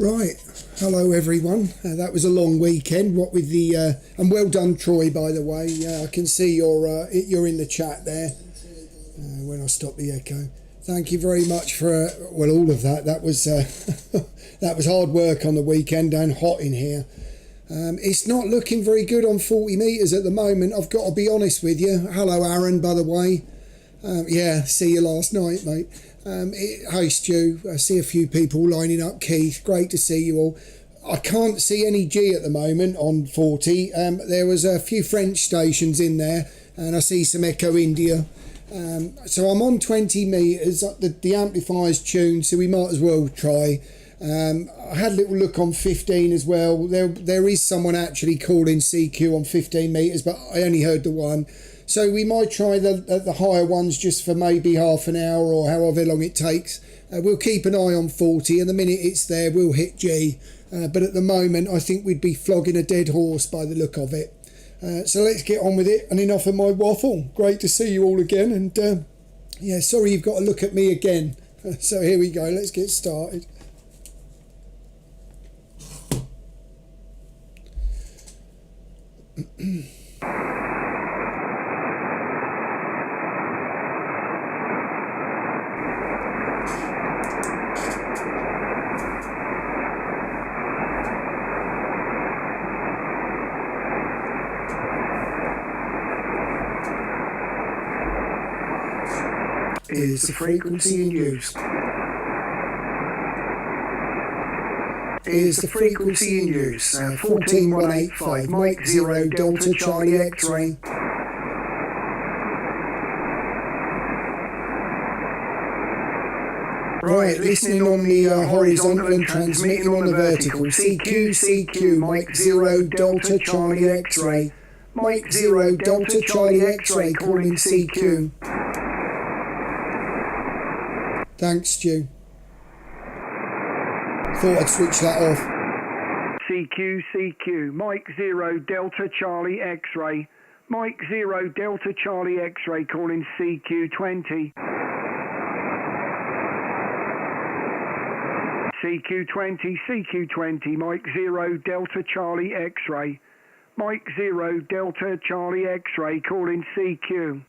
Right. Hello, everyone. That was a long weekend. What with the and well done, Troy. By the way, I can see you're in the chat there. When I stop the echo, thank you very much for all of that. That was that was hard work on the weekend and hot in here. It's not looking very good on 40 metres at the moment. I've got to be honest with you. Hello, Aaron. By the way, yeah, see you last night, mate. Hey, Stu, I see a few people lining up. Keith, great to see you all. I can't see any G at the moment on 40. There was a few French stations in there, and I see some Echo India. So I'm on 20 metres. The amplifier's tuned, so we might as well try. I had a little look on 15 as well. There is someone actually calling CQ on 15 metres, but I only heard the one. So we might try the higher ones just for maybe half an hour or however long it takes. We'll keep an eye on 40, and the minute it's there, we'll hit G. But at the moment, I think we'd be flogging a dead horse by the look of it. So let's get on with it, and enough of my waffle. Great to see you all again, and yeah, sorry you've got to look at me again. So here we go, let's get started. Is the frequency in use? Is the frequency in use? 14185, Mike 0 Delta Charlie X-ray. Right, listening on the horizontal and transmitting on the vertical. CQ, Mike 0 Delta Charlie X-ray. Mike 0 Delta Charlie X-ray calling CQ. Thanks, Stu. Thought I'd switch that off. CQ, Mike 0 Delta Charlie X-ray. Mike 0 Delta Charlie X-ray calling CQ20. CQ20, Mike 0 Delta Charlie X-ray. Mike 0 Delta Charlie X-ray calling CQ.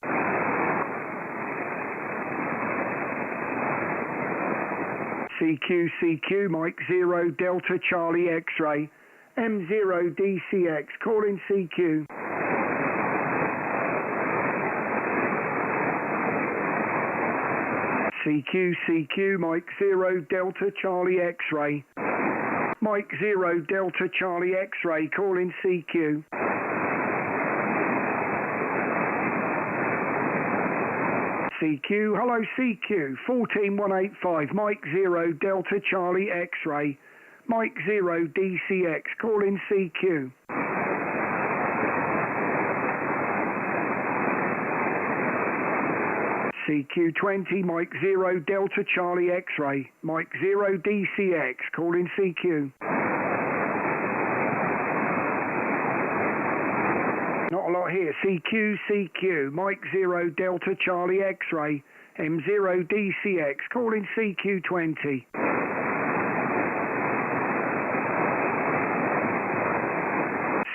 CQ, Mike 0 Delta Charlie X-ray. M0 DCX calling CQ. CQ, Mike 0 Delta Charlie X-ray. Mike 0 Delta Charlie X-ray calling CQ. CQ, hello CQ, 14185, Mike 0 Delta Charlie X-ray. Mike 0 DCX calling CQ. CQ20, Mike 0 Delta Charlie X-ray. Mike 0 DCX calling CQ. Not a lot here. CQ, Mike 0 Delta Charlie X-ray. M0 DCX calling CQ20.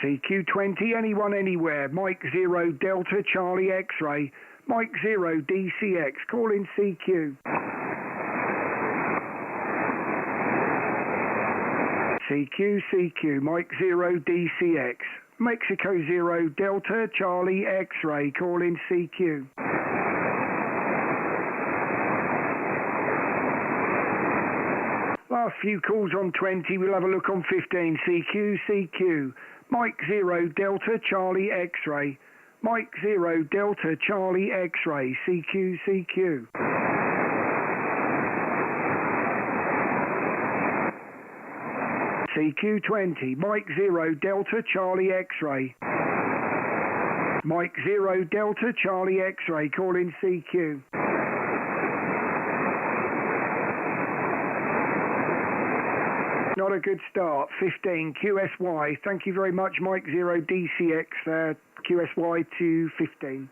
CQ20, anyone, anywhere. Mike 0 Delta Charlie X-ray. Mike 0 DCX calling CQ. CQ, Mike 0 DCX. Mexico 0 Delta Charlie X-ray calling CQ. Last few calls on 20, we'll have a look on 15. CQ, Mike 0 Delta Charlie X-ray. Mike 0 Delta Charlie X-ray, CQ. CQ20, Mike 0 Delta Charlie X-ray. Mike 0 Delta Charlie X-ray calling CQ. Not a good start. 15 QSY. Thank you very much, Mike 0 DCX. QSY to 15.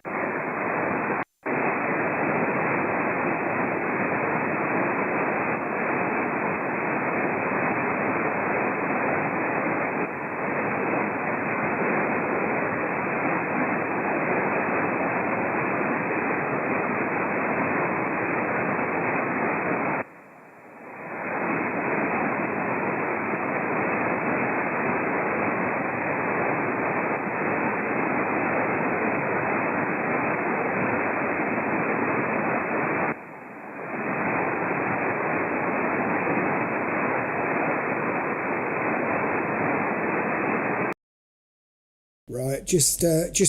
Right, just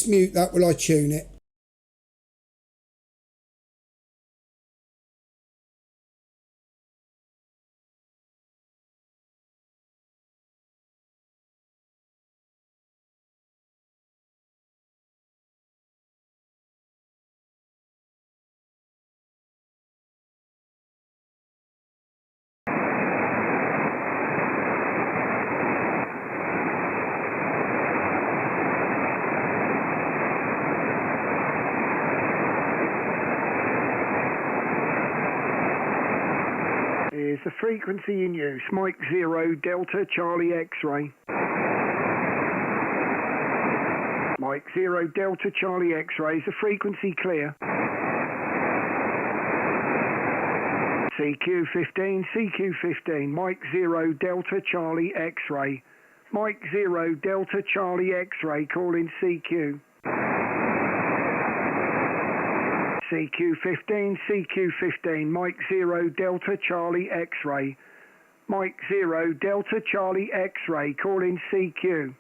mute that while I tune it. Is the frequency in use? Mike 0 Delta Charlie X-ray. Mike 0 Delta Charlie X-ray. Is the frequency clear? CQ15, CQ15, Mike 0 Delta Charlie X-ray. Mike 0 Delta Charlie X-ray, calling CQ. CQ15, CQ15, Mike 0 Delta Charlie X-ray. Mike 0 Delta Charlie X-ray, calling CQ.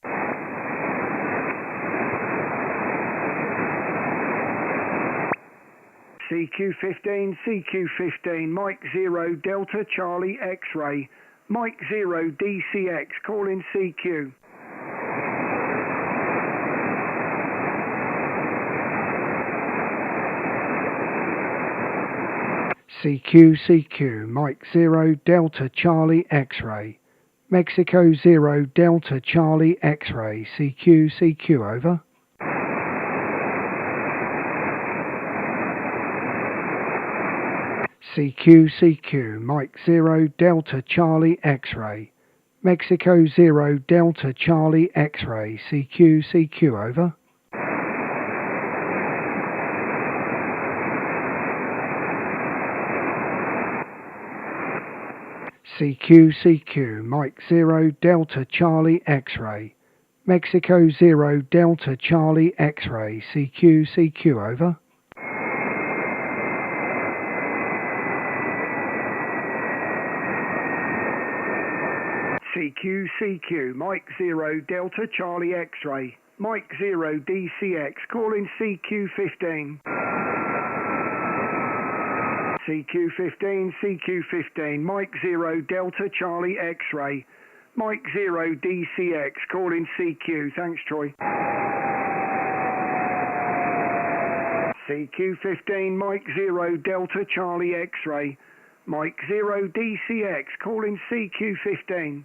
CQ15, CQ15, Mike 0 Delta Charlie X-ray. Mike 0 DCX, calling CQ. CQ, Mike 0 Delta Charlie X-ray. Mexico 0 Delta Charlie X-ray. CQ, over. CQ, Mike 0 Delta Charlie X-ray. Mexico 0 Delta Charlie X-ray. CQ, over. CQ, Mike 0 Delta Charlie X-ray. Mexico 0 Delta Charlie X-ray. CQ, over. CQ, Mike 0 Delta Charlie X-ray. Mike 0 DCX, calling CQ15. CQ15, Mike 0 Delta Charlie X-ray. Mike 0 DCX, calling CQ. Thanks, Troy. CQ15, Mike 0 Delta Charlie X-ray. Mike 0 DCX, calling CQ15.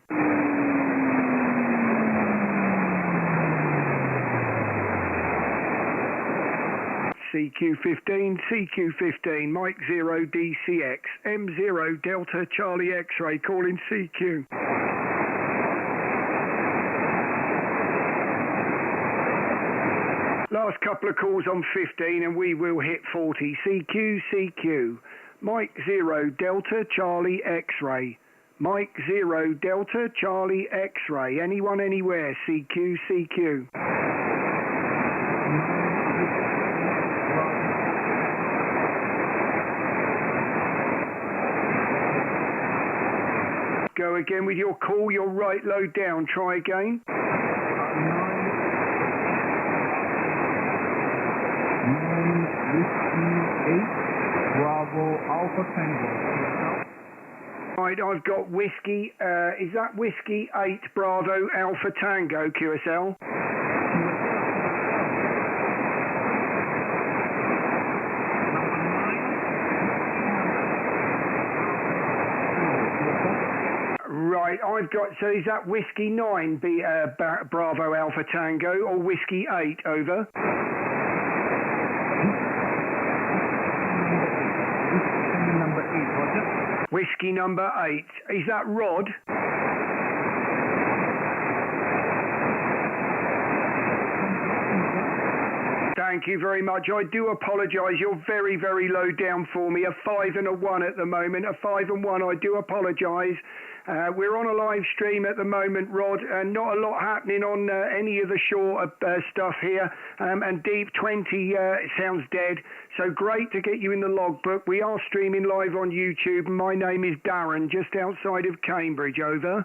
CQ15, Mike 0 DCX, M0 Delta Charlie X-ray, calling CQ. Last couple of calls on 15 and we will hit 40. CQ, Mike 0 Delta Charlie X-ray. Mike 0 Delta Charlie X-ray. Anyone, anywhere, CQ. Go again with your call, you're right low down, try again. 958 Bravo Alpha Tango. Right, I've got whiskey, is that whiskey 8 Bravo Alpha Tango, QSL? Right, I've got, so is that whiskey 9 Bravo Alpha Tango or whiskey 8, over? Number 8, Roger. Whiskey number 8, is that Rod? Thank you very much. I do apologise. You're very, very low down for me. A 5 and a 1 at the moment. A 5 and 1. I do apologise. We're on a live stream at the moment, Rod, and not a lot happening on any of the short stuff here. And Deep 20 sounds dead. So great to get you in the logbook. We are streaming live on YouTube. And my name is Darren, just outside of Cambridge. Over.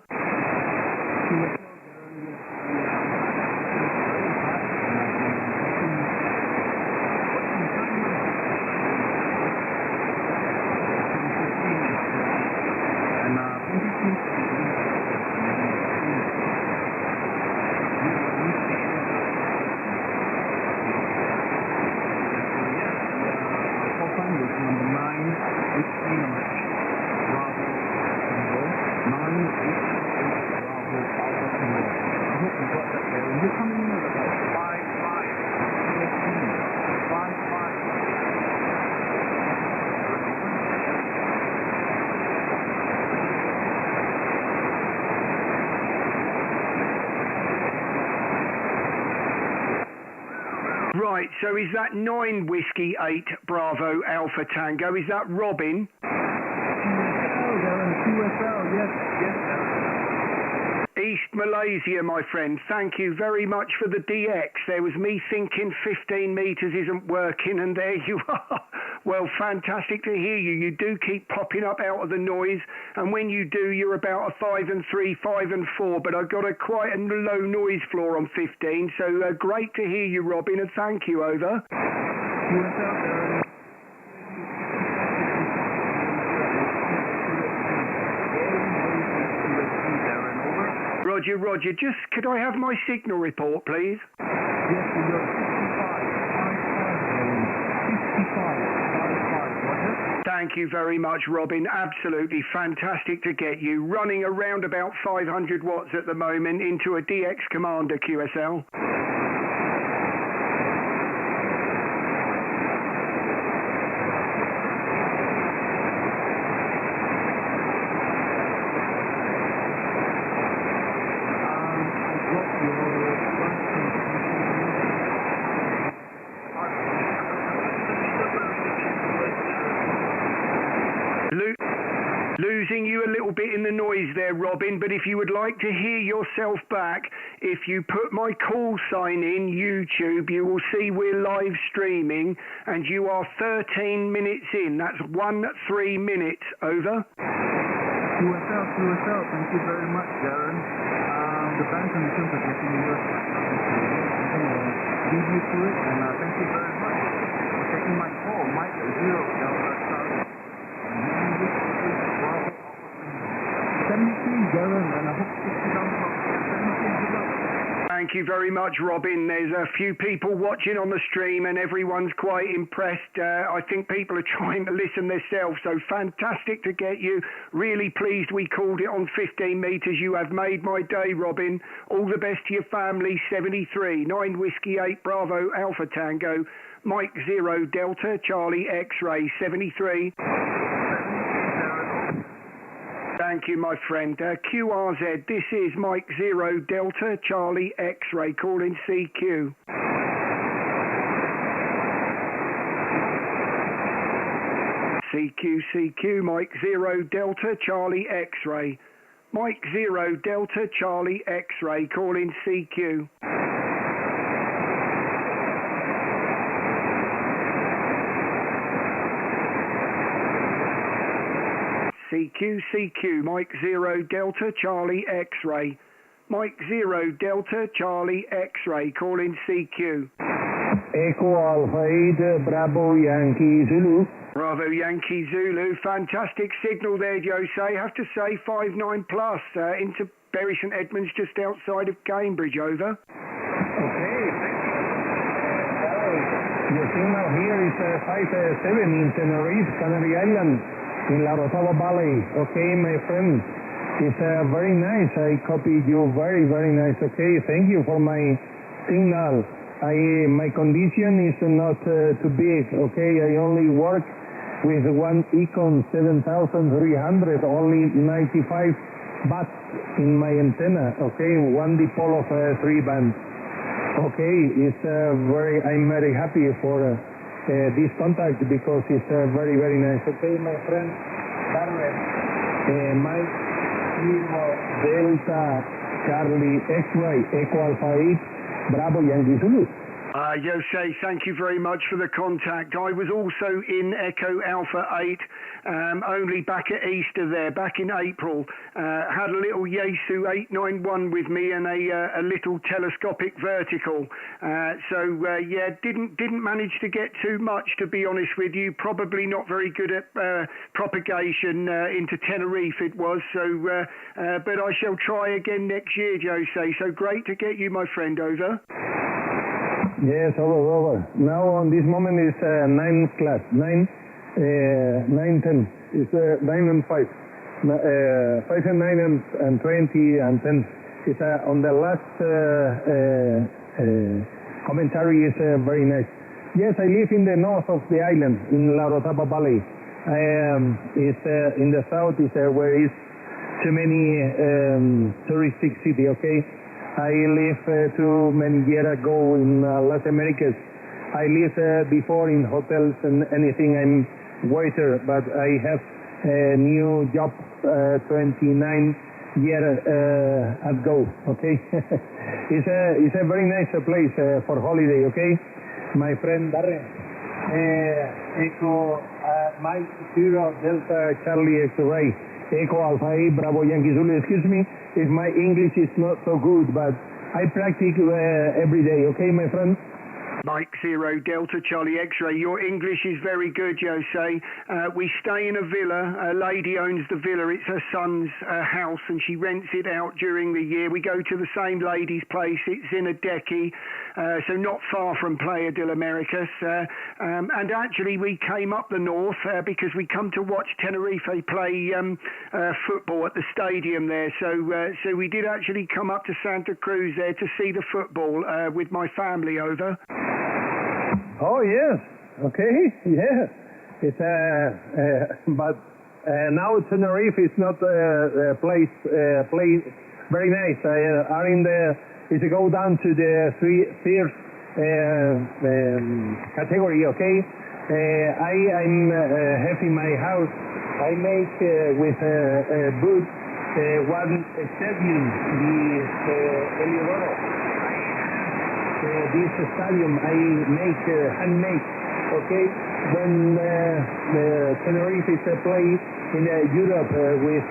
You're coming in at about 5-5. 5-5. Right, so is that 9 Whiskey 8 Bravo Alpha Tango? Is that Robin? QSL, yes, sir. East Malaysia, my friend. Thank you very much for the DX. There was me thinking 15 metres isn't working, and there you are. Well, fantastic to hear you. You do keep popping up out of the noise, and when you do, you're about a 5 and 3, 5 and 4, but I've got quite a low noise floor on 15, so great to hear you, Robin, and thank you, over. Roger, Roger. Just, could I have my signal report, please? Yes, you're 65. Thank you very much, Robin. Absolutely fantastic to get you. Running around about 500 watts at the moment into a DX Commander QSL. Losing you a little bit in the noise there, Robin, but if you would like to hear yourself back, if you put my call sign in YouTube, you will see we're live streaming, and you are 13 minutes in. That's 13 minutes. Over. QSL, thank you very much, Darren. The bank and the getting your leave you to it, and thank you very much for taking my call. Mike 0 Delta Charlie. 73, Darren, and I hope to see you down the road. 73, good luck. Thank you very much, Robin. There's a few people watching on the stream and everyone's quite impressed. I think people are trying to listen themselves, so fantastic to get you. Really pleased we called it on 15 metres. You have made my day, Robin. All the best to your family. 73, 9 Whiskey 8 Bravo Alpha Tango, Mike 0 Delta Charlie X-Ray 73. Thank you, my friend. QRZ, this is Mike 0 Delta Charlie X-Ray calling CQ. CQ, Mike 0 Delta Charlie X-Ray. Mike 0 Delta Charlie X-Ray calling CQ. CQ, Mike 0 Delta Charlie X-Ray. Mike 0 Delta Charlie X-Ray calling CQ. Echo Alpha 8 Bravo Yankee Zulu. Bravo Yankee Zulu. Fantastic signal there, Jose. Have to say 59 plus into Bury St Edmunds just outside of Cambridge. Over. Okay. The signal here is 5-7 in Tenerife, Canary Islands, in La Rosada Valley. Okay, my friend. It's very nice. I copied you. Very, very nice. Okay, thank you for my signal. My condition is not too big. Okay, I only work with one Econ 7300, only 95 watts in my antenna. Okay, one dipole of 3 bands. Okay, it's I'm very happy for this contact because it's very, very nice. Okay, my friend, Mike 0 Delta Charlie X-Ray Echo Alpha 8 Bravo Yankee Zulu. Jose, thank you very much for the contact. I was also in Echo Alpha 8, only back at Easter there, back in April. Had a little Yaesu 891 with me and a little telescopic vertical. Yeah, didn't manage to get too much, to be honest with you. Probably not very good at propagation into Tenerife it was. But I shall try again next year, Jose. So great to get you, my friend. Over. Yes, over. Now on this moment is 9 class, 9, 10. It's 9 and 5. 5 and 9 and 20 and 10. It's on the last commentary is very nice. Yes, I live in the north of the island, in La Orotava Valley. It's in the south is where is too many touristic city, okay? I lived too many years ago in Las Americas. I lived before in hotels and anything. I'm waiter, but I have a new job 29 years ago, okay? It's a very nice place for holiday, okay? My friend Darren, Echo Mike Zero Delta Charlie X-Ray, Echo Alpha A Bravo Yankee Zulu. Excuse me if my English is not so good, but I practice every day, okay, my friend? Mike Zero Delta Charlie X-Ray, your English is very good, Jose. We stay in a villa. A lady owns the villa. It's her son's house, and she rents it out during the year. We go to the same lady's place. It's in Adeje, so not far from Playa del Americas. And actually, we came up the north because we come to watch Tenerife play football at the stadium there. So we did actually come up to Santa Cruz there to see the football with my family over. Oh yes, okay, yes. It's but now Tenerife is not a place very nice. Are in the is to go down to the third category. Okay, I'm having my house. I make with wood one stadium, the Eliodoro. This stadium I make handmade, okay? When Tenerife is play in Europe with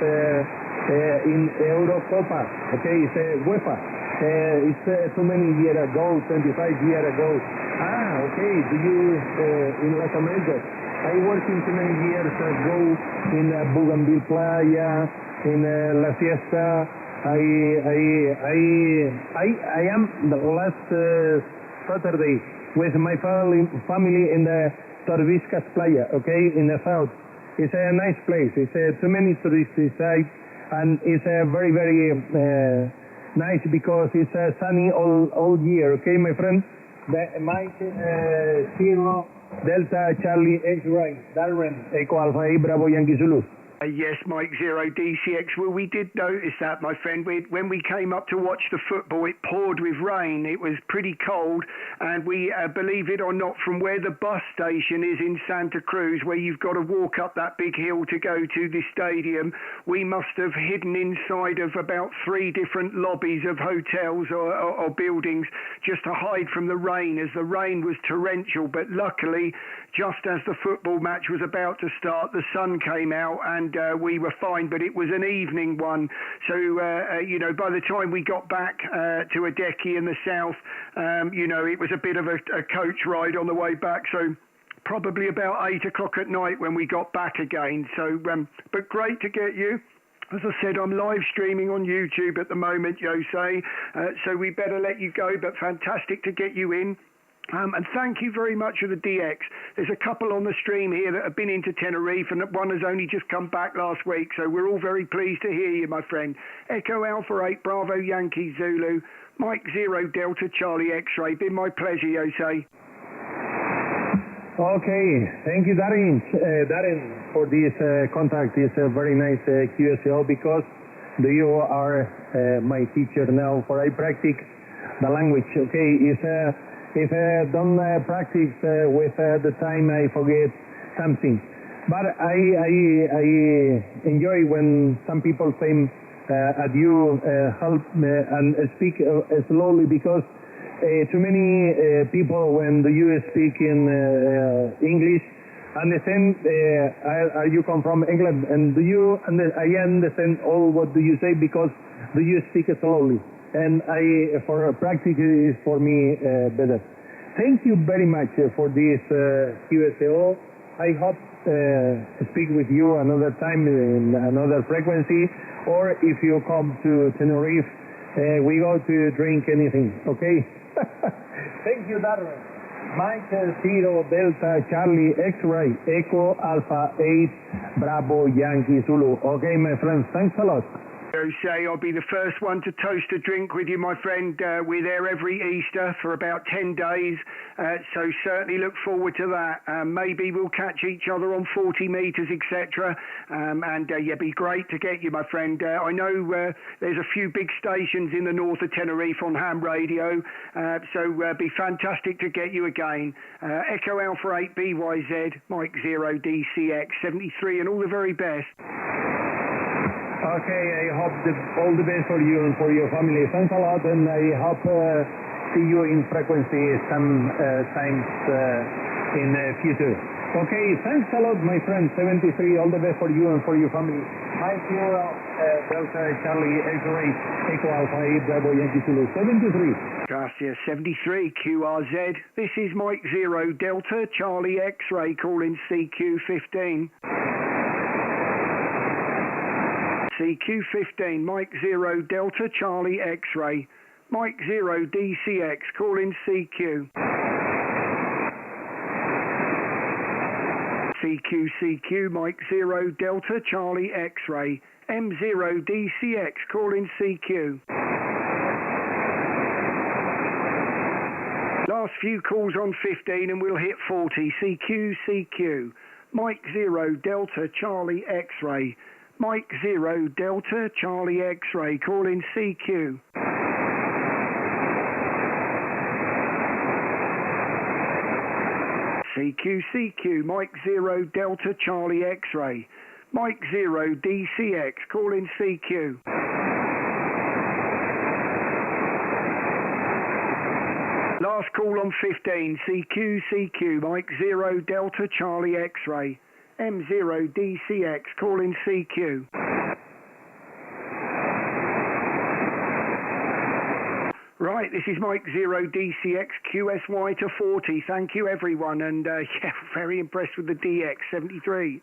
in Eurocopa, okay? It's UEFA. It's too many years ago, 25 years ago. Okay. Do you in Las Americas? I worked in too many years ago in Bougainville Playa, in La Fiesta. I am the last Saturday with my family in the Torviscas Playa, okay, in the south. It's a nice place. It's too many tourist sites, and it's very, very nice because it's sunny all year, okay, my friend? Mike Zero Delta Charlie X-Ray, Darren, Echo Alpha A Bravo Yankee Zulu. Yes, Mike Zero DCX. Well, we did notice that, my friend. When we came up to watch the football, it poured with rain. It was pretty cold, and we, believe it or not, from where the bus station is in Santa Cruz, where you've got to walk up that big hill to go to the stadium, we must have hidden inside of about 3 different lobbies of hotels or buildings just to hide from the rain, as the rain was torrential. But luckily, just as the football match was about to start, the sun came out, and we were fine, but it was an evening one. So, by the time we got back to Adeje in the south, it was a bit of a coach ride on the way back. So probably about 8 o'clock at night when we got back again. So, but great to get you. As I said, I'm live streaming on YouTube at the moment, Jose. So we better let you go, but fantastic to get you in. And thank you very much for the DX. There's a couple on the stream here that have been into Tenerife, and one has only just come back last week, so we're all very pleased to hear you, my friend. Echo Alpha 8 Bravo Yankee Zulu, Mike Zero Delta Charlie X-Ray. Been my pleasure, Jose. Okay, thank you, Darren, for this contact. It's a very nice QSO because you are my teacher now, for I practice the language. Okay, if I don't practice with the time, I forget something. But I enjoy when some people say that you help and speak slowly, because too many people, when you speak in English, understand you come from England, and I understand all what do you say because do you speak slowly. And for practice is for me better. Thank you very much for this QSO. I hope to speak with you another time in another frequency, or if you come to Tenerife, we go to drink anything, okay? Thank you, Darren. Mike Zero Delta Charlie X-Ray Echo Alpha 8 Bravo Yankee Zulu. Okay, my friends, thanks a lot. Say I'll be the first one to toast a drink with you, my friend. We're there every Easter for about 10 days, so certainly look forward to that. Maybe we'll catch each other on 40 metres, etc. Yeah, be great to get you, my friend. I know there's a few big stations in the north of Tenerife on ham radio, so be fantastic to get you again. Echo Alpha 8 BYZ, Mike 0 DCX 73, and all the very best. Okay, I hope all the best for you and for your family. Thanks a lot, and I hope see you in frequency some times in the future. Okay, thanks a lot, my friend. 73, all the best for you and for your family. Mike 0, Delta Charlie X-Ray, Echo Alpha 8 Bravo Yankee Zulu 73. Gracias, 73 QRZ. This is Mike 0 Delta Charlie X-Ray calling CQ15. CQ15, Mike 0 Delta Charlie X-Ray. Mike 0 DCX calling CQ. CQ, Mike 0 Delta Charlie X-Ray. M0 DCX calling CQ. Last few calls on 15 and we'll hit 40. CQ. Mike 0 Delta Charlie X-Ray. Mike 0 Delta Charlie X-Ray calling CQ. CQ, Mike 0 Delta Charlie X-Ray. Mike 0 DCX calling CQ. Last call on 15, CQ, Mike 0 Delta Charlie X-Ray. M0 DCX calling CQ. Right, this is Mike 0 DCX QSY to 40. Thank you everyone, and yeah, very impressed with the DX 73.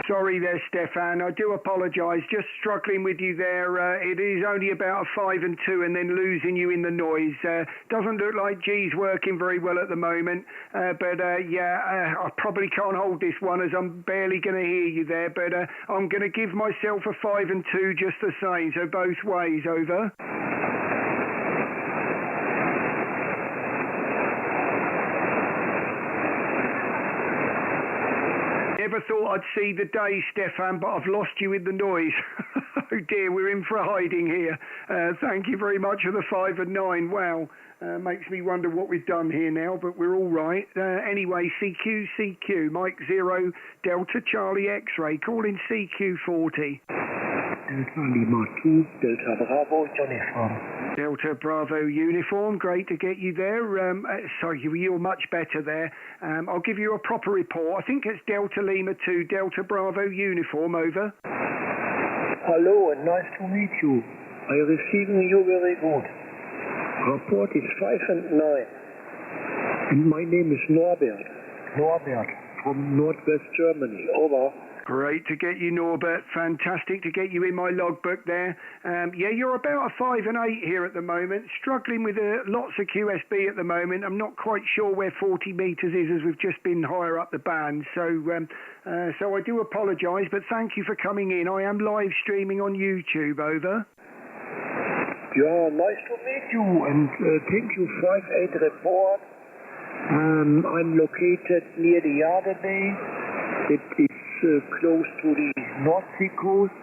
Sorry there, Stefan. I do apologise. Just struggling with you there. It is only about a 5 and 2 and then losing you in the noise. Doesn't look like G's working very well at the moment. But I probably can't hold this one as I'm barely going to hear you there. But I'm going to give myself a 5 and 2 just the same. So both ways, over. Never thought I'd see the day, Stefan, but I've lost you in the noise. Oh dear, we're in for a hiding here. Thank you very much for the 5 and 9. Wow, makes me wonder what we've done here now, but we're all right. Anyway, CQ, Mike 0, Delta Charlie X-ray, calling CQ40. Delta Lima 2, Delta Bravo Uniform. Delta Bravo Uniform, great to get you there. Sorry, you're much better there. I'll give you a proper report. I think it's Delta Lima 2, Delta Bravo Uniform, over. Hello and nice to meet you. I receiving you very good. Report is 5 and 9. And my name is Norbert. Norbert from Northwest Germany, over. Great to get you, Norbert. Fantastic to get you in my logbook there. You're about a 5 and 8 here at the moment. Struggling with lots of QSB at the moment. I'm not quite sure where 40 metres is as we've just been higher up the band. So I do apologise, but thank you for coming in. I am live streaming on YouTube, over. Yeah, nice to meet you and thank you 5-8 report. I'm located near the Jade Bay. It is close to the North Sea coast.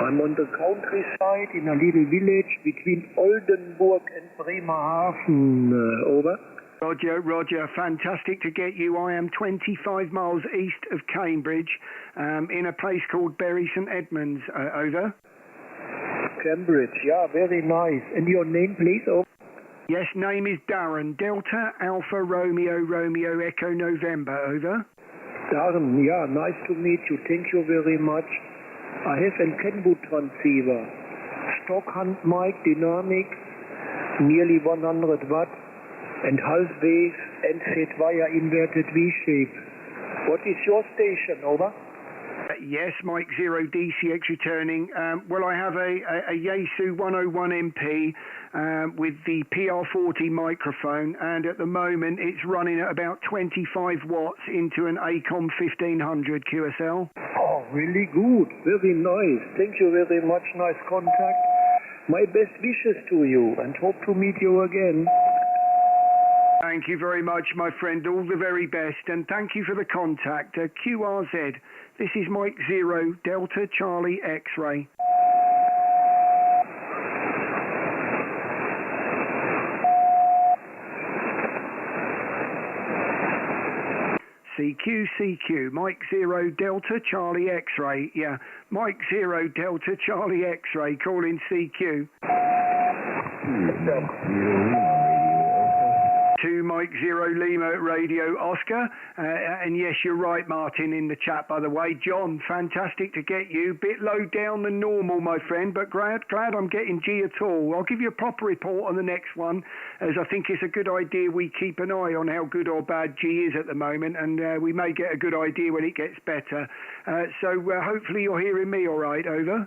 I'm on the countryside in a little village between Oldenburg and Bremerhaven, over. Roger, fantastic to get you. I am 25 miles east of Cambridge in a place called Bury St Edmunds, over. Cambridge, yeah, very nice. And your name, please, over? Yes, name is Darren, Delta Alpha Romeo Echo November, over. Darren, yeah, nice to meet you. Thank you very much. I have a Kenwood transceiver. Stock hand mic, dynamic, nearly 100 watt, and half wave and fed via inverted V-shape. What is your station, over? Yes, Mike 0 DCX returning. Well, I have a Yaesu 101 MP with the PR40 microphone, and at the moment it's running at about 25 watts into an ACOM 1500 QSL. Oh, really good. Very nice. Thank you very much. Nice contact. My best wishes to you and hope to meet you again. Thank you very much, my friend. All the very best. And thank you for the contact. QRZ. This is Mike 0, Delta Charlie X-ray. CQ, Mike 0, Delta Charlie X-ray. Yeah, Mike 0, Delta Charlie X-ray, calling CQ. 2 Mike 0 Lima Radio Oscar. And yes, you're right, Martin, in the chat, by the way. John, fantastic to get you. Bit low down than normal, my friend, but glad I'm getting G at all. I'll give you a proper report on the next one, as I think it's a good idea we keep an eye on how good or bad G is at the moment, and we may get a good idea when it gets better. So hopefully you're hearing me all right, over.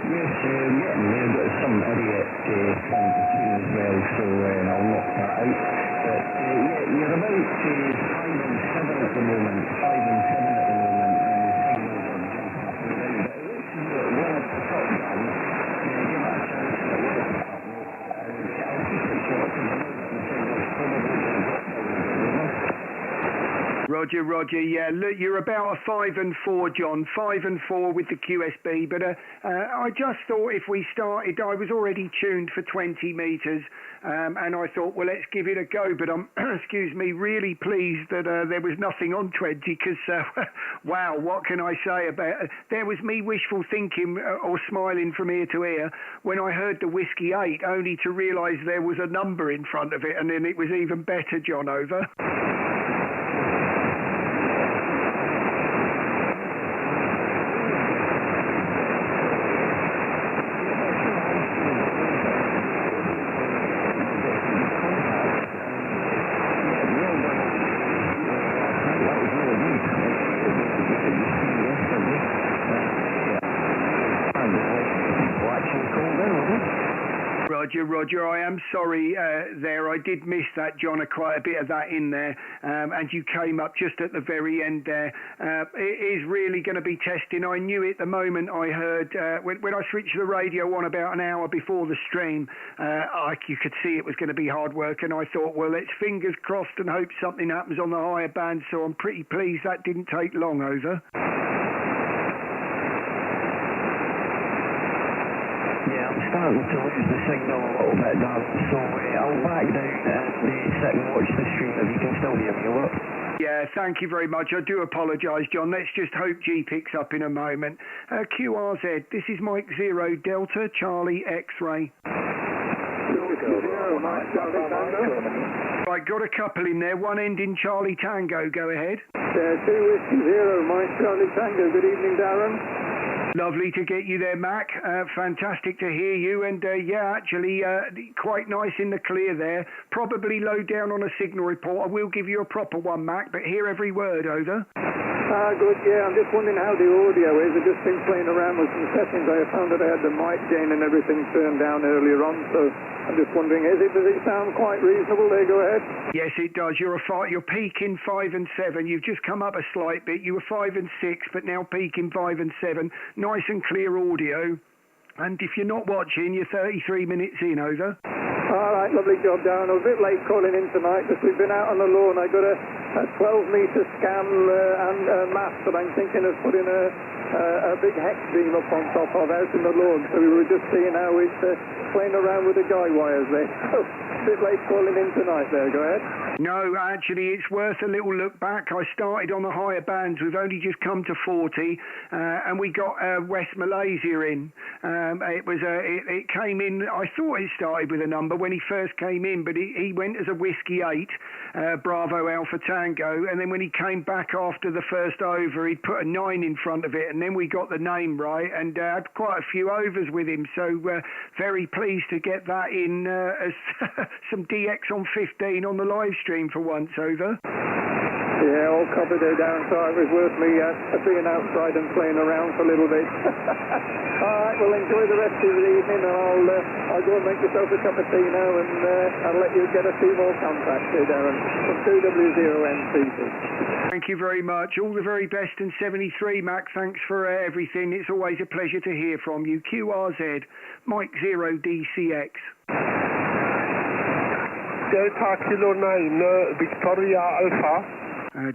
Yes, getting there, but some idiot trying to tune as well, so I'll knock that out. But you're about 5 and 7 at the moment, 5 and 7 at the moment, and the signals are jumping up and down. But it looks as though it won't stop down. Give it a chance to work it up. I'll keep it short because I know that the signal's probably going to drop down a bit. Roger, yeah, look, you're about a 5 and 4, John, 5 and 4 with the QSB, but I just thought if we started, I was already tuned for 20 metres, and I thought, well, let's give it a go, but I'm, excuse me, really pleased that there was nothing on 20, because, wow, what can I say about it? There was me wishful thinking or smiling from ear to ear when I heard the Whiskey 8, only to realise there was a number in front of it, and then it was even better, John, over. Roger. I am sorry there. I did miss that, John, quite a bit of that in there. And you came up just at the very end there. It is really going to be testing. I knew it the moment I heard, when I switched the radio on about an hour before the stream, you could see it was going to be hard work. And I thought, well, let's fingers crossed and hope something happens on the higher band. So I'm pretty pleased that didn't take long, over. Starting to lose the signal a little bit, Dan, so I'll back down and sit and watch the stream if you can still hear me, will it? Yeah, thank you very much. I do apologise, John. Let's just hope G picks up in a moment. QRZ, this is Mike 0 Delta Charlie X-ray. Right, got a couple in there. One ending Charlie Tango. Go ahead. 2 Whiskey 0, Mike Charlie Tango. Good evening, Darren. Lovely to get you there, Mac. Fantastic to hear you. And actually, quite nice in the clear there. Probably low down on a signal report. I will give you a proper one, Mac, but hear every word, over. Good, yeah. I'm just wondering how the audio is. I've just been playing around with some settings. I found that I had the mic gain and everything turned down earlier on, so I'm just wondering, does it sound quite reasonable? There, go ahead. Yes, it does. You're peaking 5 and 7. You've just come up a slight bit. You were 5 and 6, but now peaking 5 and 7. Nice and clear audio. And if you're not watching, you're 33 minutes in, over. All right, lovely job, Darren. I was a bit late calling in tonight because we've been out on the lawn. I got a 12-metre scan and mast that I'm thinking of putting a big hex beam up on top of out in the lawn. So we were just seeing how it's playing around with the guy wires there. So a bit late calling in tonight there. Go ahead. No, actually, it's worth a little look back. I started on the higher bands. We've only just come to 40, and we got West Malaysia in. It came in. I thought it started with a number when he first came in, but he went as a Whiskey 8, Bravo Alpha Tango, and then when he came back after the first over, he put a 9 in front of it, and then we got the name right, and had quite a few overs with him. So very pleased to get that in as some DX on 15 on the live stream for once, over. Yeah, all covered there, Darren, so it was worth me being outside and playing around for a little bit. All right, well, enjoy the rest of the evening, and I'll go and make yourself a cup of tea now, and I'll let you get a few more contacts here, Darren, from 2W0NCC. Thank you very much. All the very best in 73, Mac. Thanks for everything. It's always a pleasure to hear from you. QRZ, Mike 0 DCX. Delta Kilo 9, Victoria Alpha.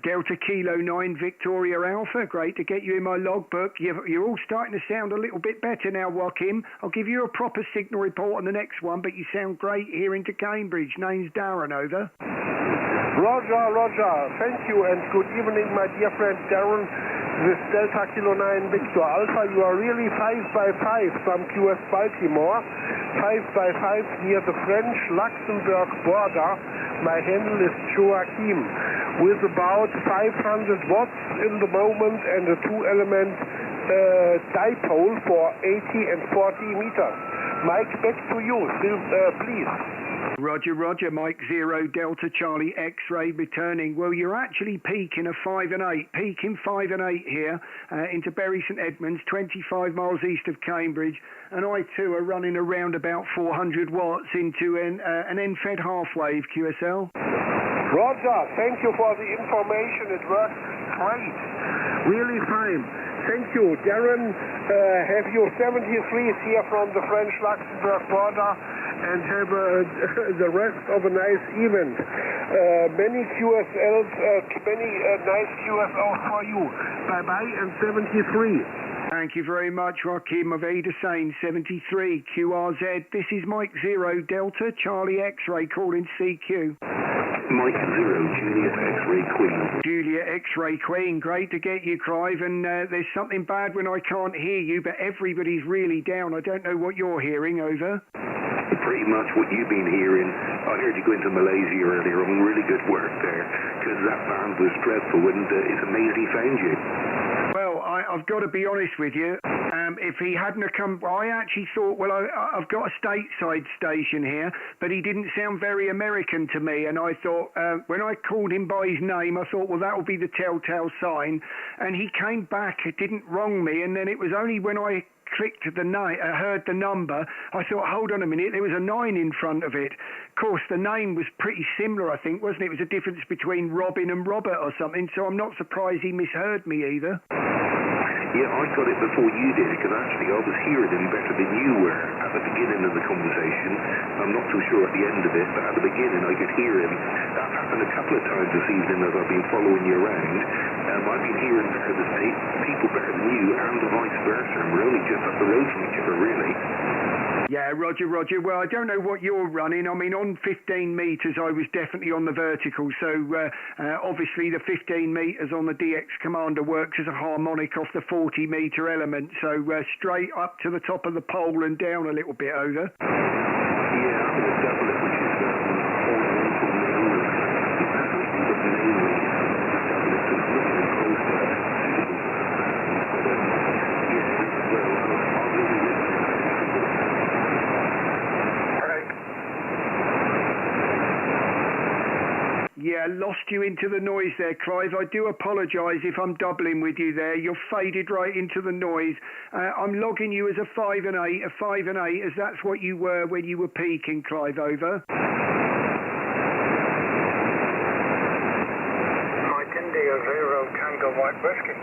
Delta Kilo 9 Victoria Alpha. Great to get you in my logbook. You're all starting to sound a little bit better now, Joachim. I'll give you a proper signal report on the next one, but you sound great here into Cambridge. Name's Darren, over. Roger. Thank you and good evening, my dear friend Darren. This Delta Kilo 9 Victor Alpha, you are really 5 by 5 from QS Baltimore. 5 by 5 near the French-Luxembourg border. My handle is Joachim, with about 500 watts in the moment and a 2-element dipole for 80 and 40 meters. Mike, back to you, please. Roger, Mike 0 Delta Charlie X-ray returning. Well, you're actually peaking a 5 and 8, peaking 5 and 8 here into Bury St Edmunds, 25 miles east of Cambridge, and I too are running around about 400 watts into an end-fed half-wave QSL. Roger, thank you for the information. It works great, really fine. Thank you, Darren. Have your 73s here from the French-Luxembourg border, and have the rest of a nice event. Many QSLs, many nice QSLs for you. Bye-bye and 73. Thank you very much, Joachim of Ada Sane, 73, QRZ. This is Mike 0 Delta Charlie X-ray calling CQ. Mike 0 Juliet X-ray Queen. Juliet X-ray Queen, great to get you, Clive. And there's something bad when I can't hear you, but everybody's really down. I don't know what you're hearing, over. Pretty much what you've been hearing. I heard you go into Malaysia earlier on. Really good work there, because that band was dreadful, and it's amazing he found you. Well, I've got to be honest with you. If he hadn't have come, I actually thought, well, I've got a stateside station here, but he didn't sound very American to me. And I thought, when I called him by his name, I thought, well, that'll be the telltale sign. And he came back, it didn't wrong me. And then it was only when I clicked the heard the number, I thought, hold on a minute, there was a 9 in front of it. Of course, the name was pretty similar, I think, wasn't it? It was a difference between Robin and Robert or something, so I'm not surprised he misheard me either. Yeah, I got it before you did, because actually I was hearing him better than you were at the beginning of the conversation. I'm not so sure at the end of it, but at the beginning I could hear him. That happened a couple of times this evening as I've been following you around. I've been hearing people better than you, and vice versa, and we're only just up the road from each other, really. Yeah, Roger. Well, I don't know what you're running. I mean, on 15 metres, I was definitely on the vertical. So, obviously, the 15 metres on the DX Commander works as a harmonic off the 40-metre element. So, straight up to the top of the pole and down a little bit over. Yeah, I'm going to double it, which is horizontal mainly. But mainly, double it, so it's looking closer. Yeah, lost you into the noise there, Clive. I do apologise if I'm doubling with you there. You're faded right into the noise. I'm logging you as a 5 and 8, as that's what you were when you were peaking, Clive, over. Mike India 0 Tango White Whiskey.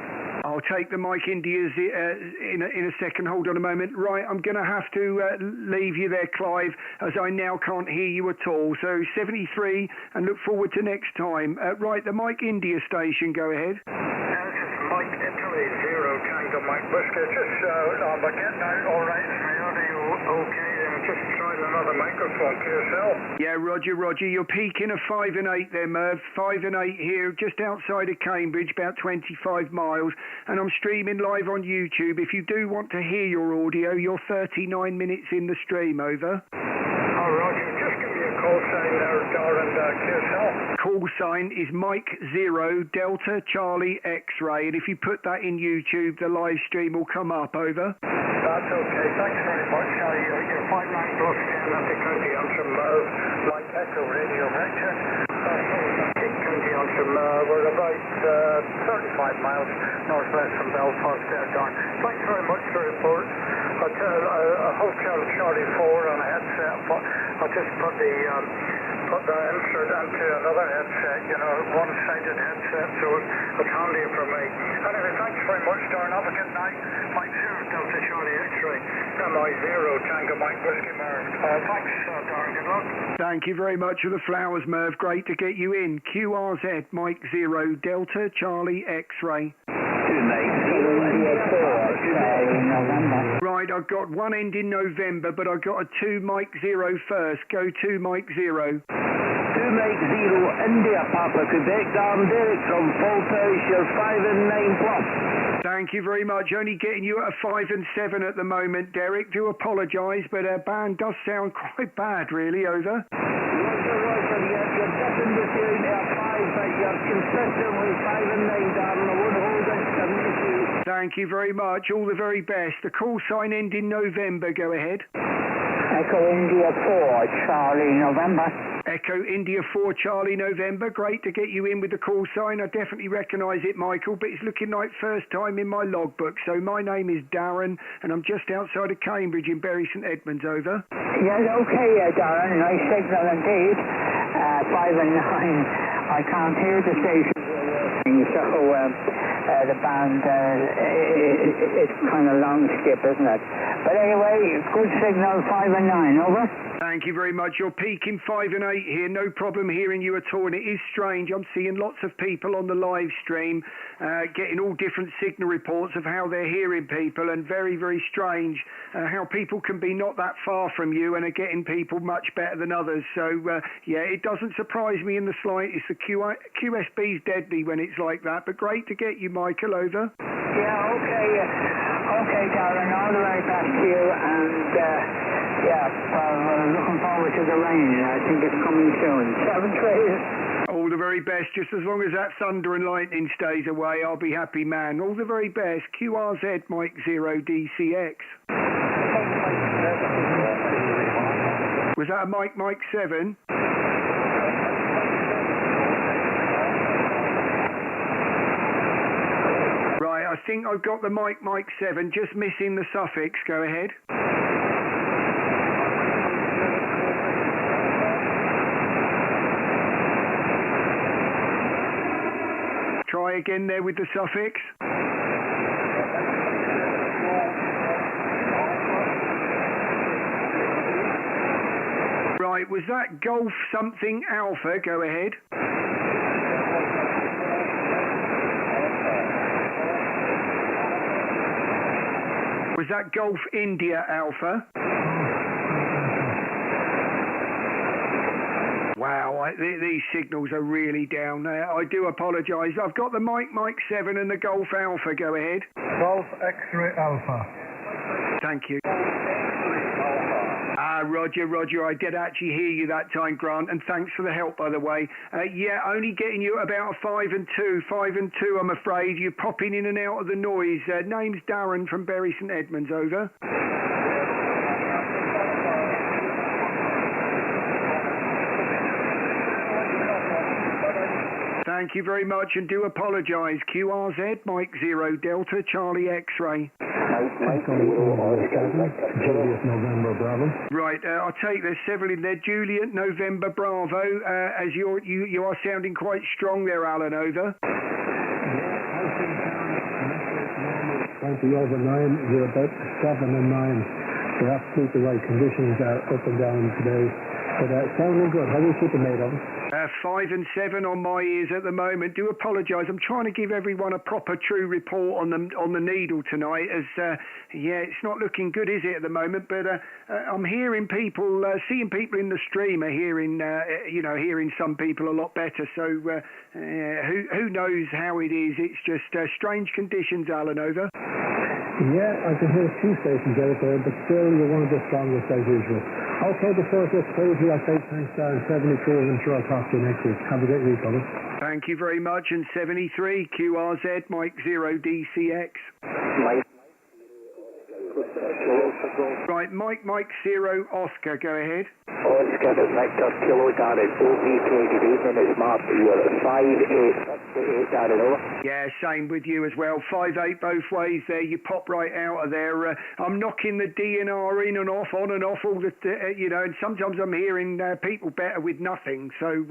I'll take the Mike India's in a second. Hold on a moment. Right, I'm going to have to leave you there, Clive, as I now can't hear you at all. So 73, and look forward to next time. Right, the Mike India station, go ahead. This is Mike Italy 0 Tango Mike Whiskey. Just, I'm getting out all right. Is my audio okay? Just trying another microphone to yourself. Yeah, Roger. You're peaking a 5 and 8 there, Merv. 5 and 8 here, just outside of Cambridge, about 25 miles. And I'm streaming live on YouTube. If you do want to hear your audio, you're 39 minutes in the stream, over. Oh, Roger, just give me a call sign there, Darren, to yourself. Call sign is Mike 0 Delta Charlie X-Ray, and if you put that in YouTube, the live stream will come up, over. That's okay, thanks very much. You're 59 plus 10 at the county answer, Merv, Mike Echo Radio Richard. County answer, we're about 35 miles northwest from Belfast there, Darren. Thanks very much for the report. I'll tell a Hotel Charlie 4 on a headset, but I'll just put the insert into another headset, one-sided headset, so it's handy for me. Anyway, thanks very much, Darren. Have a good night. Mike 0 Delta Charlie X-Ray, MI 0 Tango Mike Whiskey, Merv. Thanks, Darren. Good luck. Thank you very much for the flowers, Merv. Great to get you in. QRZ Mike 0 Delta Charlie X-Ray. Right, I've got one end in November, but I've got a 2 Mike 0 first. Go 2 Mike 0. 2 Mike 0 India Papa Quebec, Darren Derek from Falthouse, you're 5 and 9 plus. Thank you very much. Only getting you at a 5 and 7 at the moment, Derek. Do apologise, but our band does sound quite bad, really, over. Roger, you're dipping between a 5, but you're consistently 5 and 9, Darren. I won't hold it, 72. Thank you very much. All the very best. The call sign end in November. Go ahead. Echo India 4 Charlie November. Echo India 4 Charlie November. Great to get you in with the call sign. I definitely recognise it, Michael, but it's looking like first time in my logbook. So my name is Darren, and I'm just outside of Cambridge in Bury St Edmunds, over. Yes, okay, Darren. Nice signal indeed. 5 and 9. I can't hear the station. So the band, it's kind of long skip, isn't it? But anyway, good signal, 5 and 9, over. Thank you very much. You're peaking 5 and 8 here. No problem hearing you at all. And it is strange. I'm seeing lots of people on the live stream getting all different signal reports of how they're hearing people, and very, very strange how people can be not that far from you and are getting people much better than others. So, yeah, it doesn't surprise me in the slightest. The QSB's deadly when it's like that. But great to get you, Michael, over. Yeah, okay. Okay, Darren. All the very best to you. And, yeah, well, looking forward to the rain. I think it's coming soon. 7 trays. All the very best. Just as long as that thunder and lightning stays away, I'll be happy, man. All the very best. QRZ Mike 0 DCX. Was that a Mike 7? Right, I think I've got the Mike 7, just missing the suffix. Go ahead. Try again there with the suffix. Right, was that Golf something Alpha? Go ahead. Was that Golf India Alpha? Wow, these signals are really down there. I do apologise. I've got the Mike 7 and the Golf Alpha. Go ahead. Golf X-ray Alpha. Thank you. Roger, I did actually hear you that time, Grant, and thanks for the help, by the way. Yeah, only getting you about a 5 and 2, I'm afraid. You're popping in and out of the noise. Name's Darren from Bury St Edmunds, over. Thank you very much, and do apologise. QRZ, Mike 0 Delta, Charlie X-ray. Juliet November Bravo. Right, I'll take there's several in there. Juliet November Bravo, as you are sounding quite strong there, Alan, over. 20 over 9, you're about 7 and 9. So absolutely right conditions are up and down today. But sounding good. How do you keep it made of? 5 and 7 on my ears at the moment. Do apologise. I'm trying to give everyone a proper, true report on the needle tonight. As yeah, it's not looking good, is it, at the moment? But I'm hearing people, seeing people in the stream are hearing, hearing some people a lot better. So who knows how it is? It's just strange conditions, Alan, over. Yeah, I can hear 2 stations out there, but still you're one of the strongest as usual. Okay, before it gets crazy, I'll say thanks, Darren. 73, and I'm sure I'll talk to you next week. Have a great week, Colin. Thank you very much. And 73, QRZ, Mike 0 DCX. Right, Mike 0 Oscar, go ahead. Oscar, Victor, Kilo, Darren, OVK, good evening, it's Mark, you're at 5-8, Darren, over. Yeah, same with you as well, 5-8 both ways there, you pop right out of there. I'm knocking the DNR in and off, on and off, all the, and sometimes I'm hearing people better with nothing, so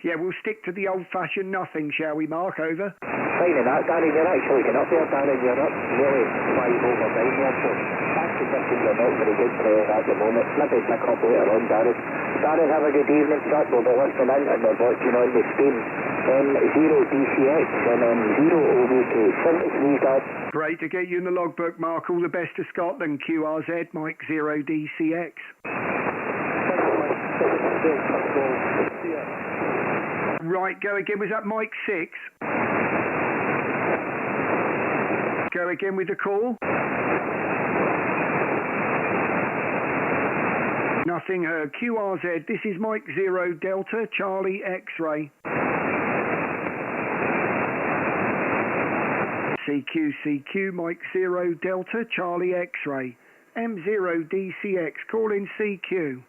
yeah, we'll stick to the old-fashioned nothing, shall we, Mark, over? Fine in that, Darren, you're actually getting up there, Darren, you're up really 5 over 9 there, so that's conditions are not very good at the moment. Maybe pick up later on, Darren. Darren, have a good evening, sir. We'll be listening in and we're watching on the stream. 0 DCX and 0 OVK. 73, Dad. Great to get you in the logbook, Mark. All the best to Scotland. QRZ, Mike 0 DCX. Right, go again. Was that Mike 6? Go again with the call. Nothing heard. QRZ, this is Mike 0 Delta, Charlie X-ray. CQ, Mike 0 Delta, Charlie X-ray. M0 DCX, call in CQ.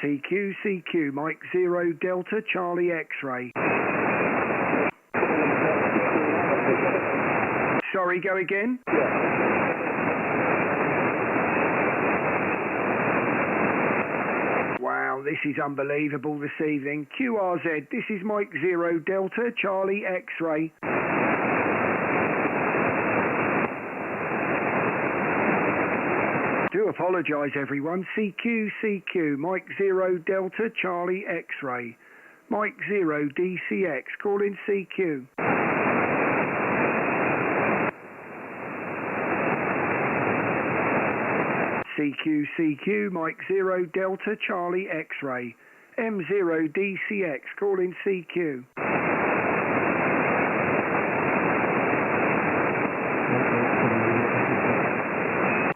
CQ, Mike 0 Delta, Charlie X-ray. Sorry, go again? Wow, this is unbelievable this evening. QRZ, this is Mike 0 Delta, Charlie X-ray. Do apologise, everyone. CQ, Mike 0 Delta, Charlie X-ray. Mike 0 DCX, call in CQ. CQ, Mike 0 Delta, Charlie X-ray. M0 DCX, call in CQ.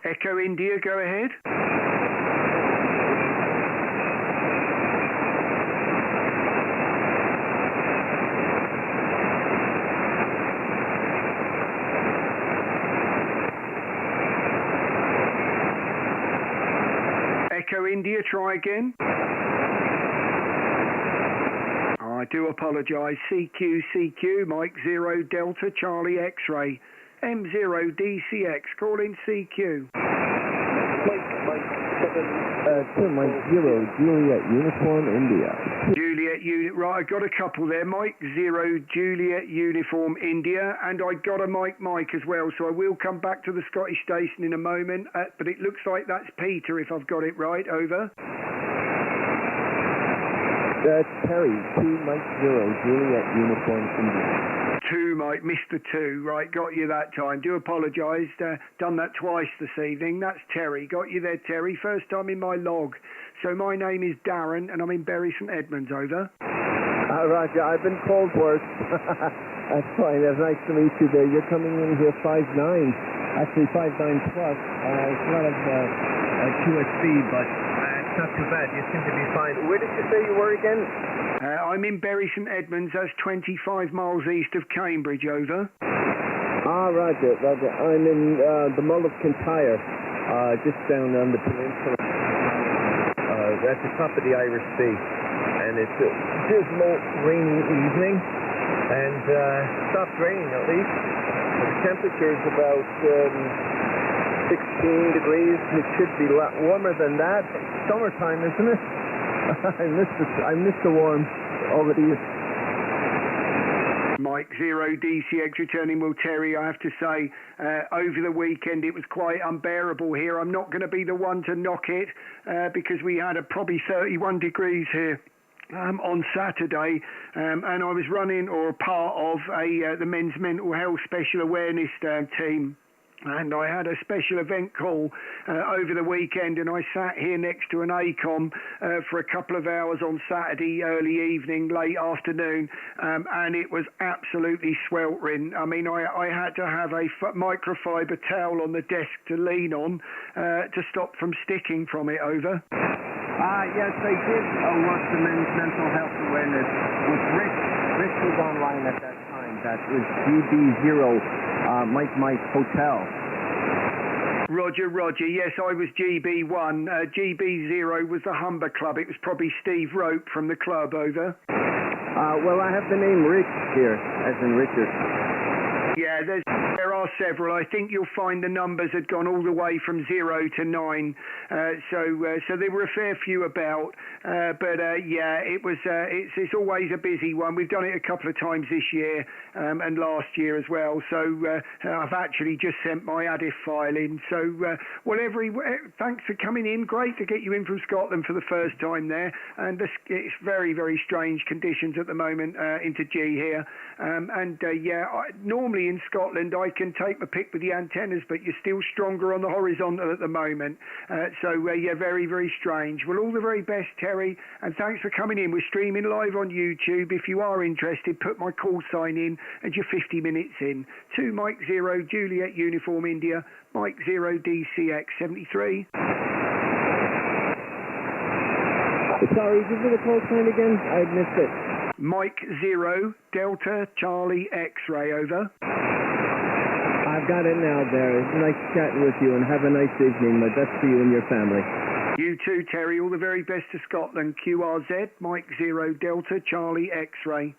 Echo India, go ahead. Echo India, try again. Oh, I do apologise. CQ, Mike 0 Delta Charlie X-ray. M0 DCX, calling CQ. Mike 0 Juliet Uniform India. Juliet Unit, right, I got a couple there. Mike 0 Juliet Uniform India, and I got a Mike as well, so I will come back to the Scottish station in a moment, but it looks like that's Peter if I've got it right, over. That's Terry, 2 Mike 0 Juliet Uniform India. 2, Mike, Mr. 2, right, got you that time. Do apologise, done that twice this evening. That's Terry, got you there, Terry. First time in my log. So my name is Darren, and I'm in Bury St Edmunds, over. Roger, I've been called worse. That's fine, that's nice to meet you there. You're coming in here 5'9", actually 5'9 plus. It's a lot of QSC, but it's not too bad. You seem to be fine. Where did you say you were again? I'm in Bury St Edmunds, that's 25 miles east of Cambridge, over. Roger. I'm in the Mull of Kintyre, just down on the peninsula. At the top of the Irish Sea. And it's a dismal, rainy evening, and stopped raining at least. The temperature is about 16 degrees. It should be a lot warmer than that. Summertime, isn't it? I miss the warm already. Mike 0 DCX returning. Well, Terry, I have to say, over the weekend it was quite unbearable here. I'm not going to be the one to knock it because we had probably 31 degrees here. On Saturday, and I was running or part of the men's mental health special awareness team. And I had a special event call over the weekend, and I sat here next to an ACOM for a couple of hours on Saturday, early evening, late afternoon, and it was absolutely sweltering. I mean, I had to have a microfiber towel on the desk to lean on to stop from sticking from it, over. Yes, I did work the men's mental health awareness with Rich. Rich was online at that time. That was GB0 Mike Hotel. Roger. Yes, I was GB1. GB0 was the Humber Club. It was probably Steve Rope from the club, over. Well, I have the name Rich here, as in Richard. Yeah, there are several. I think you'll find the numbers had gone all the way from 0 to 9. So there were a fair few about. Yeah, it's always a busy one. We've done it a couple of times this year and last year as well. So I've actually just sent my ADIF file in. So thanks for coming in. Great to get you in from Scotland for the first time there. And it's very, very strange conditions at the moment into G here. Normally in Scotland I can take my pick with the antennas, but you're still stronger on the horizontal at the moment. Very, very strange. Well, all the very best, Terry, and thanks for coming in. We're streaming live on YouTube. If you are interested, put my call sign in and you're 50 minutes in. 2 Mike 0 Juliet Uniform India, Mike 0 DCX 73. Sorry, give me the call sign again. I missed it. Mike 0 Delta Charlie X-ray, over. I've got it now there. It's nice chatting with you, and have a nice evening. My best to you and your family. You too, Terry. All the very best to Scotland. QRZ, Mike 0 Delta Charlie X-ray.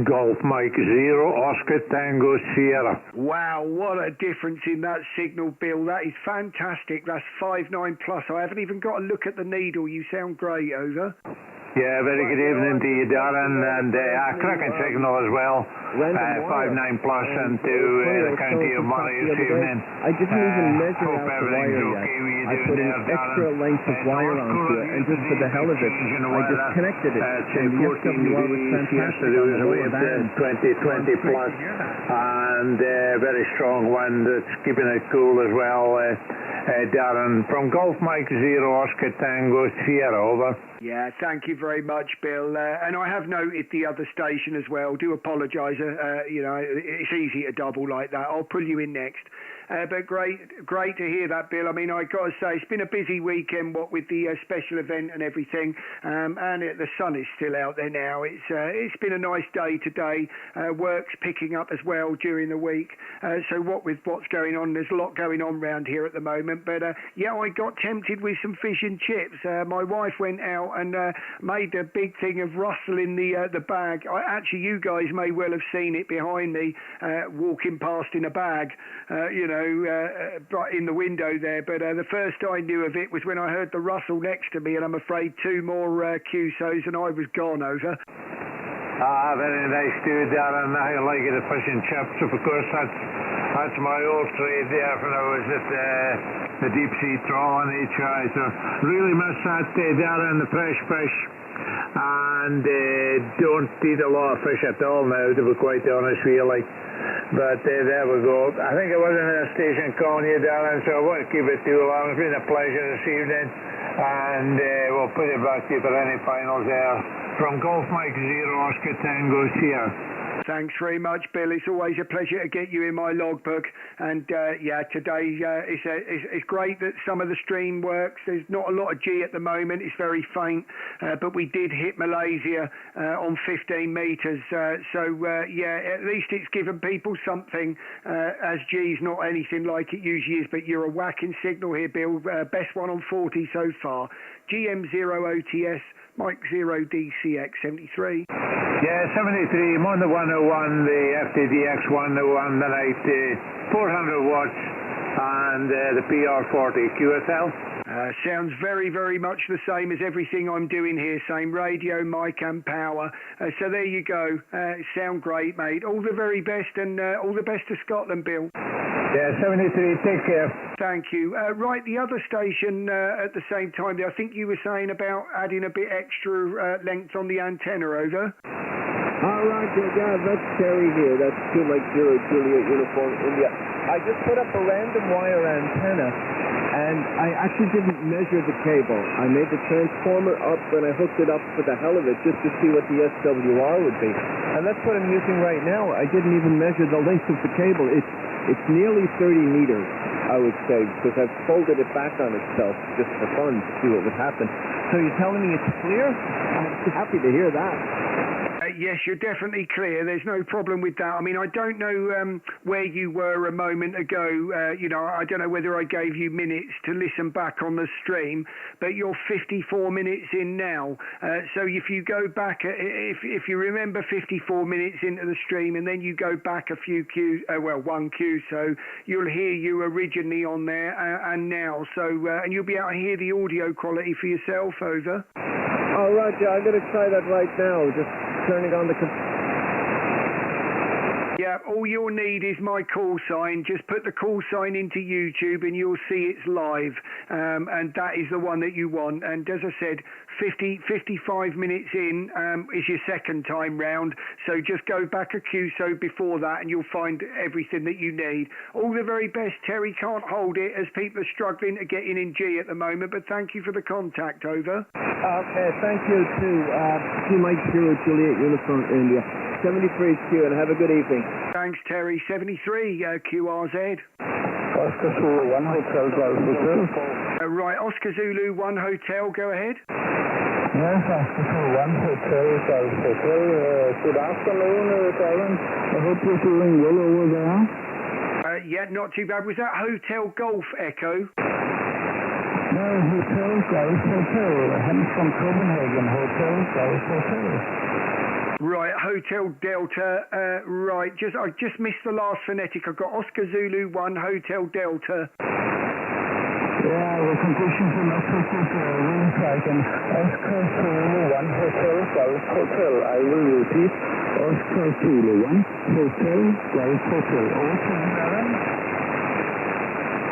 Golf Mike 0 Oscar Tango Sierra. Wow, what a difference in that signal, Bill. That is fantastic. That's 5.9 plus. I haven't even got a look at the needle. You sound great, over. Yeah, very good evening to you, Darren, and a cracking signal as well. 5.9 plus into the county of Moray this evening. I didn't even measure out the wire yet. Okay, I put an extra length of wire onto it, and just for the hell of it, I just connected it. And the SWR was fantastic on the lower band. 20 plus, and very strong wind. It's keeping it cool as well. Darren, from Golf Mike 0 Oscar Tango Sierra, over. Yeah, thank you very much, Bill. And I have noted the other station as well. Do apologise. It's easy to double like that. I'll pull you in next. But great to hear that, Bill. I mean, I got to say, it's been a busy weekend, what with the special event and everything, and the sun is still out there now. It's been a nice day today. Work's picking up as well during the week. So what with what's going on, there's a lot going on around here at the moment. But yeah, I got tempted with some fish and chips. My wife went out and made a big thing of rustling the bag. Actually, you guys may well have seen it behind me, walking past in a bag, in the window there. But the first I knew of it was when I heard the rustle next to me, and I'm afraid 2 more QSOs and I was gone over. Very nice too, Darren. I like it, the fish and chips. Of course, that's my old trade there when I was at the deep sea trawling HI. So really miss that, Darren, the fresh fish. And don't eat a lot of fish at all now, to be quite honest with you. But there we go. I think I wasn't in a station calling you, Darren, so I won't keep it too long. It's been a pleasure this evening, and we'll put it back to you for any finals there. From Golf Mike Zero Oscar Tango Sierra. Thanks very much, Bill. It's always a pleasure to get you in my logbook. And today it's great that some of the stream works. There's not a lot of G at the moment. It's very faint, but we did hit Malaysia on 15 metres. At least it's given people something. As G's not anything like it usually is, but you're a whacking signal here, Bill. Best one on 40 so far. GM0 OTS. Mike 0 DCX 73. Yeah, 73. I'm on the 101, the FTDX 101 tonight, 400 watts, and the PR40 QSL. Sounds very, very much the same as everything I'm doing here. Same radio, mic, and power. So there you go. Sound great, mate. All the very best, and all the best to Scotland, Bill. Yeah, 73. Take care. Thank you. Right, the other station at the same time, I think you were saying about adding a bit extra length on the antenna, over. Roger, yeah, that's Terry here. That's 2 Mike 0 Juliet Uniform India. I just put up a random wire antenna, and I actually didn't measure the cable. I made the transformer up and I hooked it up for the hell of it just to see what the SWR would be. And that's what I'm using right now. I didn't even measure the length of the cable. It's nearly 30 meters, I would say, because I've folded it back on itself just for fun to see what would happen. So you're telling me it's clear? I'm happy to hear that. Yes, you're definitely clear. There's no problem with that. I mean, I don't know where you were a moment ago. I don't know whether I gave you minutes to listen back on the stream, but you're 54 minutes in now. So if you go back, if you remember 54 minutes into the stream and then you go back a few one Q, so you'll hear you originally on there and now. So, and you'll be able to hear the audio quality for yourself, over. Oh, Roger, I'm going to try that right now. Just turning on the Yeah, all you'll need is my call sign. Just put the call sign into YouTube and you'll see it's live. And that is the one that you want. And as I said, 55 minutes in is your second time round. So just go back a QSO before that and you'll find everything that you need. All the very best. Terry can't hold it as people are struggling to get in G at the moment. But thank you for the contact, over. Okay, thank you too. 2 Mike 0 Juliet Uniform India. 73 Q, and have a good evening. Thanks, Terry. 73 QRZ. Oscar Zulu 1 Hotel Golf Hotel. Right, Oscar Zulu 1 Hotel, go ahead. Yes, Oscar Zulu 1 Hotel Golf Hotel. Good afternoon, Darren. I hope you're doing well over there. Yeah, not too bad. Was that Hotel Golf Echo? No, Hotel Golf Hotel. I'm from Copenhagen. Hotel Golf Hotel. Right, Hotel Delta. Right, I just missed the last phonetic. I've got Oscar Zulu 1 Hotel Delta. Yeah, the conditions are not so good. Wind dragon. Oscar Zulu 1 Hotel Golf Hotel. I will repeat. Oscar Zulu 1 Hotel Golf Hotel. Okay,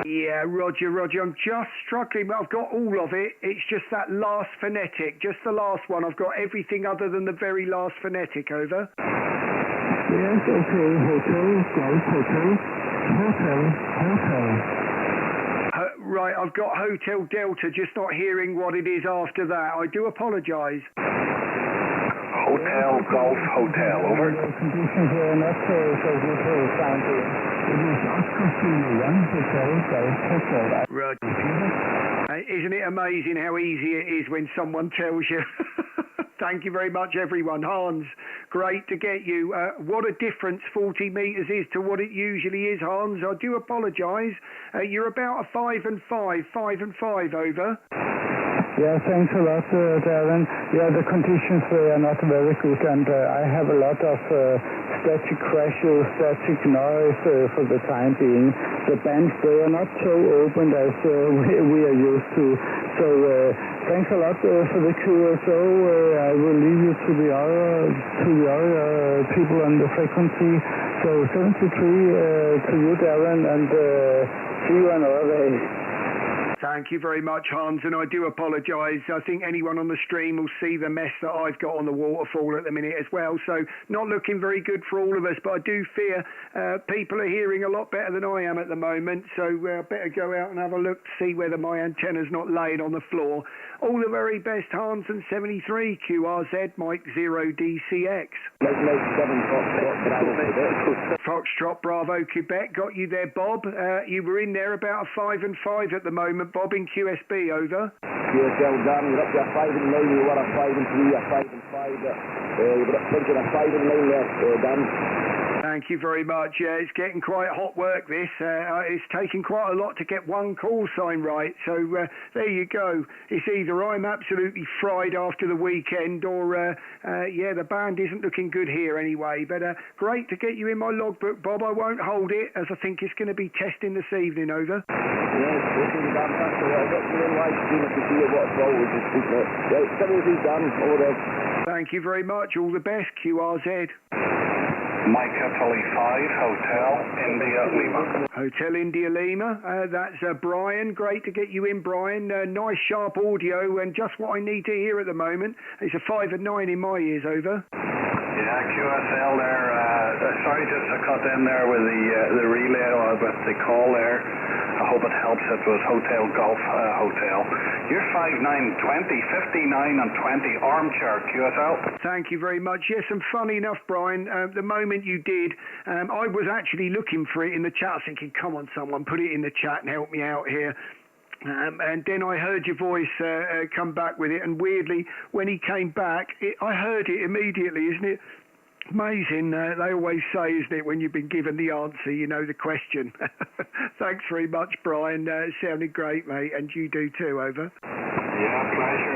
Yeah, Roger. I'm just struggling, but I've got all of it. It's just that last phonetic, just the last one. I've got everything other than the very last phonetic, over. Yes, okay. Hotel, Golf Hotel, Hotel. Right, I've got Hotel Delta, just not hearing what it is after that. I do apologise. Hotel Golf Hotel, over. Conditions are not so good for the sound here. It is Oscar Zulu 1 Hotel Golf Hotel. Right. Isn't it amazing how easy it is when someone tells you? Thank you very much, everyone. Hans, great to get you. What a difference 40 metres is to what it usually is, Hans. I do apologise. You're about a 5 and 5, over. Yeah, thanks a lot, Darren. Yeah, the conditions are not very good, and I have a lot of static crashes, static noise for the time being. The bands, they are not so open as we are used to. So thanks a lot for the QSO. I will leave you to the other people on the frequency. So 73 to you, Darren, and see you another day. Thank you very much, Hans, and I do apologise. I think anyone on the stream will see the mess that I've got on the waterfall at the minute as well, so not looking very good for all of us, but I do fear people are hearing a lot better than I am at the moment, so I better go out and have a look to see whether my antenna's not laying on the floor. All the very best, Hans and 73, QRZ, Mike 0 DCX. Foxtrot Bravo Quebec, got you there, Bob. You were in there about a 5 and 5 at the moment, Bob, in QSB, over. QSL done, you're up to a 5 and 9, you were a 5 and 3, a 5 and 5, you were thinking a 5 and 9 there, Dan. Thank you very much. Yeah, it's getting quite hot work, this. It's taking quite a lot to get one call sign right. So there you go. It's either I'm absolutely fried after the weekend or, yeah, the band isn't looking good here anyway. But great to get you in my logbook, Bob. I won't hold it, as I think it's going to be testing this evening, over. Yes, okay, Dan, thanks for that. I've got you in live stream to see what's wrong with this speaking it. Right, 73, Dan, over there. Thank you very much. All the best, QRZ. Mike Tully 5, Hotel India Lima. Hotel India Lima. That's Brian. Great to get you in, Brian. Nice sharp audio and just what I need to hear at the moment. It's a 5 and 9 in my ears, over. Yeah, QSL there. Sorry just to cut in there with the relay or with the call there. I hope it helps. It was Hotel Golf Hotel. You're 5, 9, 20, 59 and 20 armchair QSL. Thank you very much. Yes, and funny enough, Brian, the moment you did, I was actually looking for it in the chat. I was thinking, come on, someone, put it in the chat and help me out here. And then I heard your voice come back with it, and weirdly, when he came back, I heard it immediately, isn't it? Amazing. They always say, isn't it, when you've been given the answer, you know the question. Thanks very much, Brian. It sounded great, mate, and you do too, over. Yeah, pleasure.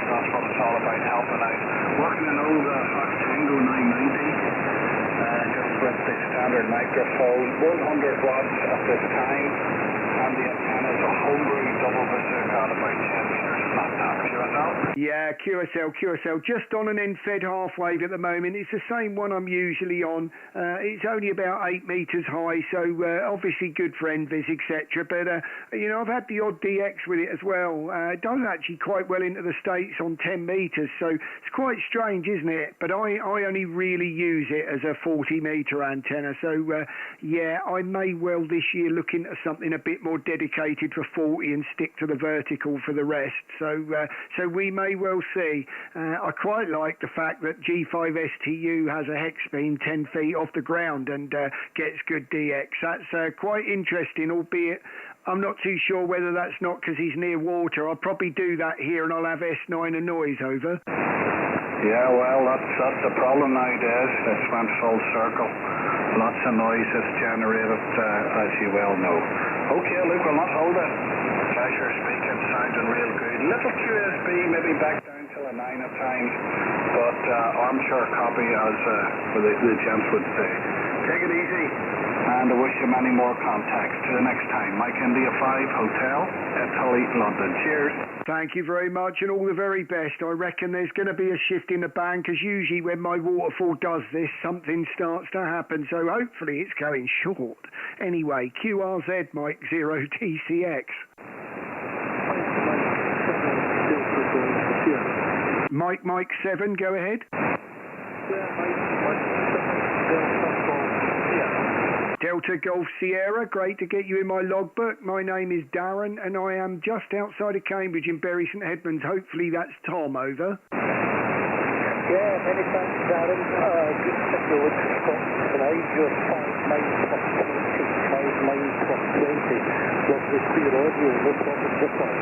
That's what it's all about, helping out. Working an old Fox Tango 990, just with the standard microphone, 100 watts at this time, and the antenna is a homebrew double bazooka at about 10 meters. QSL? Yeah, QSL. Just on an end-fed half-wave at the moment. It's the same one I'm usually on. It's only about 8 metres high, so obviously good for NVIS, etc. But, you know, I've had the odd DX with it as well. It does actually quite well into the States on 10 metres, so it's quite strange, isn't it? But I only really use it as a 40-metre antenna, so, yeah, I may well this year look into something a bit more dedicated for 40 and stick to the vertical for the rest. So we may well see. I quite like the fact that G5STU has a hex beam 10 feet off the ground and gets good DX. That's quite interesting, albeit I'm not too sure whether that's not because he's near water. I'll probably do that here and I'll have S9 a noise, over. Yeah, well, that's the problem nowadays. It's went full circle. Lots of noise is generated, as you well know. Okay, look, we'll not hold it. Pleasure speaking, sounding real good. Little QSB, maybe back down till a 9 at times, but armchair copy, as the gents would say. Take it easy, and I wish you many more contacts. To the next time, Mike India 5, Hotel, Italy, London. Cheers. Thank you very much, and all the very best. I reckon there's going to be a shift in the band, because usually when my waterfall does this, something starts to happen, so hopefully it's going short. Anyway, QRZ, Mike 0 TCX. Mike 7, go ahead. Delta Golf Sierra, great to get you in my logbook. My name is Darren and I am just outside of Cambridge in Bury St Edmunds. Hopefully that's Tom, over. Yeah, many thanks, Darren. Good to take your Scott tonight. You're 5 miles plus 20, 5 miles plus 20. Lovely clear audio, no problems at all.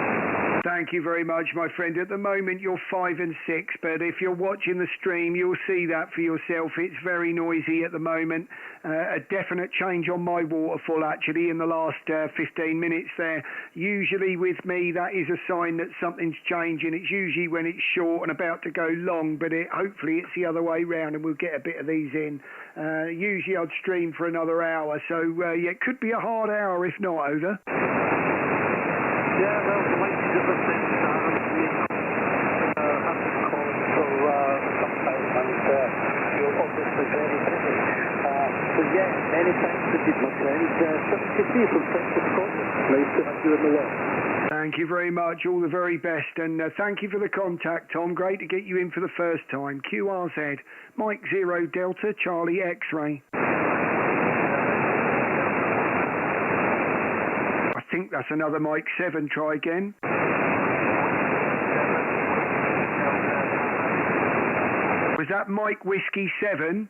Thank you very much, my friend. At the moment, you're 5 and 6, but if you're watching the stream, you'll see that for yourself. It's very noisy at the moment. A definite change on my waterfall, actually, in the last 15 minutes there. Usually with me, that is a sign that something's changing. It's usually when it's short and about to go long, but hopefully it's the other way round and we'll get a bit of these in. Usually I'd stream for another hour, so yeah, it could be a hard hour if not, over. Yeah, well, the light is at the same time. We have been calling for some time, and you're obviously very busy. So yeah, many thanks indeed, my friend. 73 from Central Scotland. Nice to have you in the world. Thank you very much. All the very best, and thank you for the contact, Tom. Great to get you in for the first time. QRZ, Mike 0 Delta Charlie X-ray. I think that's another Mike 7. Try again. Was that Mike Whiskey 7?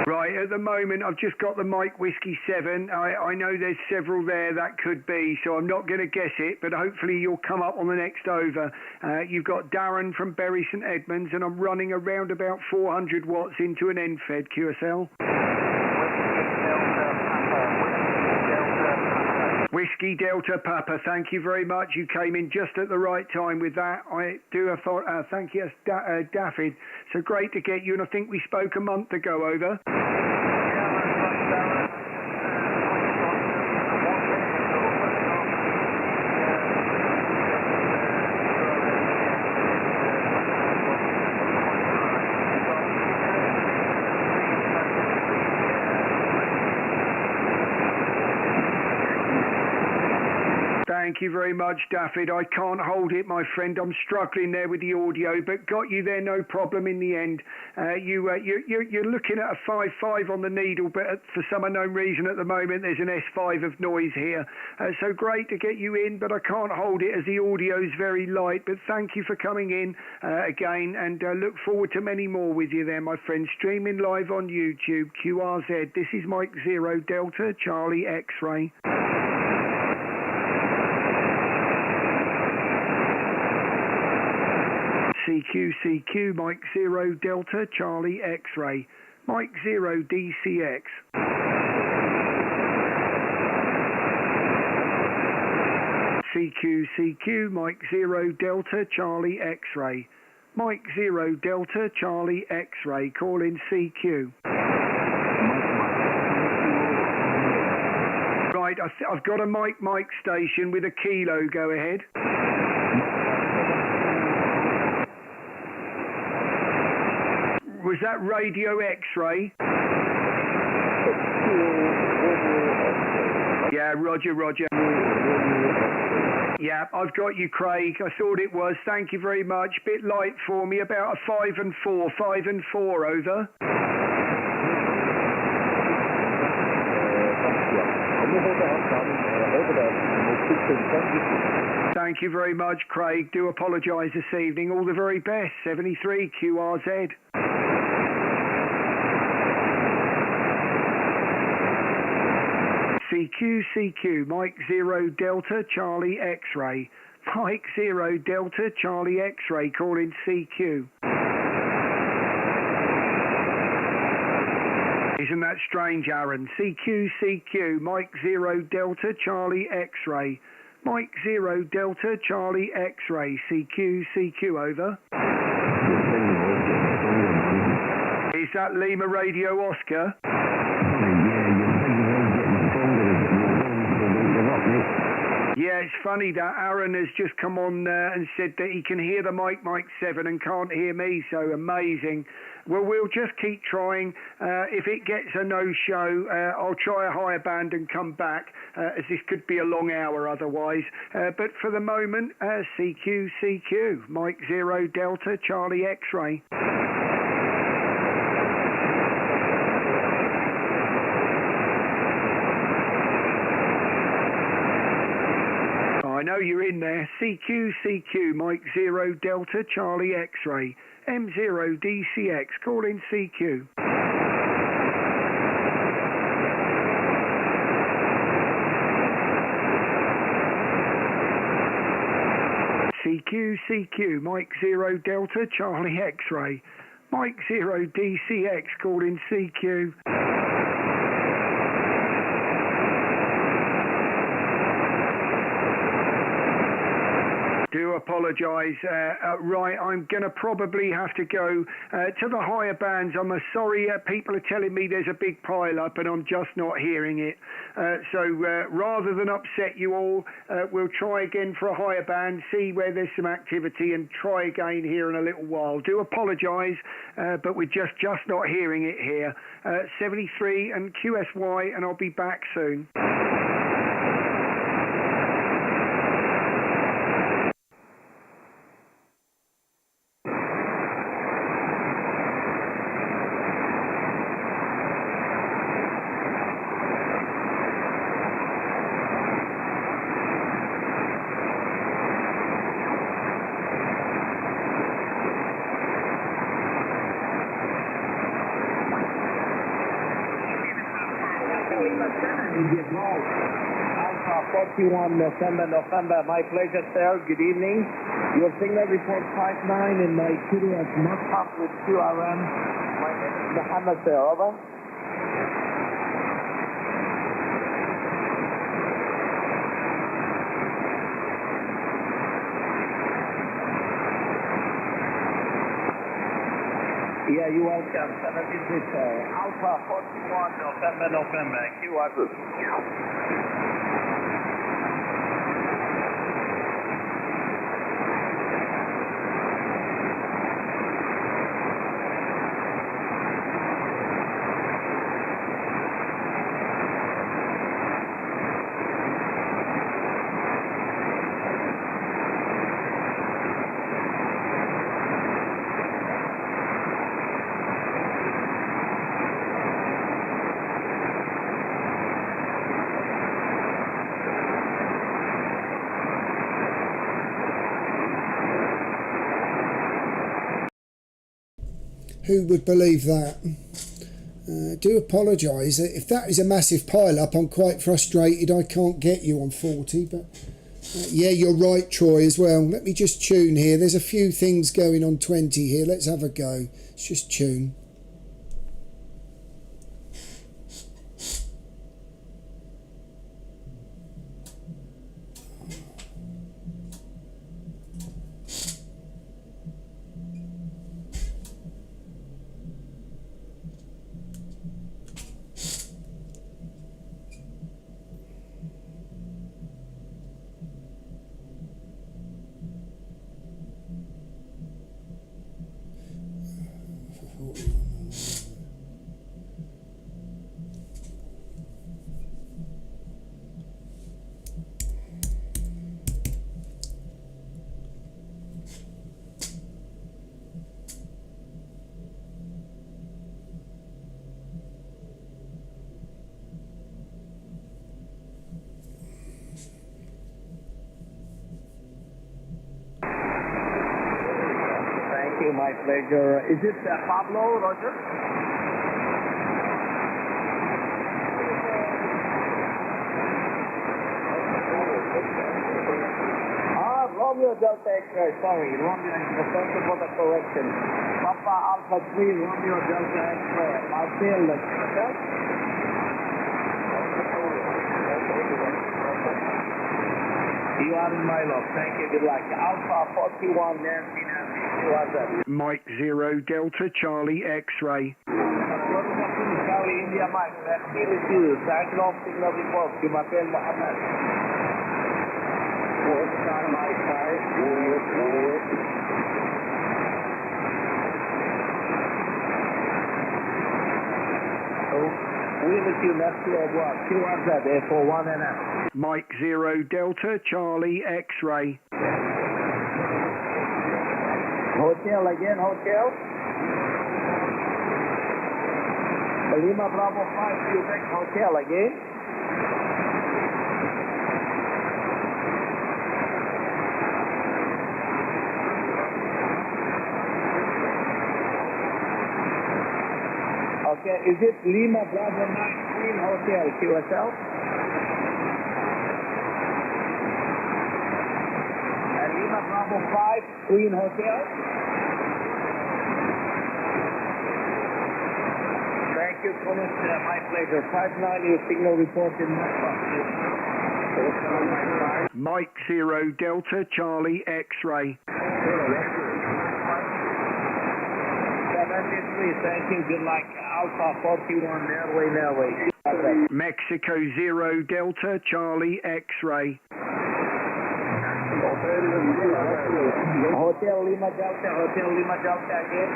Right, at the moment I've just got the Mike Whiskey 7. I know there's several there that could be, so I'm not going to guess it, but hopefully you'll come up on the next over. You've got Darren from Bury St Edmunds, and I'm running around about 400 watts into an end-fed QSL. Whiskey Delta Papa, thank you very much. You came in just at the right time with that. I do thank you, Daffyd. So great to get you, and I think we spoke a month ago, over. Thank you very much, Daffyd. I can't hold it, my friend. I'm struggling there with the audio, but got you there, no problem in the end. You're looking at a 5.5 on the needle, but for some unknown reason at the moment there's an S5 of noise here. So great to get you in, but I can't hold it as the audio's very light. But thank you for coming in again, and look forward to many more with you there, my friend. Streaming live on YouTube, QRZ. This is Mike 0 Delta Charlie X-ray. CQ, Mike 0 Delta Charlie X-ray, Mike 0 DCX. CQ, Mike 0 Delta Charlie X-ray, Mike 0 Delta Charlie X-ray, call in CQ. Right, I've got a Mike station with a kilo, go ahead. Was that Radio X-ray? Yeah, Roger. Yeah, I've got you, Craig. I thought it was. Thank you very much. Bit light for me. About a 5 and 4. 5 and 4, over. Thank you very much, Craig. Do apologise this evening. All the very best. 73 QRZ. CQ, Mike 0 Delta Charlie X-ray, Mike 0 Delta Charlie X-ray, calling CQ. Isn't that strange, Aaron? CQ, Mike 0 Delta Charlie X-ray, Mike 0 Delta Charlie X-ray, CQ, over. Is that Lima Radio Oscar? Yeah, it's funny that Aaron has just come on and said that he can hear the Mike 7 and can't hear me, so amazing. Well, we'll just keep trying. If it gets a no-show, I'll try a higher band and come back, as this could be a long hour otherwise. But for the moment, CQ, Mike 0 Delta Charlie X-ray. you're in there. CQ, Mike 0 Delta Charlie X-ray. M0 DCX, call in CQ. CQ, Mike 0 Delta Charlie X-ray. Mike 0 DCX, call in CQ. Do apologise. Right, I'm going to probably have to go to the higher bands. I'm sorry, people are telling me there's a big pile up and I'm just not hearing it. So rather than upset you all, we'll try again for a higher band, see where there's some activity and try again here in a little while. Do apologise, but we're just not hearing it here. 73 and QSY, and I'll be back soon. Alpha 41 November, my pleasure, sir. Good evening. Your signal report 59 in my QRS Mustaf with QRM. My name is Muhammad, sir. Over. Yeah, you're welcome. 76 Alpha 41 November, QRS. Who would believe that? Do apologise. If that is a massive pile-up, I'm quite frustrated I can't get you on 40. But yeah, you're right, Troy, as well. Let me just tune here. There's a few things going on 20 here. Let's have a go. Let's just tune. My pleasure. Is it Pablo, Roger? Romeo Delta X-ray, sorry. Romeo, thank you for the correction. Papa Alpha 3, Romeo Delta X-ray. Marcel, okay? You are in my love. Thank you. Good luck. Alpha 41, Nancy. Mike 0 Delta Charlie X-ray. Charlie India Mike. Here is you. Cycle off signal report. Kimatel Mohammed. What's on my side? We with you. Let's do a walk. QRZ there for 1NF. Mike 0 Delta Charlie X-ray. Hotel again, hotel. Lima Bravo 5, Quebec Hotel again. is it Lima Bravo 9 Queen Hotel, QSL? Lima Bravo 5 Queen Hotel? Thank you, Thomas. My pleasure. 59, your signal report in Mike 0 Delta Charlie X-ray. 73, thank you. Good luck. Alpha 41, Norway. Mexico 0 Delta Charlie X-ray. Hotel Lima Delta again.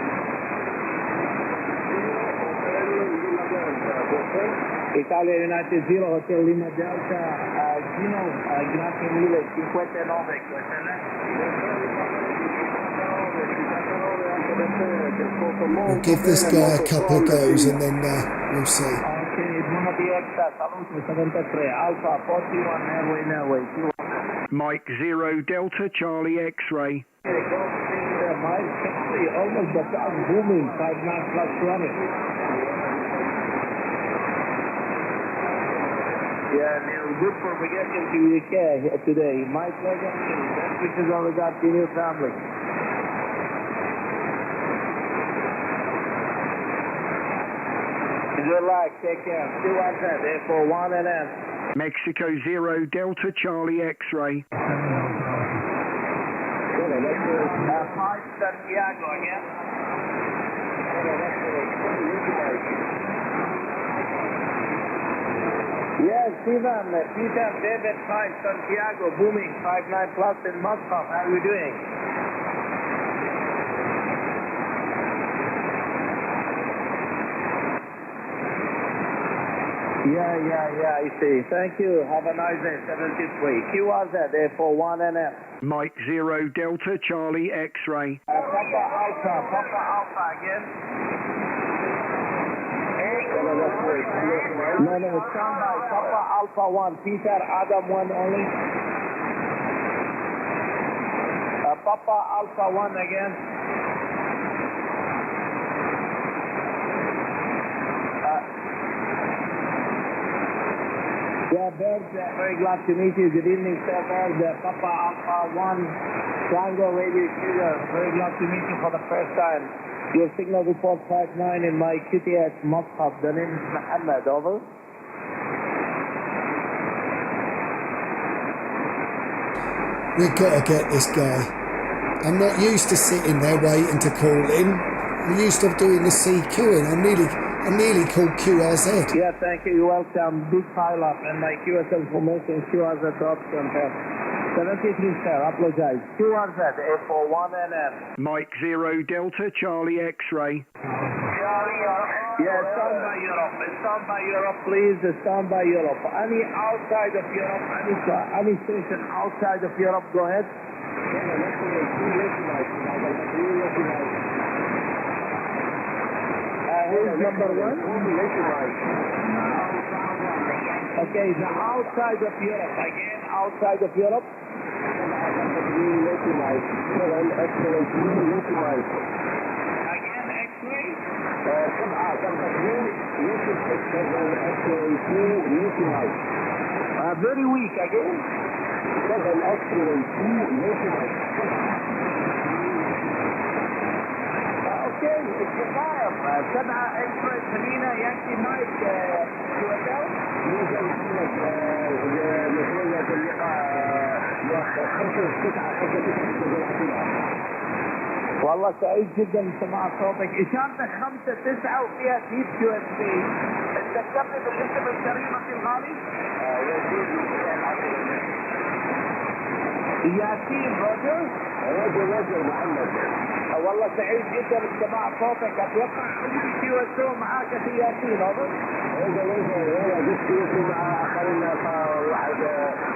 Italia United 0, Hotel Lima Delta, Gino, grazie mille, 59, We'll give this guy a couple of goes and then we'll see. Okay, Bruno DX, salute, 73, Alpha 41, Norway. Mike 0 Delta Charlie X-ray. Mike 60, almost the car booming, 59 plus 20. Yeah, Neil, good for getting to UK today. My pleasure. Best wishes on regard to your family. Good luck. Take care. 2-1, therefore 1 and M. Mexico 0 Delta Charlie X-ray. 5 Santiago again. Yes, Steven, Peter David 5 Santiago, booming 59 plus in Moscow. How are you doing? Yeah, I see. Thank you. Have a nice day. 73. QRZ, therefore 1 NM. Mike 0 Delta Charlie X-ray. Papa Alpha again. No, standby. Papa Alpha 1, Peter Adam 1 only. Papa Alpha 1 again. Yeah, Bird, very glad to meet you. Good evening, sir. Bird, Papa Alpha 1, Triangle Radio Sugar. Very glad to meet you for the first time. Your signal report 59 in my QTS Mus'haf. The name is Muhammad. Over. We've got to get this guy. I'm not used to sitting there waiting to call in. I'm used to doing the CQing. I nearly called QRZ. Yeah, thank you. You're welcome. Big pile up. And my QSL formation, QRZ option. 73, sir. Apologize. QRZ, A41 NM. Mike 0 Delta Charlie X-ray. Yeah, stand by Europe. Stand by Europe, please. Stand by Europe. Any outside of Europe, any station outside of Europe, go ahead. Who's number 1? Okay, the outside of Europe. Again, outside of Europe. Again, X-ray. Very weak again. Okay, it's the fire. 7 X-ray, Selena, Yankee Mike, QSL. والله سعيد جدا بسماع صوتك. اشارتك 5-9 وفيها تيب كيو اس بي. تذكرني بالاسم الكريم اخي الغالي؟ ياسين روجر؟ روجر محمد. والله سعيد جدا بسماع صوتك. اتوقع عندي كيو اس او معاك اخي ياسين. هذا؟ جبت كيو اس او مع اخرين واحد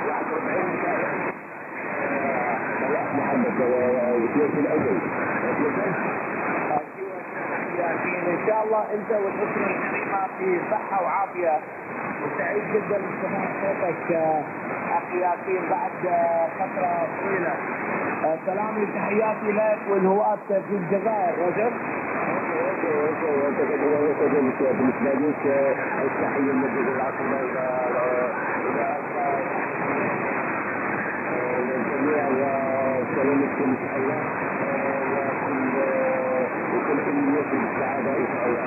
41 محمد وكيف الاول ان شاء الله انت والاسره الكريمه في صحه وعافيه وسعيد جدا بسماع صوتك اخي ياسين بعد فتره طويله. سلامي تحياتي لك والهواة في الجزائر. رجل بالنسبه ليك التحيه من الجزء العاصمه الى للجميع وسلامتكم ان شاء الله وكل امنيات بالسعاده ان شاء الله.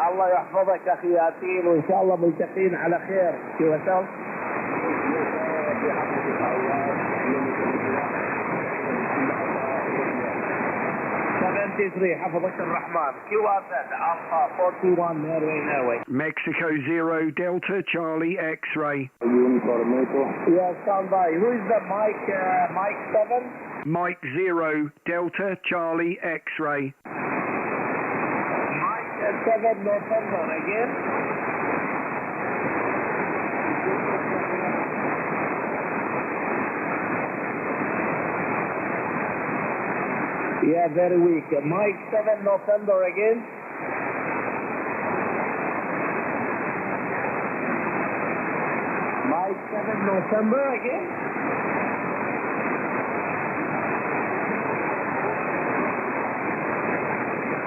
الله يحفظك اخي ياسين وان شاء الله ملتقين على خير في وسط. 73 حفظك الرحمن. QRZ Alpha 41 Norway. Mexico 0 Delta Charlie X-ray. Yes, stand by. Who is the Mike? Mike 7? Mike 0 Delta Charlie X-ray. Mike 7 November again. Yeah, very weak. Mike 7 November again. Mike 7 November again.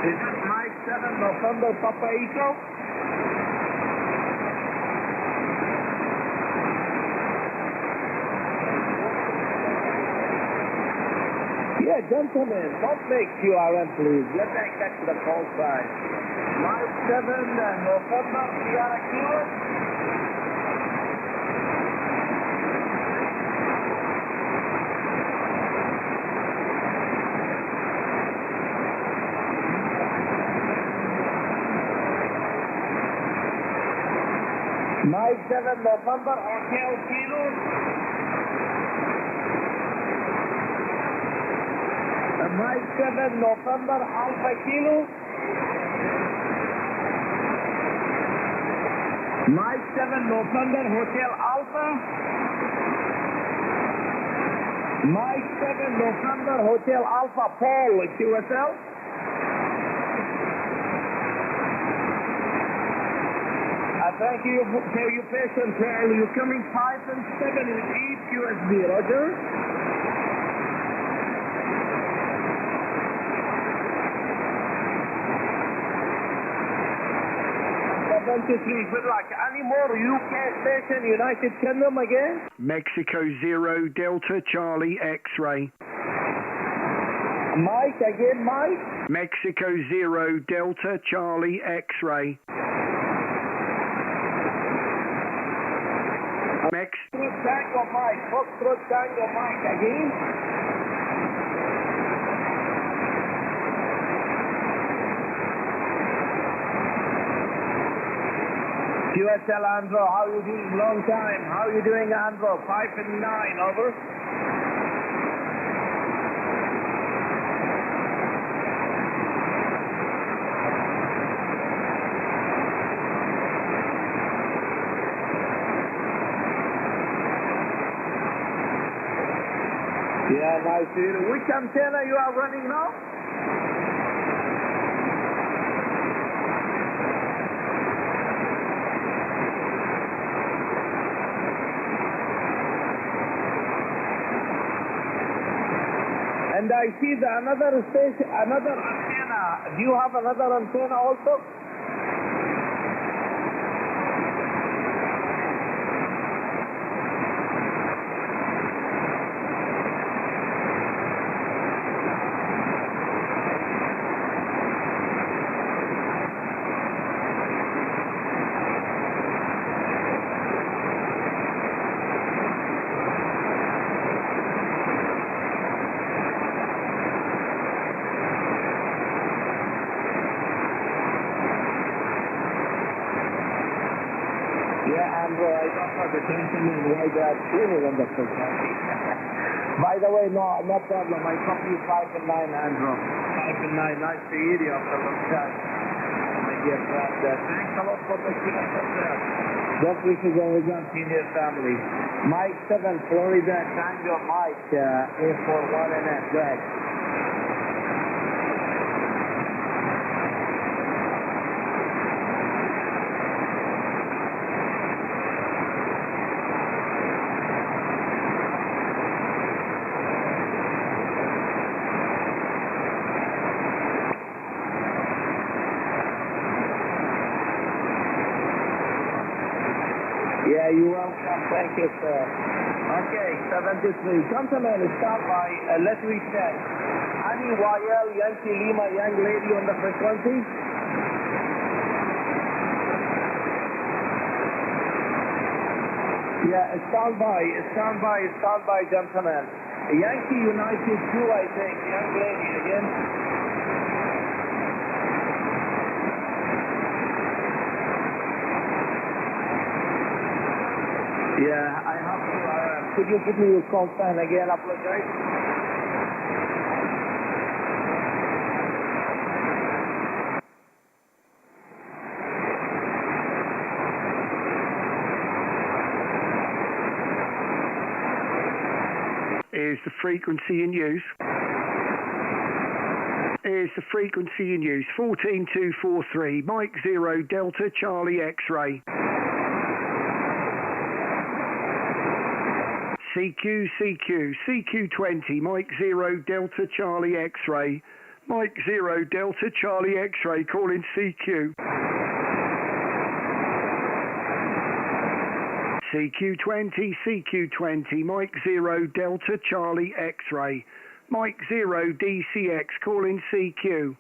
Is it Mike 7 November Papa Eco? Yeah, gentlemen, don't make QRM, please. Let me catch the call sign. Mike 7 November Sierra Kilo. Mike 7 November Hotel Kilo. Mike 7 November Alpha Kilo. Mike 7 November Hotel Alpha. Mike 7 November Hotel Alpha Paul QSL. Thank you for your patience. You're coming 5 and 7 with each QSB, Roger. Good luck. Any more UK station, United Kingdom again? Mexico 0 Delta Charlie X-ray. Mike again, Mike? Mexico 0 Delta Charlie X-ray. Foxtrot Tango Mike. Foxtrot Tango Mike again. QSL Andro, how you doing? Long time. How you doing, Andro? 5 and 9, over. Yeah, nice to hear. Which antenna you are running now? And I see another station, another antenna. Do you have another antenna also? I don't have the gentleman why they are really wonderful. By the way, no problem. I copy 5 and 9, Andrew. 5 and 9. Nice to hear you after a long time. My dear friend. Thanks a lot for the there. Best wishes and regards to your family. Mike 7, Florida, Tango Mike, A41 and F. Go ahead. Yeah, you're welcome. Thank you, sir. Okay, 73. Gentlemen, start by, let's recheck. Annie YL, Yankee Lima, young lady on the frequency. Yeah, stand by, gentlemen. Yankee United 2, I think. Young lady again. Yeah, I have to, could you give me your call sign again, apologize? Is the frequency in use? Is the frequency in use? 14243, Mike 0, Delta Charlie X-ray. CQ20, Mike 0, Delta Charlie X-ray. Mike 0, Delta Charlie X-ray, calling CQ. CQ20, Mike 0, Delta Charlie X-ray. Mike 0, DCX, calling CQ.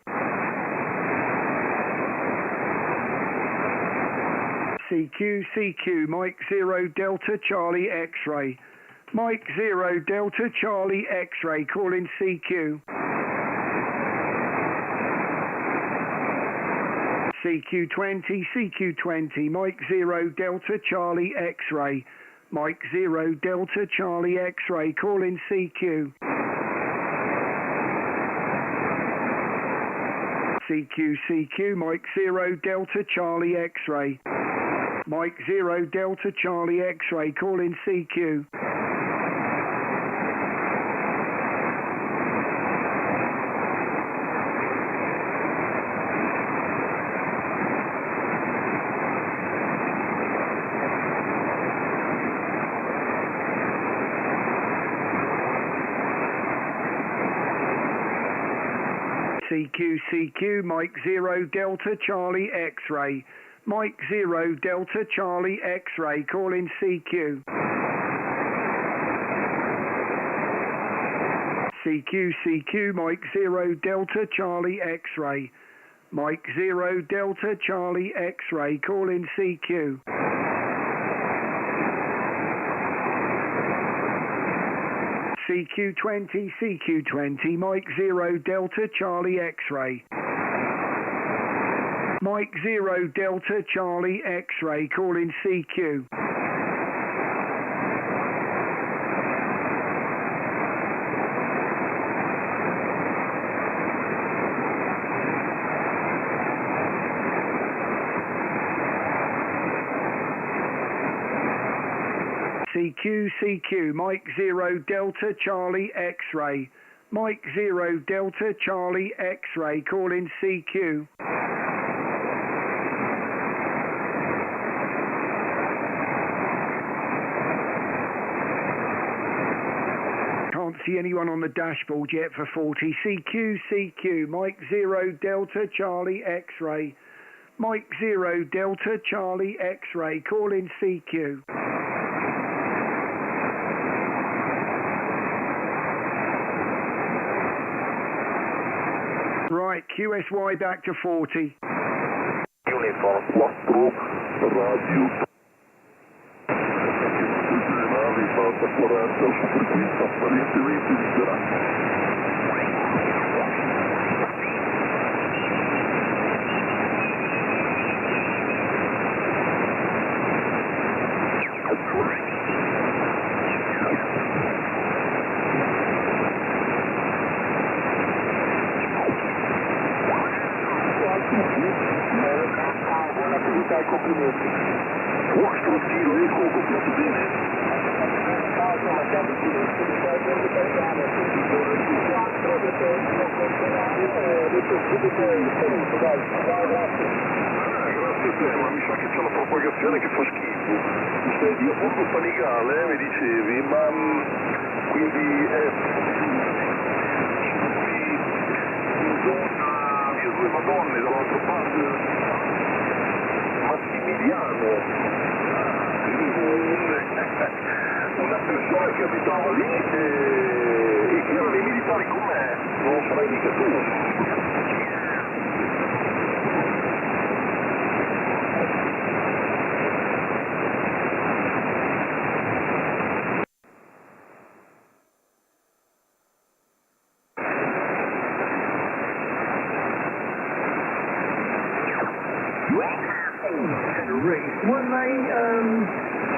CQ, Mike 0, Delta Charlie X-ray. Mike 0, Delta Charlie X-ray, calling CQ. CQ20, Mike 0, Delta Charlie X-ray. Mike 0, Delta Charlie X-ray, calling CQ. CQ, Mike 0, Delta Charlie X-ray. Mike 0, Delta Charlie X-ray, calling CQ. CQ, Mike 0, Delta Charlie X-ray. Mike 0, Delta Charlie X-ray, calling CQ. CQ, Mike 0, Delta Charlie X-ray. Mike 0, Delta Charlie X-ray, calling CQ. CQ20, Mike 0, Delta Charlie X-ray. Mike 0, Delta Charlie X-ray, calling CQ. CQ, Mike 0, Delta Charlie X-ray. Mike 0, Delta Charlie X-ray, calling CQ. Can't see anyone on the dashboard yet for 40. CQ, Mike 0, Delta Charlie X-ray. Mike 0, Delta Charlie X-ray, calling CQ. Right, QSY back to 40. Uniform 4, radio. Ma mi sa che c'è la propagazione che fa schifo. Mi stai di appunto Panigale, mi dicevi, ma quindi in zona via Due Madonne dall'altra parte Massimiliano. una persona che abitava lì e che erano dei militari con me, non sarai mica tu.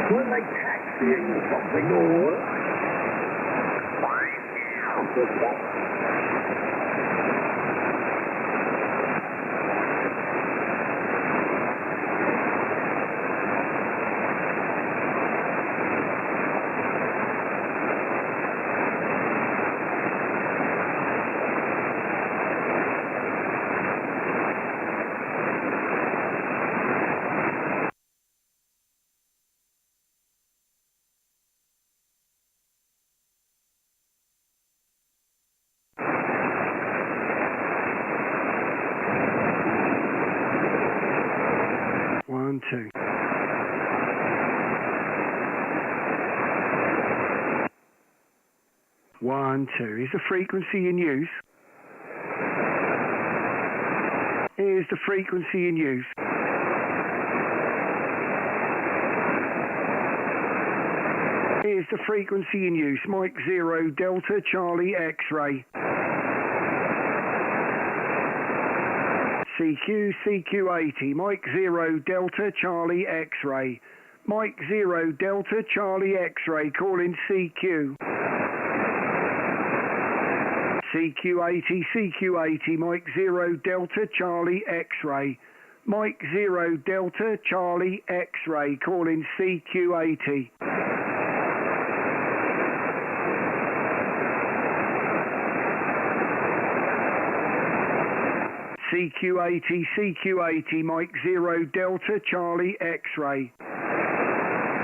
Weren't they taxiing or something, or... One, two. One, two. Is the frequency in use? Is the frequency in use? Is the frequency in use? Mike 0 Delta Charlie X-ray. CQ, CQ80, Mike 0 Delta Charlie X-ray. Mike 0 Delta Charlie X-ray, calling CQ. CQ80, CQ80, Mike 0 Delta Charlie X-ray. Mike 0 Delta Charlie X-ray, calling CQ80. CQ80, CQ80, Mike 0 Delta Charlie X-ray.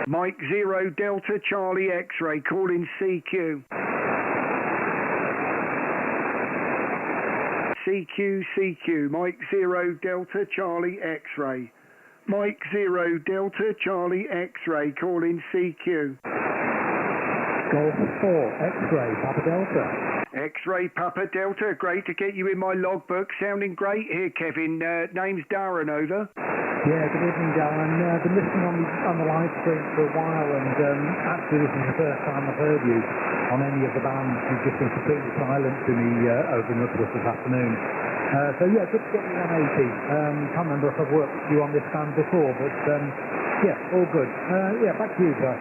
Mike 0 Delta Charlie X-ray, calling CQ. CQ, CQ, Mike 0 Delta Charlie X-ray. Mike 0 Delta Charlie X-ray, calling CQ. Golf 4, X-ray, Papa Delta. X-ray Papa Delta, great to get you in my logbook. Sounding great here, Kevin. Name's Darren, over. Yeah, good evening, Darren. I've been listening on the live stream for a while, and actually this is the first time I've heard you on any of the bands. You've just been completely silent to me over in Utterworth this afternoon. So yeah, good to get you on 80. Can't remember if I've worked with you on this band before, but yeah, all good. Yeah, back to you, sir.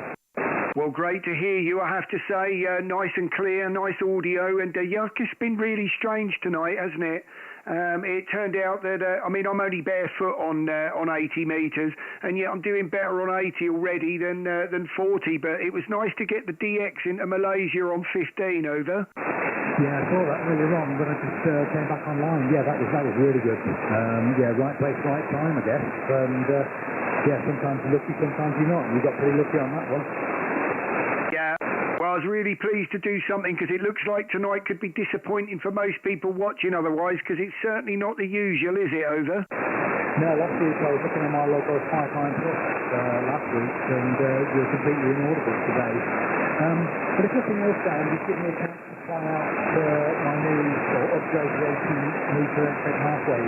Well, great to hear you, I have to say. Nice and clear, nice audio, and yeah, it's been really strange tonight, hasn't it? It turned out that, I mean, I'm only barefoot on 80 metres, and yet I'm doing better on 80 already than 40, but it was nice to get the DX into Malaysia on 15, over. Yeah, I saw that earlier on when I just came back online. Yeah, that was really good. Yeah, right place, right time, I guess. And yeah, sometimes you're lucky, sometimes you're not. You got pretty lucky on that one. Yeah, well, I was really pleased to do something because it looks like tonight could be disappointing for most people watching otherwise, because it's certainly not the usual, is it, over? No, last week I was looking at my logo 5 times last week, and you're completely inaudible today. But if nothing else, Dan, just give me a chance to try out my new upgraded 80-metre X halfway.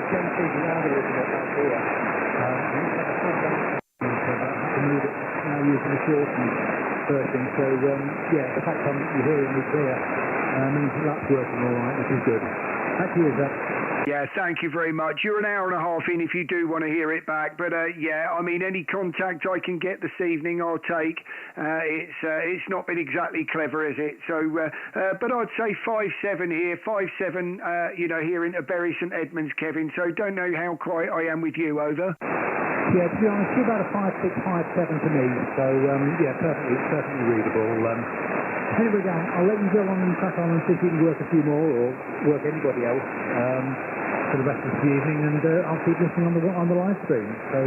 Change things around a little bit back here. I need to now using the shortened version, so yeah, the fact that you're hearing me clear means that's working all right, which is good. Back to you, sir. Yeah, thank you very much. You're an hour and a half in if you do want to hear it back, but yeah, I mean, any contact I can get this evening, I'll take. It's not been exactly clever, is it? So, but I'd say 5-7 here, 5-7, you know, here into Bury St Edmunds, Kevin. So don't know how quiet I am with you, over. Yeah, to be honest, you're about a 5-6, 5-7 to me. So yeah, perfectly readable. Anyway, Dan, I'll let you go on and crack on and see if you can work a few more or work anybody else for the rest of the evening, and I'll keep listening on the live stream. So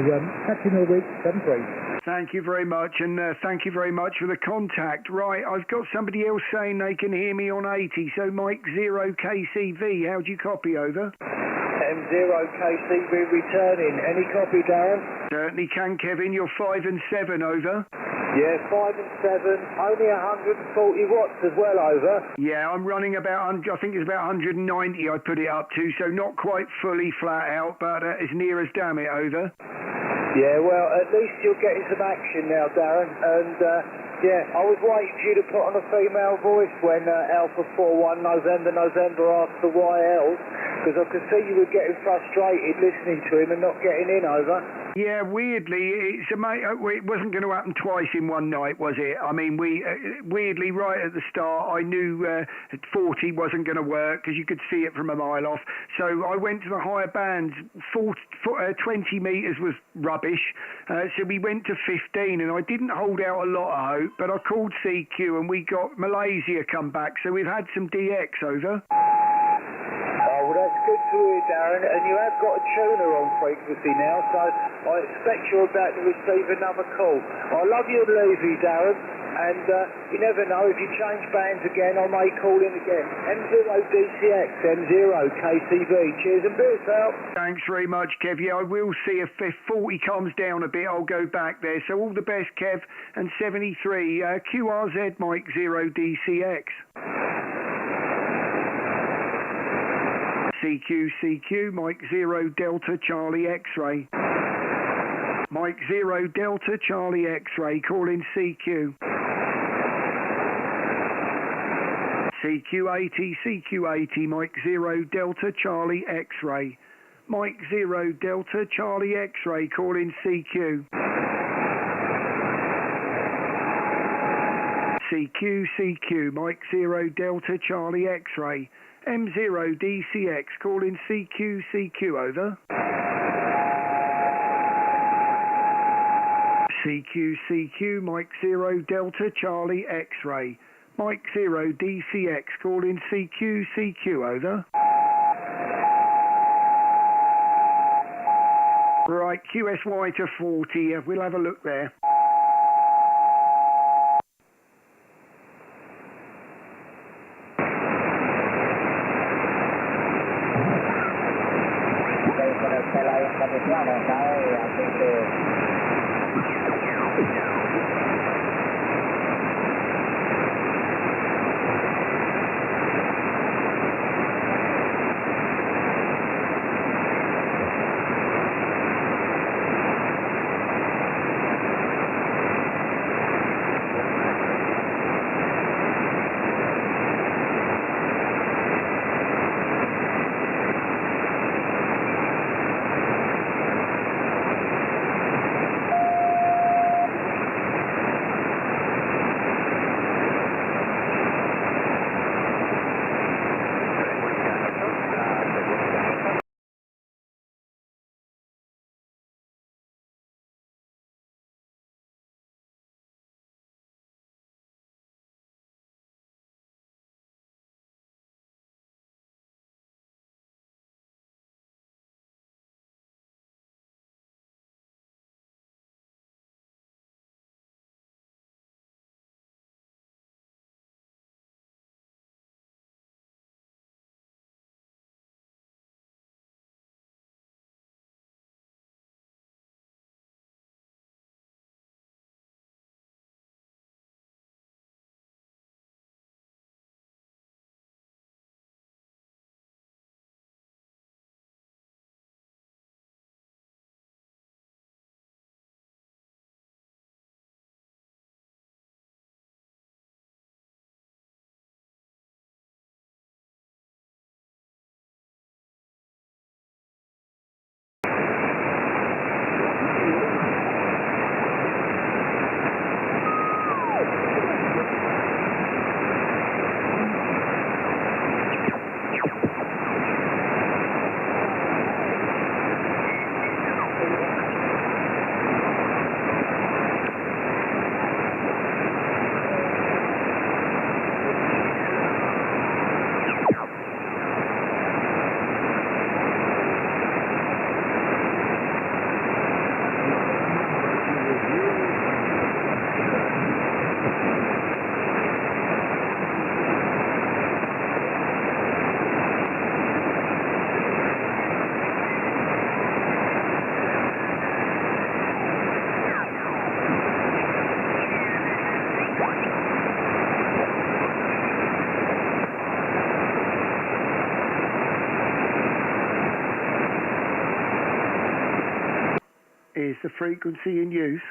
catch you in a week, 7-3. Thank you very much, and thank you very much for the contact. Right, I've got somebody else saying they can hear me on 80, so Mike 0 KCV, how do you copy, over? M0KCB returning. Any copy, Darren? Certainly can, Kevin. You're 5 and 7, over. Yeah, 5 and 7. Only 140 watts as well, over. Yeah, I'm running about, I think it's about 190 I put it up to, so not quite fully flat out, but as near as damn it, over. Yeah, well, at least you're getting some action now, Darren, and yeah, I was waiting for you to put on a female voice when Alpha 41 November asked for YLs, because I could see you were getting frustrated listening to him and not getting in, over. Yeah, weirdly, it wasn't going to happen twice in one night, was it? I mean, weirdly, right at the start, I knew 40 wasn't going to work because you could see it from a mile off. So I went to the higher bands. 20 metres was rubbish. So we went to 15, and I didn't hold out a lot of hope, but I called CQ, and we got Malaysia come back. So we've had some DX, over. Well, that's good to hear, Darren, and you have got a tuner on frequency now, so I expect you're about to receive another call. I love your Levy, Darren, and you never know, if you change bands again, I may call in again. M0DCX, M0KCB. Cheers and beers out. Thanks very much, Kev. Yeah, I will see if 40 comes down a bit, I'll go back there. So all the best, Kev, and 73, QRZ Mike 0 DCX. CQ, Mike 0 Delta Charlie X-ray. Mike 0 Delta Charlie X-ray, calling CQ. CQ80, Mike 0 Delta Charlie X-ray. Mike 0 Delta Charlie X-ray, calling CQ. CQ, Mike 0 Delta Charlie X-ray. M0 DCX, calling CQ, over. CQ, Mike 0 Delta Charlie X-ray. Mike 0 DCX, calling CQ, over. Right, QSY to 40, we'll have a look there. is the frequency in use.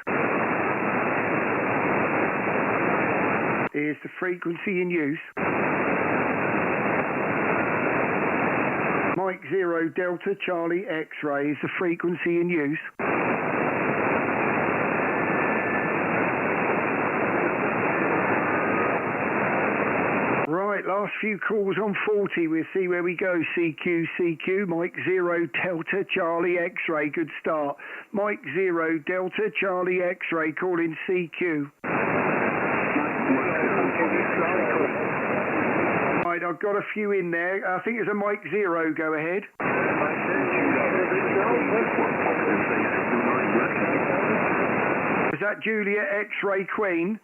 Is the frequency in use. Mike 0 Delta Charlie X-ray is the frequency in use. Right, last few calls on 40. We'll see where we go. CQ, Mike 0 Delta Charlie X-ray. Good start. Mike 0 Delta Charlie X-ray calling CQ. Right, I've got a few in there. I think it's a Mike 0. Go ahead. Is that Julia X-ray Queen?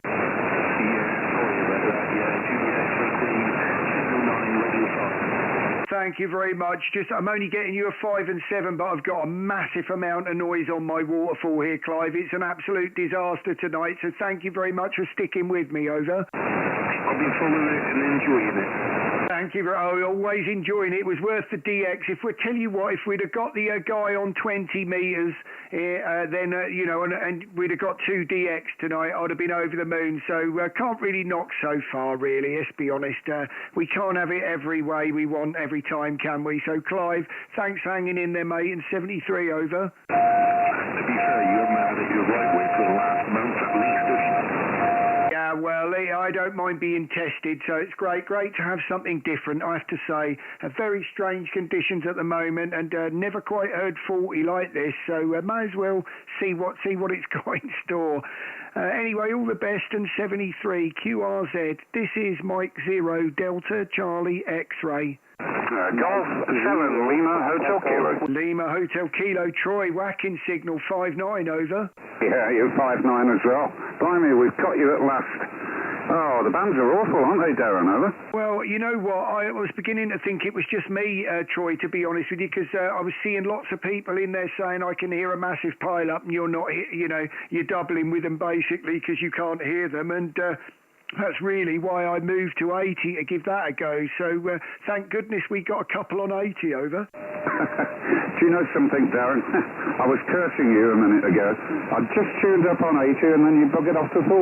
Thank you very much. I'm only getting you a 5 and 7, but I've got a massive amount of noise on my waterfall here, Clive. It's an absolute disaster tonight, so thank you very much for sticking with me, over. I've been following it and enjoying it. Thank you. Always enjoying it. It was worth the DX. If we tell you what, if we'd have got the guy on 20 metres, then you know, and we'd have got 2 DX tonight, I'd have been over the moon. So can't really knock so far, really. Let's be honest. We can't have it every way we want every time, can we? So Clive, thanks for hanging in there, mate. And 73 over. To be fair, you haven't had it your right way for the last month at least. Yeah, well, I don't mind being tested, so it's great to have something different, I have to say. Very strange conditions at the moment, and never quite heard 40 like this, so may as well see what it's got in store. Anyway, all the best, and 73 QRZ. This is Mike 0 Delta Charlie X-ray. Golf 7 Lima Hotel Kilo. Lima Hotel Kilo, Troy, whacking signal 59 over. Yeah, you're 59 as well. Blimey, we've caught you at last. Oh, the bands are awful, aren't they, Darren, over? Well, you know what, I was beginning to think it was just me, Troy, to be honest with you, because I was seeing lots of people in there saying I can hear a massive pile-up and you're not, you know, you're doubling with them basically because you can't hear them, and that's really why I moved to 80 to give that a go. So thank goodness we got a couple on 80 over. Do you know something, Darren? I was cursing you a minute ago. I just tuned up on 80 and then you buggered off to 40.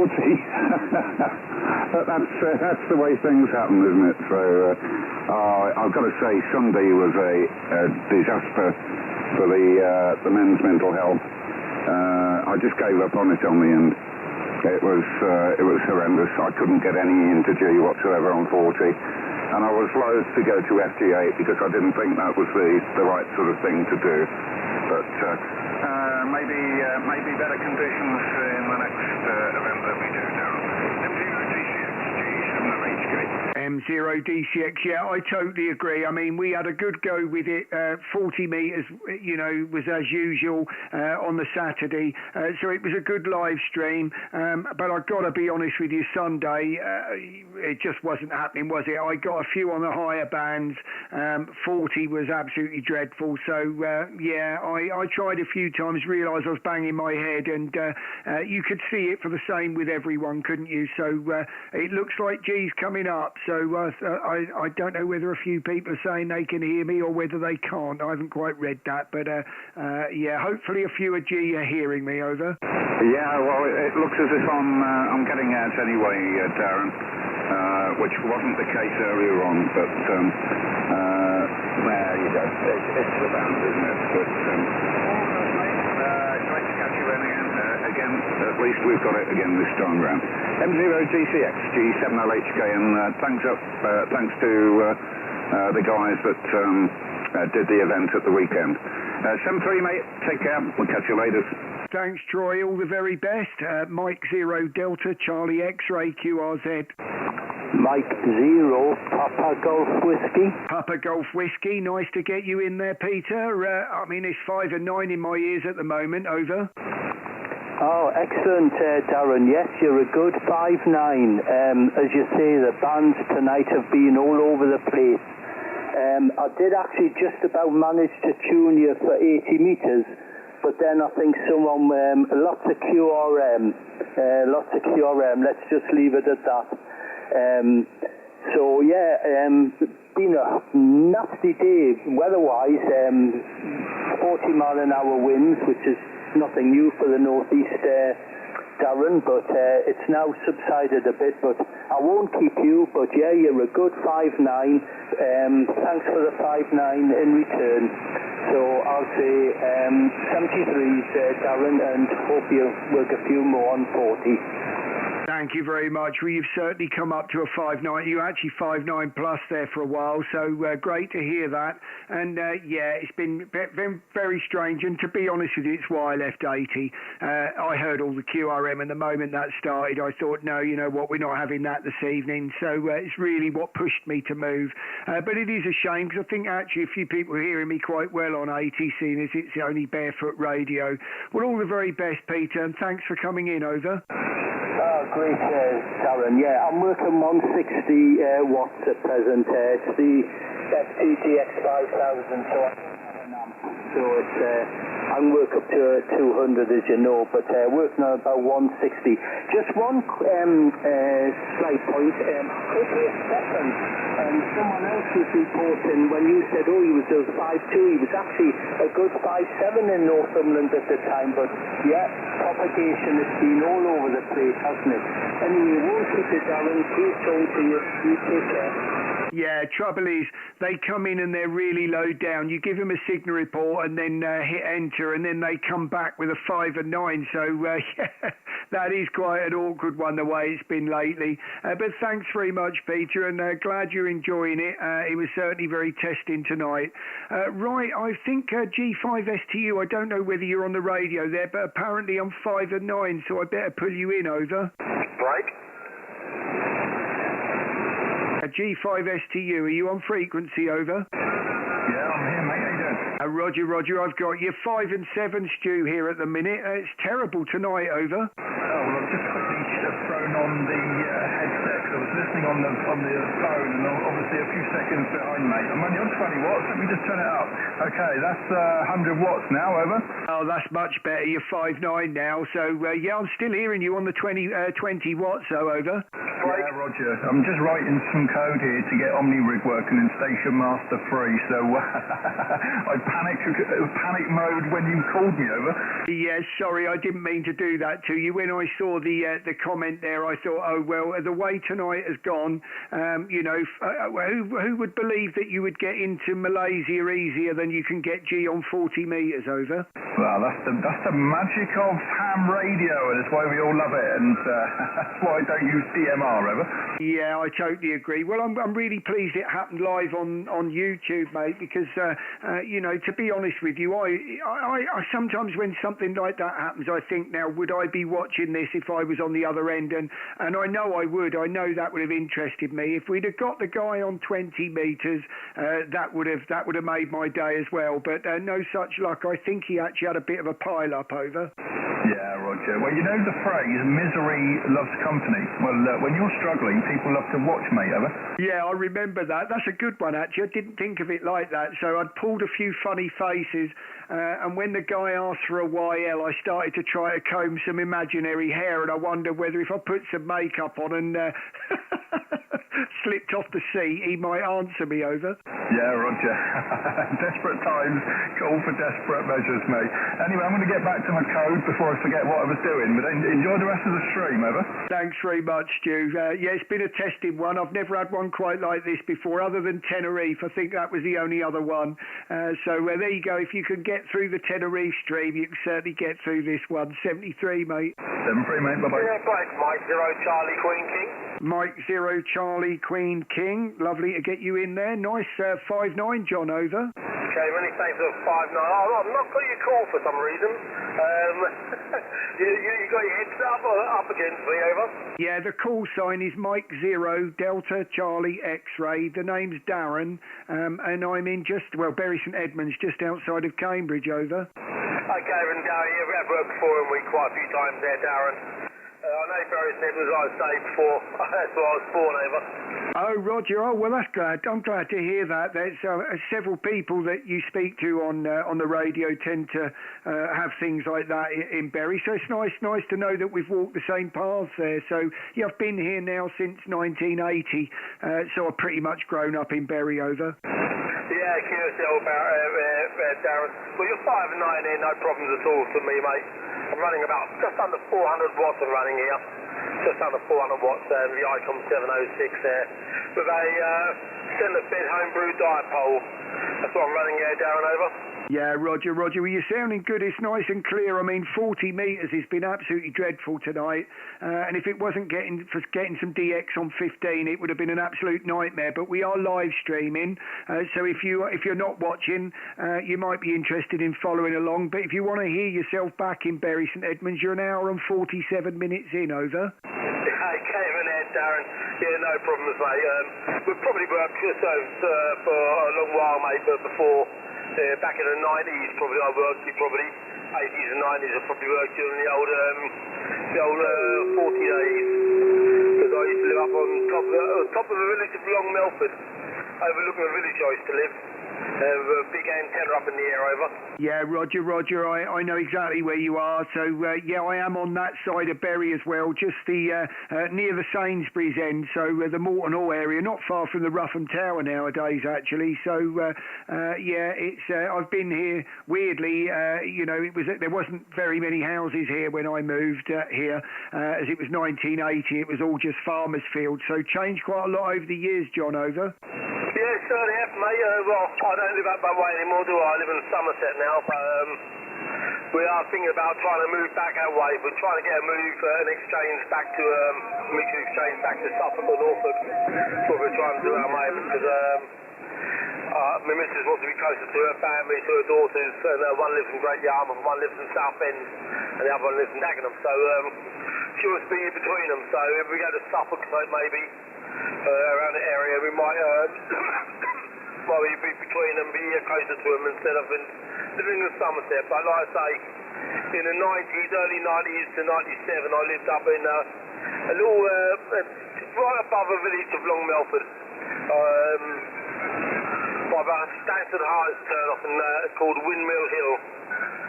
But that's the way things happen, isn't it? So I've got to say, Sunday was a disaster for the men's mental health. I just gave up on it on the end. It was horrendous. I couldn't get any into G whatsoever on 40, and I was loath to go to FG8 because I didn't think that was the right sort of thing to do. But maybe better conditions in the next event that we do now. M0 DCX, yeah, I totally agree. I mean, we had a good go with it. 40 metres, you know, was as usual on the Saturday. So it was a good live stream. But I've got to be honest with you, Sunday, it just wasn't happening, was it? I got a few on the higher bands. 40 was absolutely dreadful. So, yeah, I tried a few times, realised I was banging my head, and you could see it for the same with everyone, couldn't you? So it looks like G's coming up. So I don't know whether a few people are saying they can hear me or whether they can't. I haven't quite read that, but yeah, hopefully a few of G are hearing me, over. Yeah, well, it looks as if I'm getting out anyway, Darren, which wasn't the case earlier on, but there you go. It's the band, isn't it? But great to catch you again. At least we've got it again this time round. M0 DCX G70HK, and thanks to the guys that did the event at the weekend. 73, mate. Take care. We'll catch you later. Thanks, Troy. All the very best. Mike 0 Delta Charlie X-ray QRZ. Mike 0 Papa Golf Whiskey. Papa Golf Whiskey. Nice to get you in there, Peter. I mean, it's 5 and 9 in my ears at the moment. Over. Oh, excellent, Darren. Yes, you're a good 5'9". As you say, the bands tonight have been all over the place. I did actually just about manage to tune you for 80 metres, but then I think someone, lots of QRM. Let's just leave it at that. So yeah, been a nasty day weather-wise. 40 mile an hour winds, which is nothing new for the northeast, Darren, but it's now subsided a bit, but I won't keep you, but yeah, you're a good 5'9". Thanks for the 5'9" in return. So I'll say 73s, Darren, and hope you work a few more on 40. Thank you very much. Well, you've certainly come up to a 5'9". You're actually 5'9" plus there for a while, so great to hear that. And yeah, it's been very strange. And to be honest with you, it's why I left 80. I heard all the QRM, and the moment that started, I thought, no, you know what, we're not having that this evening. So it's really what pushed me to move. But it is a shame, because I think actually a few people are hearing me quite well on 80, seeing as it's the only barefoot radio. Well, all the very best, Peter, and thanks for coming in. Over. Oh, great, Darren. Yeah, I'm working 160 watts at present. It's the FTTX 5000, so it's I can work up to 200, as you know, but working on about 160. Just one slight point. Could be a second, and someone else was reporting when you said, oh, he was a 5'2", he was actually a good 5'7" in Northumberland at the time, but yeah, propagation has been all over the place, hasn't it? Anyway, won't keep it, Darren. Great talking to you. You take care. Yeah, trouble is, they come in and they're really low down. You give them a signal report and then hit enter, and then they come back with a 5 and 9. So, yeah, that is quite an awkward one, the way it's been lately. But thanks very much, Peter, and glad you're enjoying it. It was certainly very testing tonight. Right, I think G5STU, I don't know whether you're on the radio there, but apparently I'm 5 and 9, so I better pull you in. Over. Break. G5STU, are you on frequency? Over. Yeah, I'm here, mate. How you doing? Roger, I've got you 5 and 7, Stu, here at the minute. It's terrible tonight. Over. Oh, well, I've just quickly thrown on the headset, because I was listening on the phone, and obviously a few seconds behind, mate. I'm only on 20 watts. Let me just turn it up. Okay, that's 100 watts now. Over. Oh, that's much better. You're 5'9" now, so yeah, I'm still hearing you on the 20 watts. So over. Yeah, Roger. I'm just writing some code here to get OmniRig working in Station Master 3, so I panic mode when you called me. Over. Yes, sorry, I didn't mean to do that to you. When I saw the comment there, I thought, oh well, the way tonight has gone, you know, who would believe that you would get into Malaysia easier than you can get G on 40 metres. Over. Well, that's the magic of ham radio, and it's why we all love it, and that's why I don't use DMR. Ever. Yeah, I totally agree. Well, I'm really pleased it happened live on YouTube, mate, because you know, to be honest with you, I sometimes when something like that happens, I think, now would I be watching this if I was on the other end? And I know I would. I know that would have interested me. If we'd have got the guy on 20 metres, that would have made my day as well. But no such luck. I think he actually had a bit of a pile up. Over. Yeah, Roger. Well, you know the phrase, misery loves company. Well, when you're struggling, people love to watch, mate. Over. Yeah, I remember that. That's a good one, actually. I didn't think of it like that. So I'd pulled a few funny faces, and when the guy asked for a YL, I started to try to comb some imaginary hair, and I wondered whether if I put some makeup on and slipped off the seat, he might answer me. Over. Yeah, Roger. Desperate times call for desperate measures, mate. Anyway, I'm going to get back to my code before I forget what I was doing, but enjoy the rest of the stream. Over. Thanks very much, Stu. Yeah, it's been a testing one. I've never had one quite like this before, other than Tenerife. I think that was the only other one. So there you go. If you can get through the Tenerife stream, you can certainly get through this one. 73, mate. 73, mate. Bye-bye. Yeah, break. Mike 0 Charlie Queen King. Mike 0 Charlie Queen King. Lovely to get you in there. Nice 5'9", John. Over. Okay, many thanks for 5'9". Oh, I've not got your call for some reason. You got your heads up against me. Over. Yeah, the call sign is Mike 0 Delta Charlie X-Ray. The name's Darren, and I'm in Bury St Edmunds, just outside of Cambridge. Over. Okay, and Darren, you've had work for him quite a few times there, Darren. I know Bury St Edmunds, I was saying before. That's where I was born. Over. Oh, Roger. Oh, well, that's glad. I'm glad to hear that. There's several people that you speak to on the radio tend to have things like that in Bury. So it's nice to know that we've walked the same paths there. So yeah, I've been here now since 1980. So I've pretty much grown up in Bury. Over. Yeah, curious about Darren. Well, you're 5.9 here, no problems at all to me, mate. I'm running about just under 400 watts I'm running here. Just under 400 watts there, the ICOM 706 there. With a centre fed homebrew dipole. That's what I'm running here, Darren, over. Yeah, Roger. Well, you're sounding good. It's nice and clear. I mean, 40 metres has been absolutely dreadful tonight. And if it wasn't getting some DX on 15, it would have been an absolute nightmare. But we are live streaming. So if you're not watching, you might be interested in following along. But if you want to hear yourself back in Bury St Edmunds, you're an hour and 47 minutes in, over. Hey, Kevin and Darren. Yeah, no problems, mate. We've probably worked for a long while, mate, but before... back in the 90s, probably I worked in 80s and 90s. I probably worked during the old 40 days. Because I used to live up on top of the village of Long Melford, overlooking a village I used to live. A big antenna up in the air, over. Yeah, Roger. I know exactly where you are. So, yeah, I am on that side of Bury as well, just near the Sainsbury's end. So, the Morton Hall area, not far from the Ruffham Tower nowadays, actually. So, yeah, it's I've been here, weirdly, there wasn't very many houses here when I moved here. As it was 1980, it was all just farmers' fields. So, changed quite a lot over the years, John, over. Yeah, certainly have, mate. Well, I don't live up that way anymore, do I? I live in Somerset now, but we are thinking about trying to move back that way. We're trying to get a move, an exchange back to, mutual exchange back to Suffolk or Norfolk. That's what we're trying to do at the moment, because my missus wants to be closer to her family, to her daughters, and one lives in Great Yarmouth, one lives in Southend, and the other one lives in Dagenham. So she wants to be between them. So if we go to Suffolk, maybe around the area, we might be between them, be closer to them instead of living in Somerset. But like I say, in the 90s, early 90s to 97, I lived up in a little, right above a village of Long Melford. By about Stansted Heights turn off called Windmill Hill.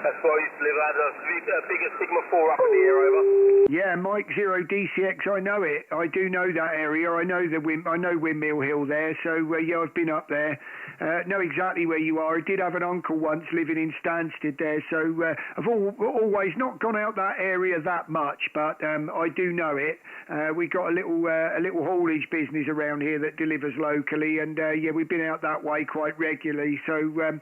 That's where I used to live. I had a bigger Sigma 4 up in the air, over. Yeah, Mike Zero DCX, I know it. I do know that area. I know Windmill Hill there. So yeah, I've been up there. Know exactly where you are. I did have an uncle once living in Stansted there. So I've always not gone out that area that much, but I do know it. We got a little haulage business around here that delivers locally, and yeah, we've been out that way quite regularly. So well,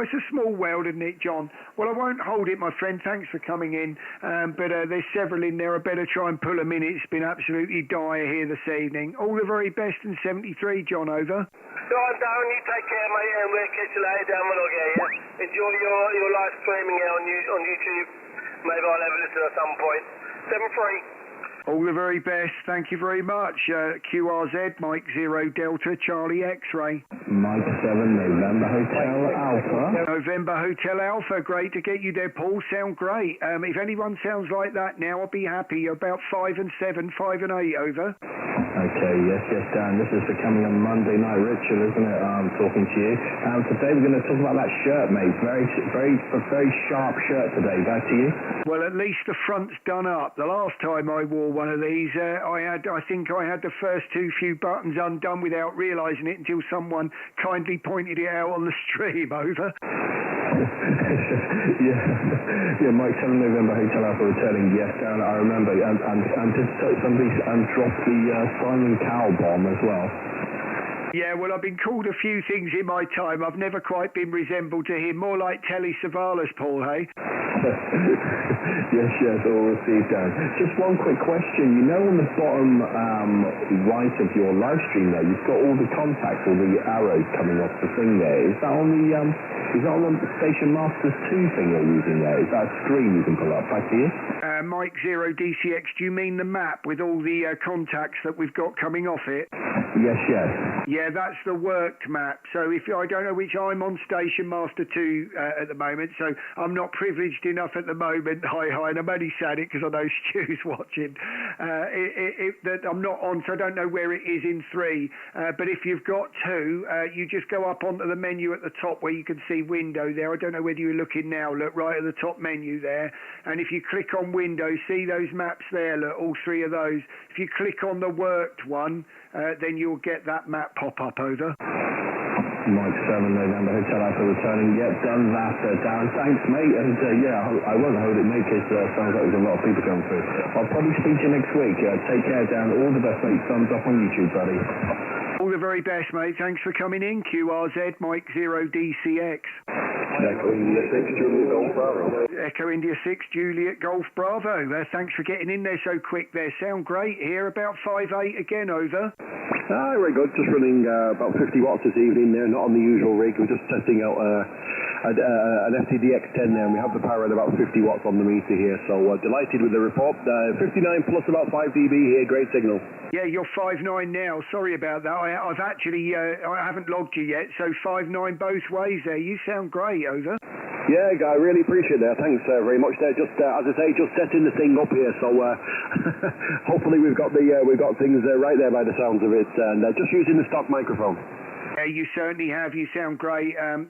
it's a small world, isn't it, John? Well, I won't hold it, my friend. Thanks for coming in. But there's several in there. I better try and pull them in. It's been absolutely dire here this evening. All the very best in 73, John, over. Right, Darren, you take care, mate, and we'll catch you later down the log here, yeah? Enjoy your live streaming here on YouTube. Maybe I'll have a listen at some point. 7-3. All the very best. Thank you very much. QRZ, Mike 0 Delta, Charlie X-Ray. Mike 7, November Hotel Alpha. November Hotel Alpha. Great to get you there, Paul. Sound great. If anyone sounds like that now, I'll be happy. About 5 and 7, 5 and 8, over. Okay, yes, Dan. This is becoming a Monday night ritual, isn't it? Talking to you. Today we're going to talk about that shirt, mate. Very sharp shirt today. Back to you. Well, at least the front's done up. The last time I wore one of these, I think I had the first few buttons undone without realising it until someone kindly pointed it out on the stream, over. yeah, Mike 7 November Hotel Alpha returning. Yes, Dan, I remember. And did somebody drop the Simon Cowell bomb as well? Yeah, well, I've been called a few things in my time. I've never quite been resembled to him. More like Telly Savalas, Paul, hey? Yes, all received, Dan. Just one quick question. You know, on the bottom right of your live stream there, you've got all the contacts, all the arrows coming off the thing there. Is that on the Station Masters 2 thing you're using there? Is that a screen you can pull up? Back to you. Mike 0 DCX, do you mean the map with all the contacts that we've got coming off it? Yes. Yeah, that's the worked map. So I don't know which, I'm on Station Master 2 at the moment, so I'm not privileged enough at the moment. Hi, and I'm only saying it because I know Stu's watching. That I'm not on, so I don't know where it is in 3. But if you've got 2, you just go up onto the menu at the top where you can see window there. I don't know whether you're looking now. Look, right at the top menu there. And if you click on window, see those maps there, look, all 3 of those. If you click on the worked one, then you'll get that map pop up, over. Mike November Hotel Alpha returning. Yep, done that, Darren. Thanks, mate. And I won't hold it, mate, because sounds like there's a lot of people coming through. I'll probably speak to you next week. Take care, Darren. All the best, mate. Thumbs up on YouTube, buddy. All the very best, mate. Thanks for coming in. QRZ, Mike 0 DCX. Echo India 6, Juliet Golf Bravo. Echo India 6, Juliet Golf Bravo. Thanks for getting in there so quick there. Sound great here. About 5.8 again, over. Very good. Just running about 50 watts this evening there, not on the usual rig. We're just testing out an FTDX10 there, and we have the power at about 50 watts on the meter here. So delighted with the report. 59 plus about 5 dB here. Great signal. Yeah, you're 5.9 now. Sorry about that. I've actually, I haven't logged you yet, so 5.9 both ways there. You sound great, over. Yeah, Guy, really appreciate that. Thanks very much there. Just, as I say, just setting the thing up here, so hopefully we've got things right there by the sounds of it, and just using the stock microphone. Yeah, you certainly have. You sound great. I'm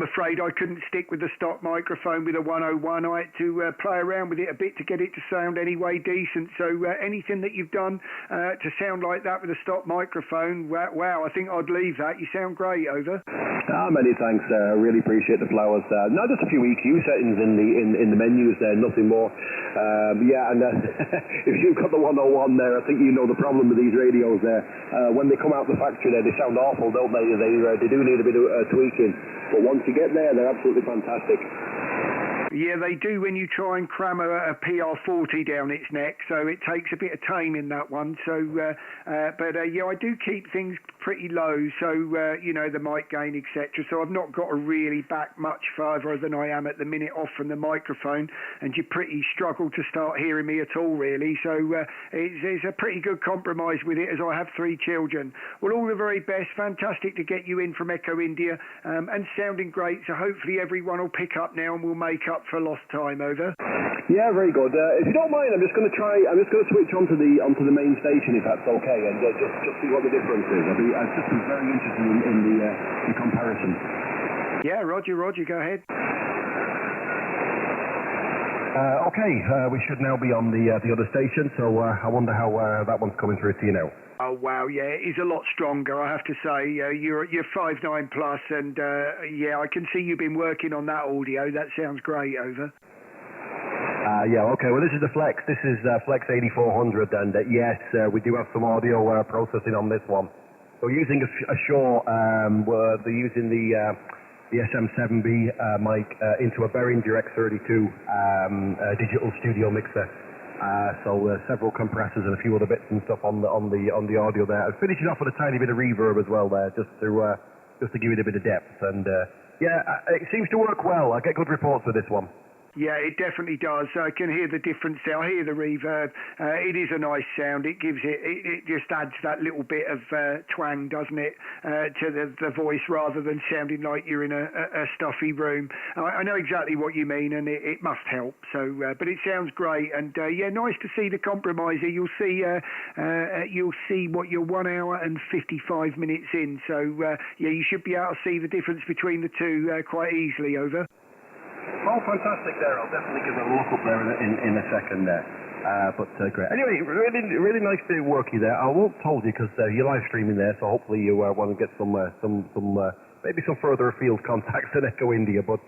afraid I couldn't stick with the stock microphone with a 101. I had to play around with it a bit to get it to sound anyway decent. So anything that you've done to sound like that with a stock microphone, wow, I think I'd leave that. You sound great, over. Many thanks. Really appreciate the flowers. Now just a few EQ settings in the menus there, nothing more. And if you've got the 101 there, I think you know the problem with these radios there. When they come out the factory there, they sound awful, don't they? They do need a bit of tweaking, but once you get there, they're absolutely fantastic. Yeah, they do when you try and cram a PR40 down its neck, so it takes a bit of taming, that one. So, but I do keep things pretty low, so, the mic gain, etc. So I've not got to really back much further than I am at the minute off from the microphone, and you pretty struggle to start hearing me at all, really. So it's a pretty good compromise with it, as I have 3 children. Well, all the very best. Fantastic to get you in from Echo India, and sounding great. So hopefully everyone will pick up now and we'll make up for lost time, over. Yeah, very good. If you don't mind, I'm just going to switch onto the main station, if that's okay, and just see what the difference is. I'm just very interested in the comparison. Yeah, Roger, go ahead. We should now be on the other station, so I wonder how that one's coming through to you now. Oh wow, yeah, it is a lot stronger, I have to say. You're 5.9 plus, and I can see you've been working on that audio. That sounds great, over. Well, this is the Flex. This is Flex 8400, and yes, we do have some audio processing on this one. So using a Shure, they're using the SM7B mic into a Behringer X32 digital studio mixer. So several compressors and a few other bits and stuff on the audio there. And finishing off with a tiny bit of reverb as well there, just to give it a bit of depth. And it seems to work well. I get good reports with this one. Yeah, it definitely does. I can hear the difference there. I hear the reverb. It is a nice sound. It gives it just adds that little bit of twang, doesn't it, to the voice, rather than sounding like you're in a stuffy room. I know exactly what you mean, and it must help. So, but it sounds great, and nice to see the compromiser. You'll see what you're 1 hour and 55 minutes in. So, you should be able to see the difference between the two quite easily, over. Oh, fantastic there. I'll definitely give it a look up there in a second there. But great. Anyway, really nice bit of work there. I won't told you because you're live streaming there, so hopefully you want to get some maybe some further afield contacts at Echo India. But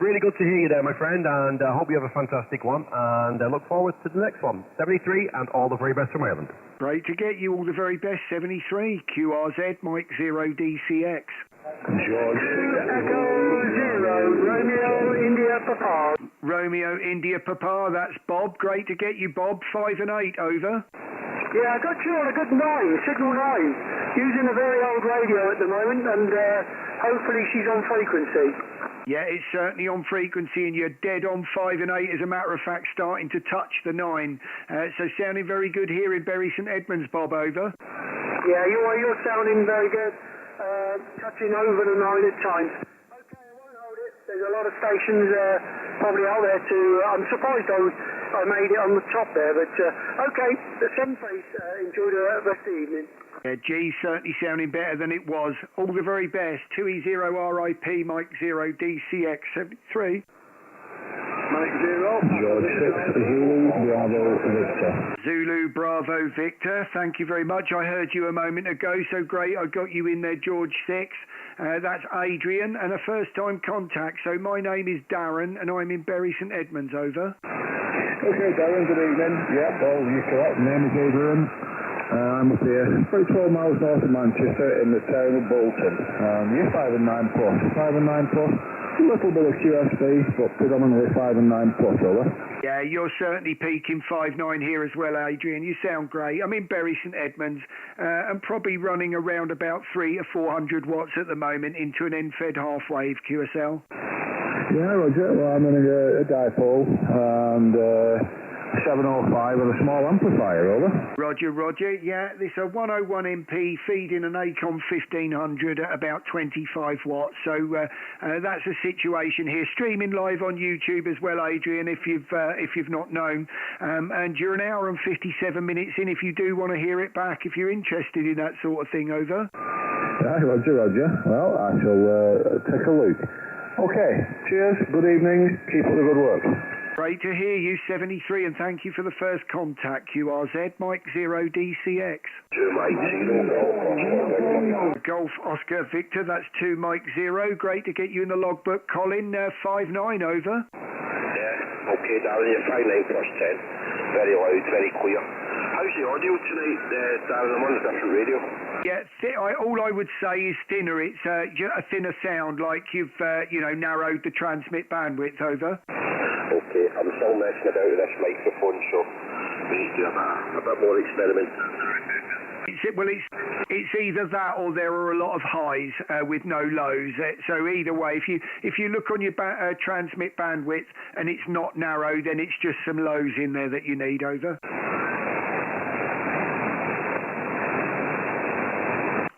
really good to hear you there, my friend, and I hope you have a fantastic one, and I look forward to the next one. 73, and all the very best from Ireland. Great to get you all the very best. 73, QRZ, Mike 0 DCX. George. Echo 0, Romeo, India, Papa. Romeo, India, Papa, that's Bob. Great to get you, Bob. 5 and 8, over. Yeah, I got you on a good 9, signal 9, using a very old radio at the moment, and hopefully she's on frequency. Yeah, it's certainly on frequency, and you're dead on 5 and 8, as a matter of fact, starting to touch the 9. So sounding very good here in Bury St Edmunds, Bob, over. Yeah, you're sounding very good. Touching over the 9 at times. Okay, I won't hold it. There's a lot of stations probably out there too. I'm surprised I made it on the top there, but okay, the sun face. Enjoy the rest of the evening. Yeah, G certainly sounding better than it was. All the very best. 2E0 RIP, Mike 0 DCX 73. Mike 0. George 6, Zulu, Bravo, Victor. Zulu, Bravo, Victor. Thank you very much. I heard you a moment ago, so great. I got you in there, George 6. That's Adrian and a first-time contact. So my name is Darren and I'm in Bury St Edmunds, over. Okay, Darren, good evening. Yeah, well, you're correct. My name is Adrian. I'm up here, about 12 miles north of Manchester in the town of Bolton. You're 5 and 9 plus. 5 and 9 plus. A little bit of QSB, but predominantly 5 and 9 plus, over. Yeah, you're certainly peaking 5.9 here as well, Adrian. You sound great. I'm in Bury St Edmunds and probably running around about 300 to 400 watts at the moment into an end-fed half-wave QSL. Yeah, Roger. Well, I'm running a dipole and 705 and a small amplifier, over. Roger, Roger. Yeah, this is a 101 MP feeding an Acom 1500 at about 25 watts. So that's the situation here. Streaming live on YouTube as well, Adrian, if you've not known. And you're an hour and 57 minutes in. If you do want to hear it back, if you're interested in that sort of thing, over. Yeah, Roger, Roger. Well, I shall take a look. Okay, cheers, good evening, keep up the good work. Great to hear you, 73, and thank you for the first contact, QRZ, Mike 0 DCX. 2 Mike 0. Golf Oscar Victor, that's 2 Mike 0. Great to get you in the logbook. Colin, 5.9, over. Yeah, okay, Darren, you're 5.9 plus 10. Very loud, very clear. How's the audio tonight, Darren? I'm on a different radio. Yeah, all I would say is thinner. It's a thinner sound, like you've narrowed the transmit bandwidth, over. Okay, I'm still messing about with this microphone, so we need to do a bit more experiment. It's either that or there are a lot of highs with no lows. So either way, if you look on your transmit bandwidth and it's not narrow, then it's just some lows in there that you need, over.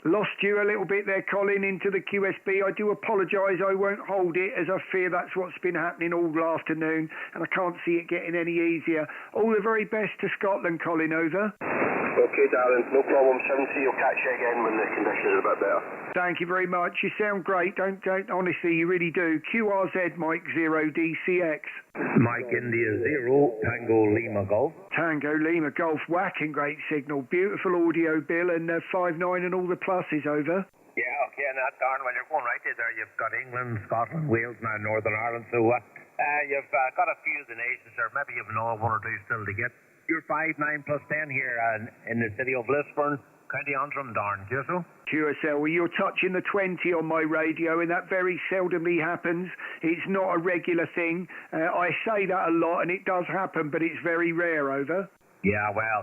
Lost you a little bit there, Colin, into the QSB. I do apologise. I won't hold it, as I fear that's what's been happening all afternoon, and I can't see it getting any easier. All the very best to Scotland, Colin, over. Okay, Darren, no problem. 70, you'll catch you again when the conditions are a bit better. Thank you very much. You sound great. Don't honestly, you really do. QRZ, Mike 0 DCX. Mike India 0, Tango Lima Golf. Tango Lima Golf, whacking great signal. Beautiful audio, Bill, and 5.9 and all the pluses, over. Yeah, okay, and that, Darren, well, you're going right there. You've got England, Scotland, Wales, now Northern Ireland, so you've got a few of the nations, or maybe you've one or two still to get. You're 5.9 plus 10 here in the city of Lisburn, County Antrim, Darren, QSL. QSL, well, you're touching the 20 on my radio, and that very seldomly happens. It's not a regular thing. I say that a lot, and it does happen, but it's very rare, over. Yeah, well,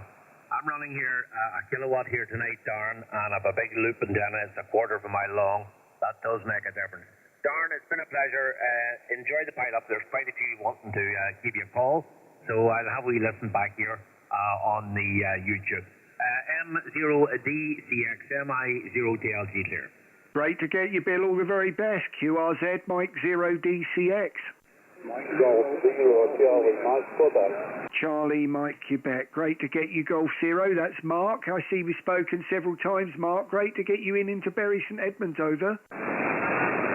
I'm running here a kilowatt here tonight, Darren, and I've a big loop and down it's a quarter of a mile long. That does make a difference. Darren, it's been a pleasure. Enjoy the pile up. There's quite a few wanting to give you a call. So I'll have we listen back here on the YouTube. M0DCX, MI0DLG clear. Great to get you, Bill. All the very best. QRZ, Mike 0 DCX. Mike Golf 0, Charlie, Mike Quebec. Charlie, Mike Quebec. Great to get you, Golf 0. That's Mark. I see we've spoken several times, Mark. Great to get you into Bury St Edmunds, over.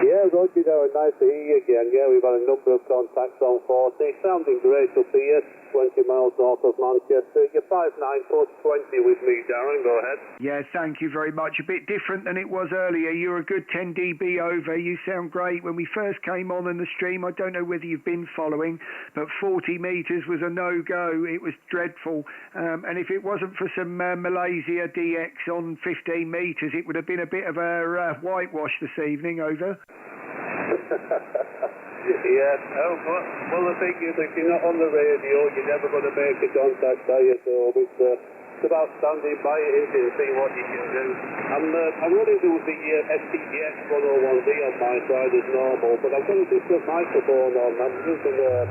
Yeah, Roger, nice to hear you again. Yeah, we've had a number of contacts on 40. Sounding great up here, 20 miles north of Manchester. You're 5.9 plus 20 with me, Darren. Go ahead. Yeah, thank you very much. A bit different than it was earlier. You're a good 10 dB over. You sound great. When we first came on in the stream, I don't know whether you've been following, but 40 metres was a no-go. It was dreadful. And if it wasn't for some Malaysia DX on 15 metres, it would have been a bit of a whitewash this evening, over. Yeah, well, the thing is, if you're not on the radio, you're never going to make a contact, are you? So it's about standing by it, isn't it, and seeing what you can do. I'm running with the SPGX 101V on my side as normal, but I've got a different microphone on. I'm using a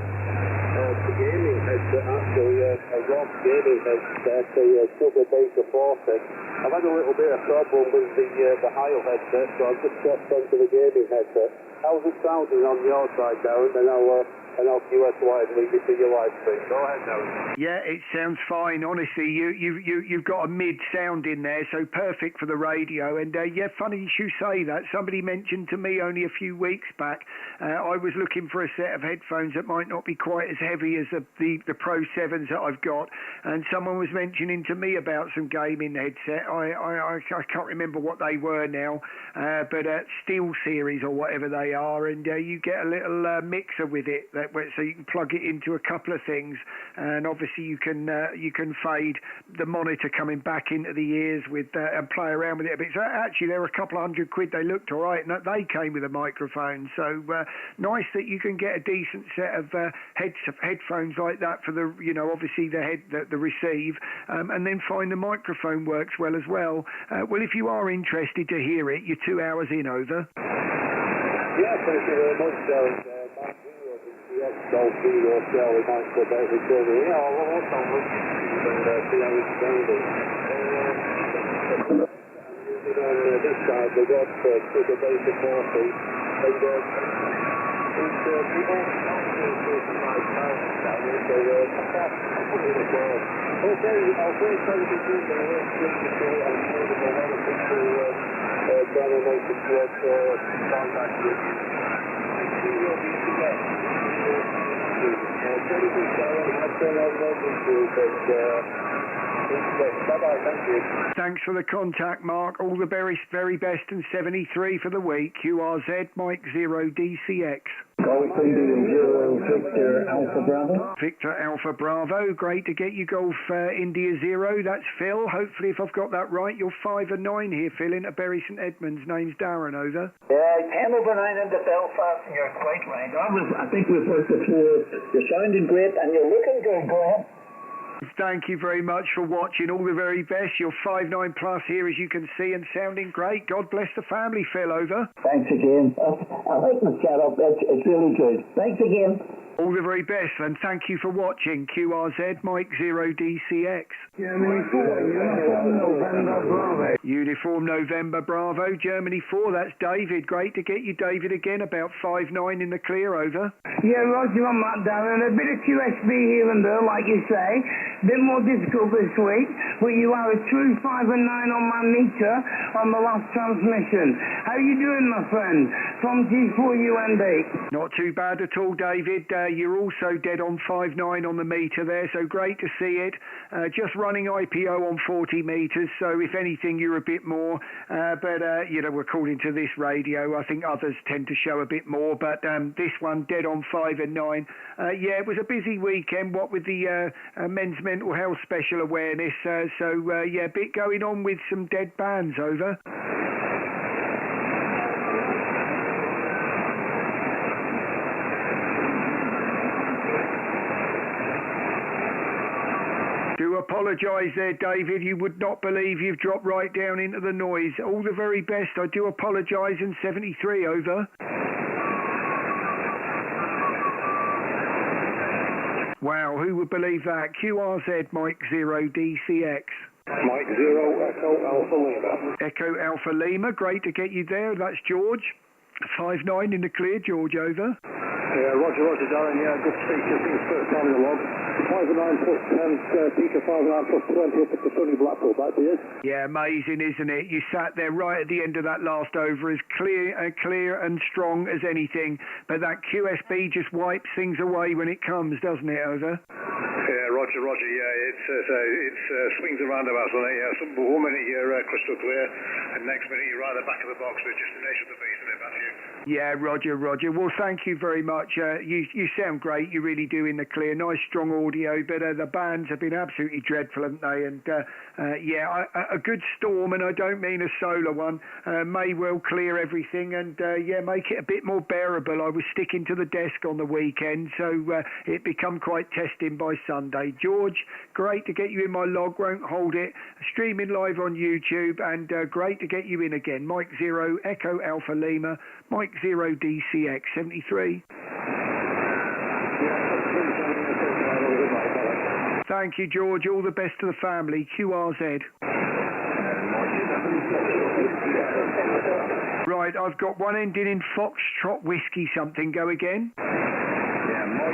gaming headset, actually, a ROG gaming headset, a Super Beta 40. I've had a little bit of problem with the Heil headset, so I've just swapped onto the gaming headset. How's it sounding on your side, Darren? And I'll and I'll US wide and leave it to your live stream. Go ahead, Darren. Yeah, it sounds fine. Honestly, you've got a mid sound in there, so perfect for the radio. And yeah, funny you say that. Somebody mentioned to me only a few weeks back. I was looking for a set of headphones that might not be quite as heavy as the Pro 7s that I've got, and someone was mentioning to me about some gaming headset. I can't remember what they were now, but Steel Series or whatever they are, and you get a little mixer with it, so you can plug it into a couple of things, and obviously you can fade the monitor coming back into the ears with and play around with it a bit. So actually, they're a couple of £100. They looked all right, and they came with a microphone. So nice that you can get a decent set of headphones like that for the obviously the receive, and then find the microphone works well as well. Well, if you are interested to hear it, you're 2 hours in, over. Yeah, thank you very much, Darren. Golf Zero Charlie Mike Quebec Victoria. Yeah, I'll also look and see how it's sounding. On this side, we got to the basic 40, and it's people not to 35 pounds down here, so I'll put it in the car. Okay, I'll first try to do the list just to show I'm sure there's a lot of people trying to make it work contact with you. See where we can get. Bye-bye, thank you. Thanks for the contact, Mark. All the very, very best, and 73 for the week. QRZ, Mike 0 DCX. Golf India 0 Victor Alpha Bravo. Victor Alpha Bravo. Great to get you Golf India 0. That's Phil. Hopefully, if I've got that right, you're 5 and 9 here, Phil, into Bury St Edmunds. Name's Darren, over. Yeah, 10 over 9 into Belfast, and you're quite right. I think we've worked it through. You're sounding great, and you're looking good. Go ahead. Thank you very much for watching. All the very best. You're 5'9" plus here, as you can see, and sounding great. God bless the family, Phil, over. Thanks again. I like the setup. It's really good. Thanks again. All the very best, and thank you for watching. QRZ, Mike 0 DCX. Germany 4, Uniform November Bravo, Germany 4. That's David. Great to get you, David, again. About 5'9" in the clear, over. Yeah, Roger on that, Darren. A bit of QSB here and there, like you say. A bit more difficult this week, but you are a true 5 and 9 on my meter on the last transmission. How you doing, my friend? From G4UND. Not too bad at all, David. You're also dead on 5'9" on the meter there, so great to see it. Just running IPO on 40 meters, so if anything, you're a bit more. But according to this radio, I think others tend to show a bit more. But this one, dead on 5 and 9. Yeah, it was a busy weekend, what with the men's mental health special awareness. Yeah, a bit going on with some dead bands, over. Do apologise there, David. You would not believe you've dropped right down into the noise. All the very best. I do apologise. And 73, over. Wow, who would believe that? QRZ, Mike 0 DCX. Mike 0 Echo Alpha Lima. Echo Alpha Lima. Great to get you there. That's George. 5'9" in the clear, George, over. Yeah, Roger, Darren. Yeah, good to speak to you. I think it's first time in the log. 5 and 9 plus 10, Peter 5 and 9 plus 20 up at the sunny Blackpool. Back to you. Yeah, amazing, isn't it? You sat there right at the end of that last over, as clear and strong as anything. But that QSB just wipes things away when it comes, doesn't it, over? Yeah, Roger. Yeah, it's swings and roundabouts on it. Yeah, one minute you're crystal clear, and next minute you're right at the back of the box. But just the nature of the beast, isn't it? That's you. Yeah, Roger. Well, thank you very much. You sound great. You really do in the clear. Nice, strong audio. But the bands have been absolutely dreadful, haven't they? And yeah, a good storm, and I don't mean a solar one, may well clear everything and yeah, make it a bit more bearable. I was sticking to the desk on the weekend, so it become quite testing by Sunday. George, great to get you in my log. Won't hold it. Streaming live on YouTube, and great to get you in again. Mike 0 Echo Alpha Lima. Mike 0 DCX 73. Thank you, George. All the best to the family. QRZ. Right, I've got one ending in Foxtrot Whiskey something. Go again. Yeah, Mike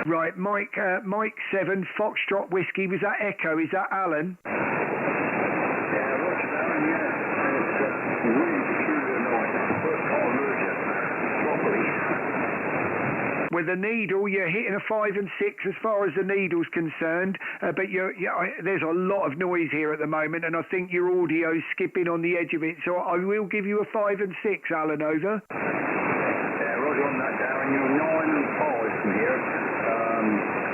Right, Mike 7, Foxtrot Whiskey, was that Echo? Is that Alan? With the needle, you're hitting a 5 and 6 as far as the needle's concerned, but there's a lot of noise here at the moment, and I think your audio's skipping on the edge of it, so I will give you a 5 and 6, Alan, over. Yeah, roger on that, Darren. You're 9 and 5 from here.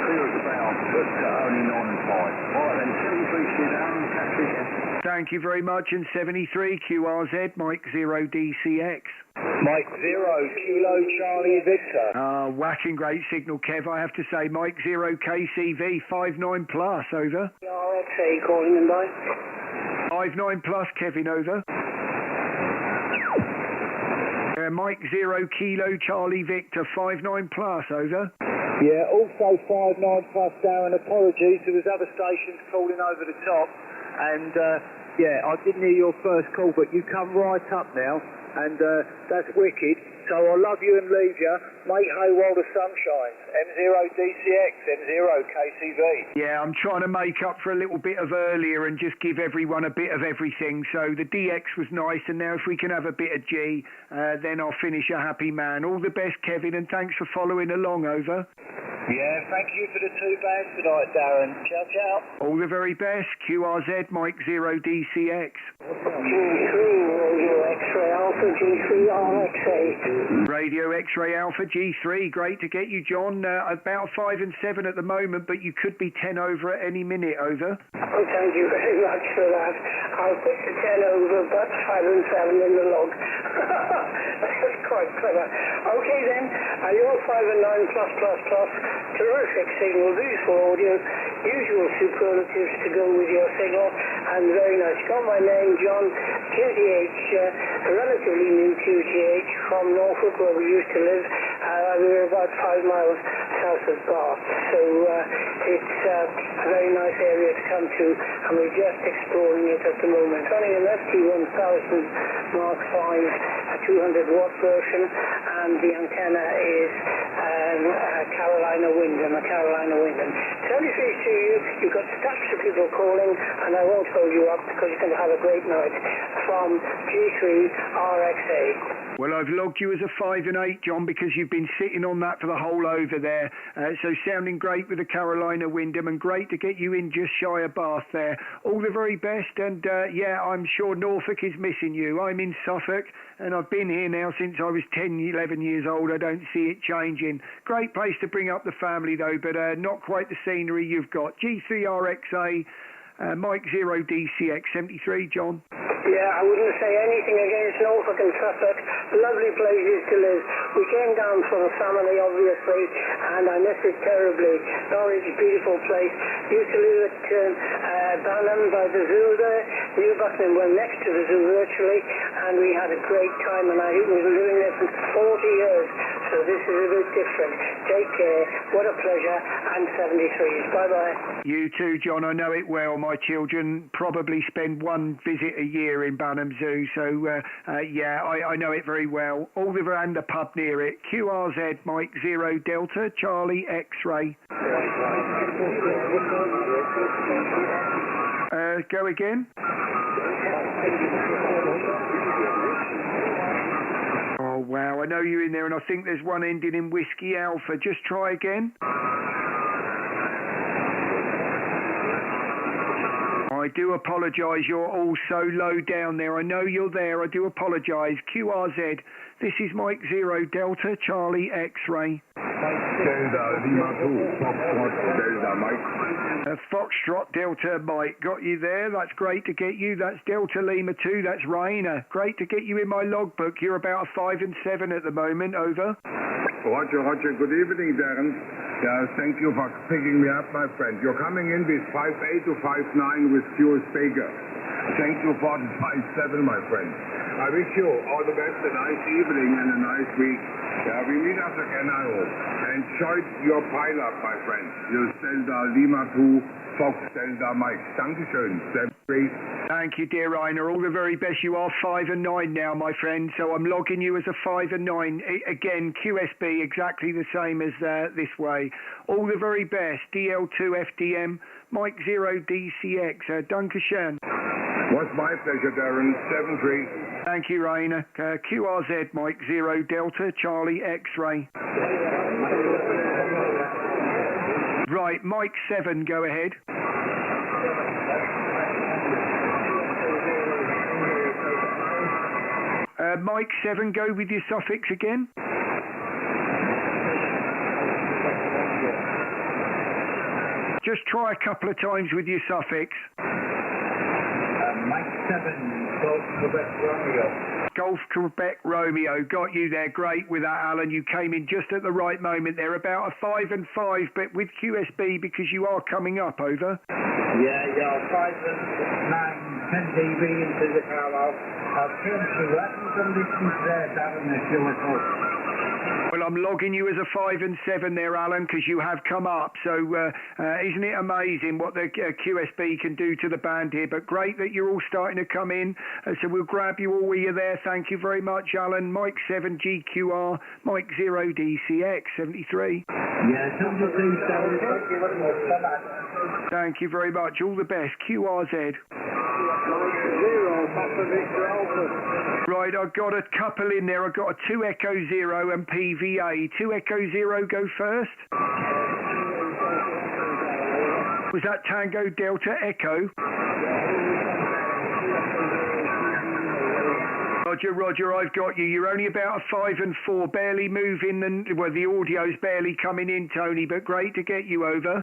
Clear as a bell, but only 9 and 5. All right then, 73 to you, Darren. Catch you again. Thank you very much, and 73 QRZ, Mike 0 DCX. Mike 0, Kilo Charlie Victor. Whacking great signal, Kev, I have to say. Mike 0 KCV, 59 plus, over. RXA calling in by. 59 plus, Kevin, over. Mike 0 Kilo Charlie Victor, 59 plus, over. Yeah, also 59 plus, Darren. Apologies, there was other stations calling over the top, and yeah, I didn't hear your first call, but you come right up now, and that's wicked. So I love you and leave you. Mate Haywald of Sunshine, M0 DCX, M0 KCV. Yeah, I'm trying to make up for a little bit of earlier and just give everyone a bit of everything. So the DX was nice, and now if we can have a bit of G, then I'll finish a happy man. All the best, Kevin, and thanks for following along, over. Yeah, thank you for the 2 bands tonight, Darren. Ciao, ciao. All the very best, QRZ, Mike 0 DCX. Radio X-Ray Alpha G3 RXA. Radio X-Ray Alpha G3, great to get you, John. About 5 and 7 at the moment, but you could be 10 over at any minute, over. Oh, thank you very much for that. I'll put the 10 over, but 5 and 7 in the log. That's quite clever. Okay then, you're 5 and 9 plus plus plus. Terrific signal, beautiful audio, usual superlatives to go with your signal, and very nice. Got my name, John, QTH, relatively new QTH from Norfolk, where we used to live. We were about 5 miles south of Bath, so it's a very nice area to come to, and we're just exploring it at the moment. Running an FT1000 Mark V, a 200 watt version, and the antenna is Carolina Wyndham, a Carolina Wyndham. 73 to you, you've got stacks of people calling, and I won't hold you up because you're going to have a great night from G3 RXA. Well, I've logged you as a 5 and 8, John, because you've been sitting on that for the whole over there. So sounding great with the Carolina Wyndham, and great to get you in just shy of Bath there. All the very best, and yeah, I'm sure Norfolk is missing you. I'm in Suffolk, and I've been here now since I was 10, 11 years old. I don't see it changing. Great place to bring up the family, though, but not quite the scenery you've got. G3RXA, Mike 0 DCX, 73, John. Yeah, I wouldn't say anything against Norfolk and Suffolk. Lovely places to live. We came down for a family, obviously, and I miss it terribly. Norwich, beautiful place. Used to live at Banham by the zoo there. New Buckingham, well, next to the zoo virtually, and we had a great time, and I was living there for 40 years, so this is a bit different. Take care. What a pleasure. And 73s. Bye-bye. You too, John. I know it well. My children probably spend one visit a year in Banham Zoo, so yeah, I know it very well. All the and the pub near it. QRZ, Mike 0 Delta Charlie X-Ray. Go again. Oh wow, I know you're in there, and I think there's one ending in Whiskey Alpha. Just try again. I do apologise, you're all so low down there. I know you're there, I do apologise. QRZ, this is Mike 0 Delta Charlie X-Ray. Foxtrot Delta Mike, got you there. That's great to get you. That's Delta Lima 2, that's Rainer. Great to get you in my logbook. You're about a 5 and 7 at the moment, over. Roger. Good evening, Darren. Yeah, thank you for picking me up, my friend. You're coming in with 5.8 to 5.9 with Stuart Baker. Thank you for the 5.7, my friend. I wish you all the best, a nice evening and a nice week. We meet us again, I hope. Enjoy your pile-up, my friend. Your Delta Lima 2, Fox Delta Mike. Dankeschön. Thank you, dear Rainer. All the very best. You are 5 and 9 now, my friend. So I'm logging you as a 5 and 9. Again, QSB exactly the same as this way. All the very best. DL2 FDM, Mike 0 DCX. Dankeschön. Was my pleasure, Darren. 7-3. Thank you, Rainer. QRZ, Mike 0 Delta, Charlie X-Ray. Right, Mike 7, go ahead. Mike 7, go with your suffix again. Just try a couple of times with your suffix. Mike 7, Golf Quebec Romeo. Golf Quebec Romeo, got you there. Great with that, Alan. You came in just at the right moment. They're about a 5 and 5, but with QSB because you are coming up, over. Yeah, 5 and 9, 10 dB into the Carlisle. I've turned to weapons conditions there, Darren, if you would hope. Well, I'm logging you as a 5 and 7 there, Alan, because you have come up. So isn't it amazing what the QSB can do to the band here? But great that you're all starting to come in. So we'll grab you all while you're there. Thank you very much, Alan. Mike 7 GQR, Mike 0 DCX 73. Yeah, 73, Thank you very much. All the best. QRZ. Right, I've got a couple in there. I've got a 2 Echo 0 and PVA. 2 Echo 0 go first. Was that Tango Delta Echo? Roger, I've got you. You're only about a 5 and 4, barely moving, and well, the audio's barely coming in, Tony, but great to get you over.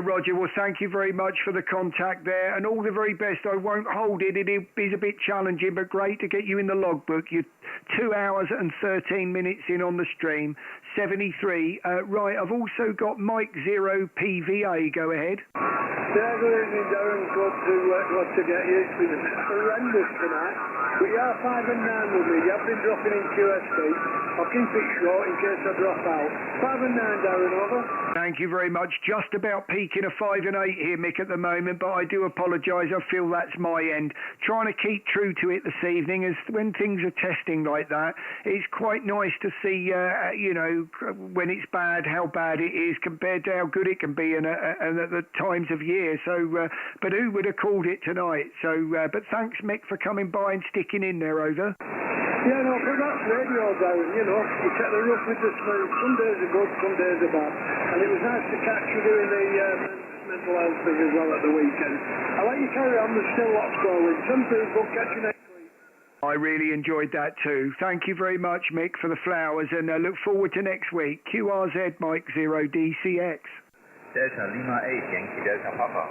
Roger. Well, thank you very much for the contact there, and all the very best. I won't hold it. It is a bit challenging, but great to get you in the logbook. You're 2 hours and 13 minutes in on the stream. 73. Right, I've also got Mike 0 PVA. Go ahead. Yeah, good evening, Darren. Good to get you. It's been horrendous tonight. But you are 5 and 9 with me. You have been dropping in QSB. I'll keep it short in case I drop out. 5 and 9, Darren, over. Thank you very much. Just about peaking a 5 and 8 here, Mick, at the moment, but I do apologise. I feel that's my end. Trying to keep true to it this evening, as when things are testing like that, it's quite nice to see, when it's bad, how bad it is compared to how good it can be and at the times of year. So, but who would have called it tonight? So, but thanks, Mick, for coming by and sticking in there, over. Yeah, no, but that's radio, Darren, you take the rough with the smooth. Some days are good, some days are bad. And it was nice to catch you doing the mental health thing as well at the weekend. I'll let you carry on, there's still lots going. Some people catch you next week. I really enjoyed that too. Thank you very much, Mick, for the flowers, and look forward to next week. QRZ Mike 0 DCX. Delta Lima 8, Yankee Delta Papa.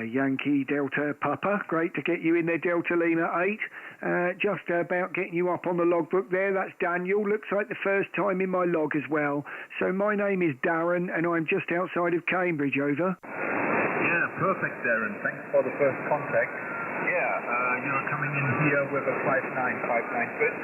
Yankee Delta Papa. Great to get you in there, Delta Lima 8. Just about getting you up on the logbook there. That's Daniel. Looks like the first time in my log as well. So my name is Darren, and I'm just outside of Cambridge, over. Yeah, perfect, Darren. Thanks for the first contact. Yeah, you're coming in here with a 59 bit.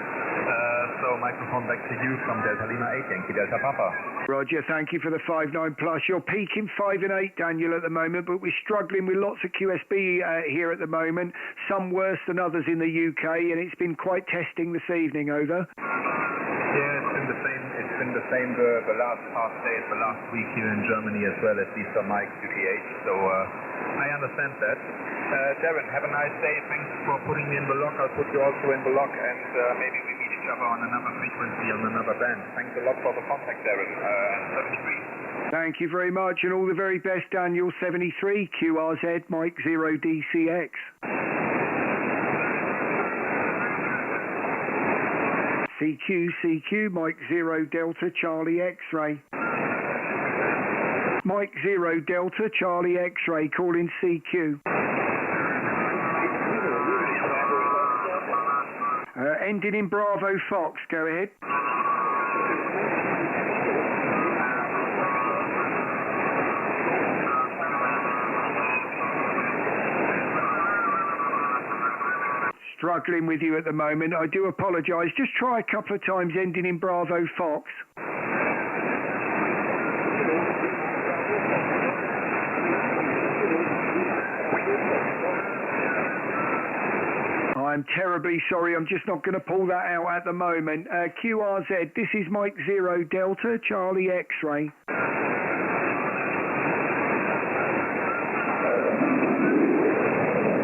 So microphone back to you from Delta Lima 8, Yankee Delta Papa. Roger, thank you for the 5.9 plus. You're peaking 5 and 8, Daniel, at the moment, but we're struggling with lots of QSB here at the moment. Some worse than others in the UK, and it's been quite testing this evening, over. Yeah, it's been the same. It's been the same the last past days, the last week here in Germany as well, at least on my QTH. So I understand that. Darren, have a nice day. Thanks for putting me in the log. I'll put you also in the log, and maybe we meet each other on another frequency on another band. Thanks a lot for the contact, Darren. 73. Thank you very much, and all the very best, Daniel. 73 QRZ Mike 0 DCX. CQ Mike 0 Delta Charlie X-Ray. Mike 0 Delta Charlie X-Ray calling CQ. Ending in Bravo Fox, go ahead. struggling with you at the moment. I do apologise. Just try a couple of times ending in Bravo Fox. I'm terribly sorry. I'm just not going to pull that out at the moment. QRZ, this is Mike 0 Delta, Charlie X-Ray.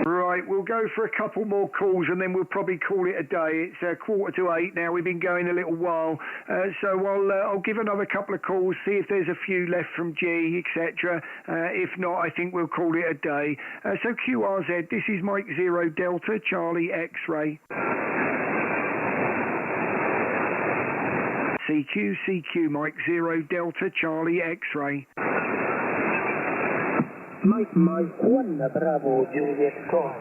Right, we'll go for a couple more calls and then we'll probably call it a day. It's 7:45 now. We've been going a little while. So I'll give another couple of calls, see if there's a few left from G, etc. If not, I think we'll call it a day. So QRZ, this is Mike 0 Delta, Charlie X-Ray. CQ, Mike 0 Delta, Charlie X-Ray. Mike 1, Bravo, Juliet Golf.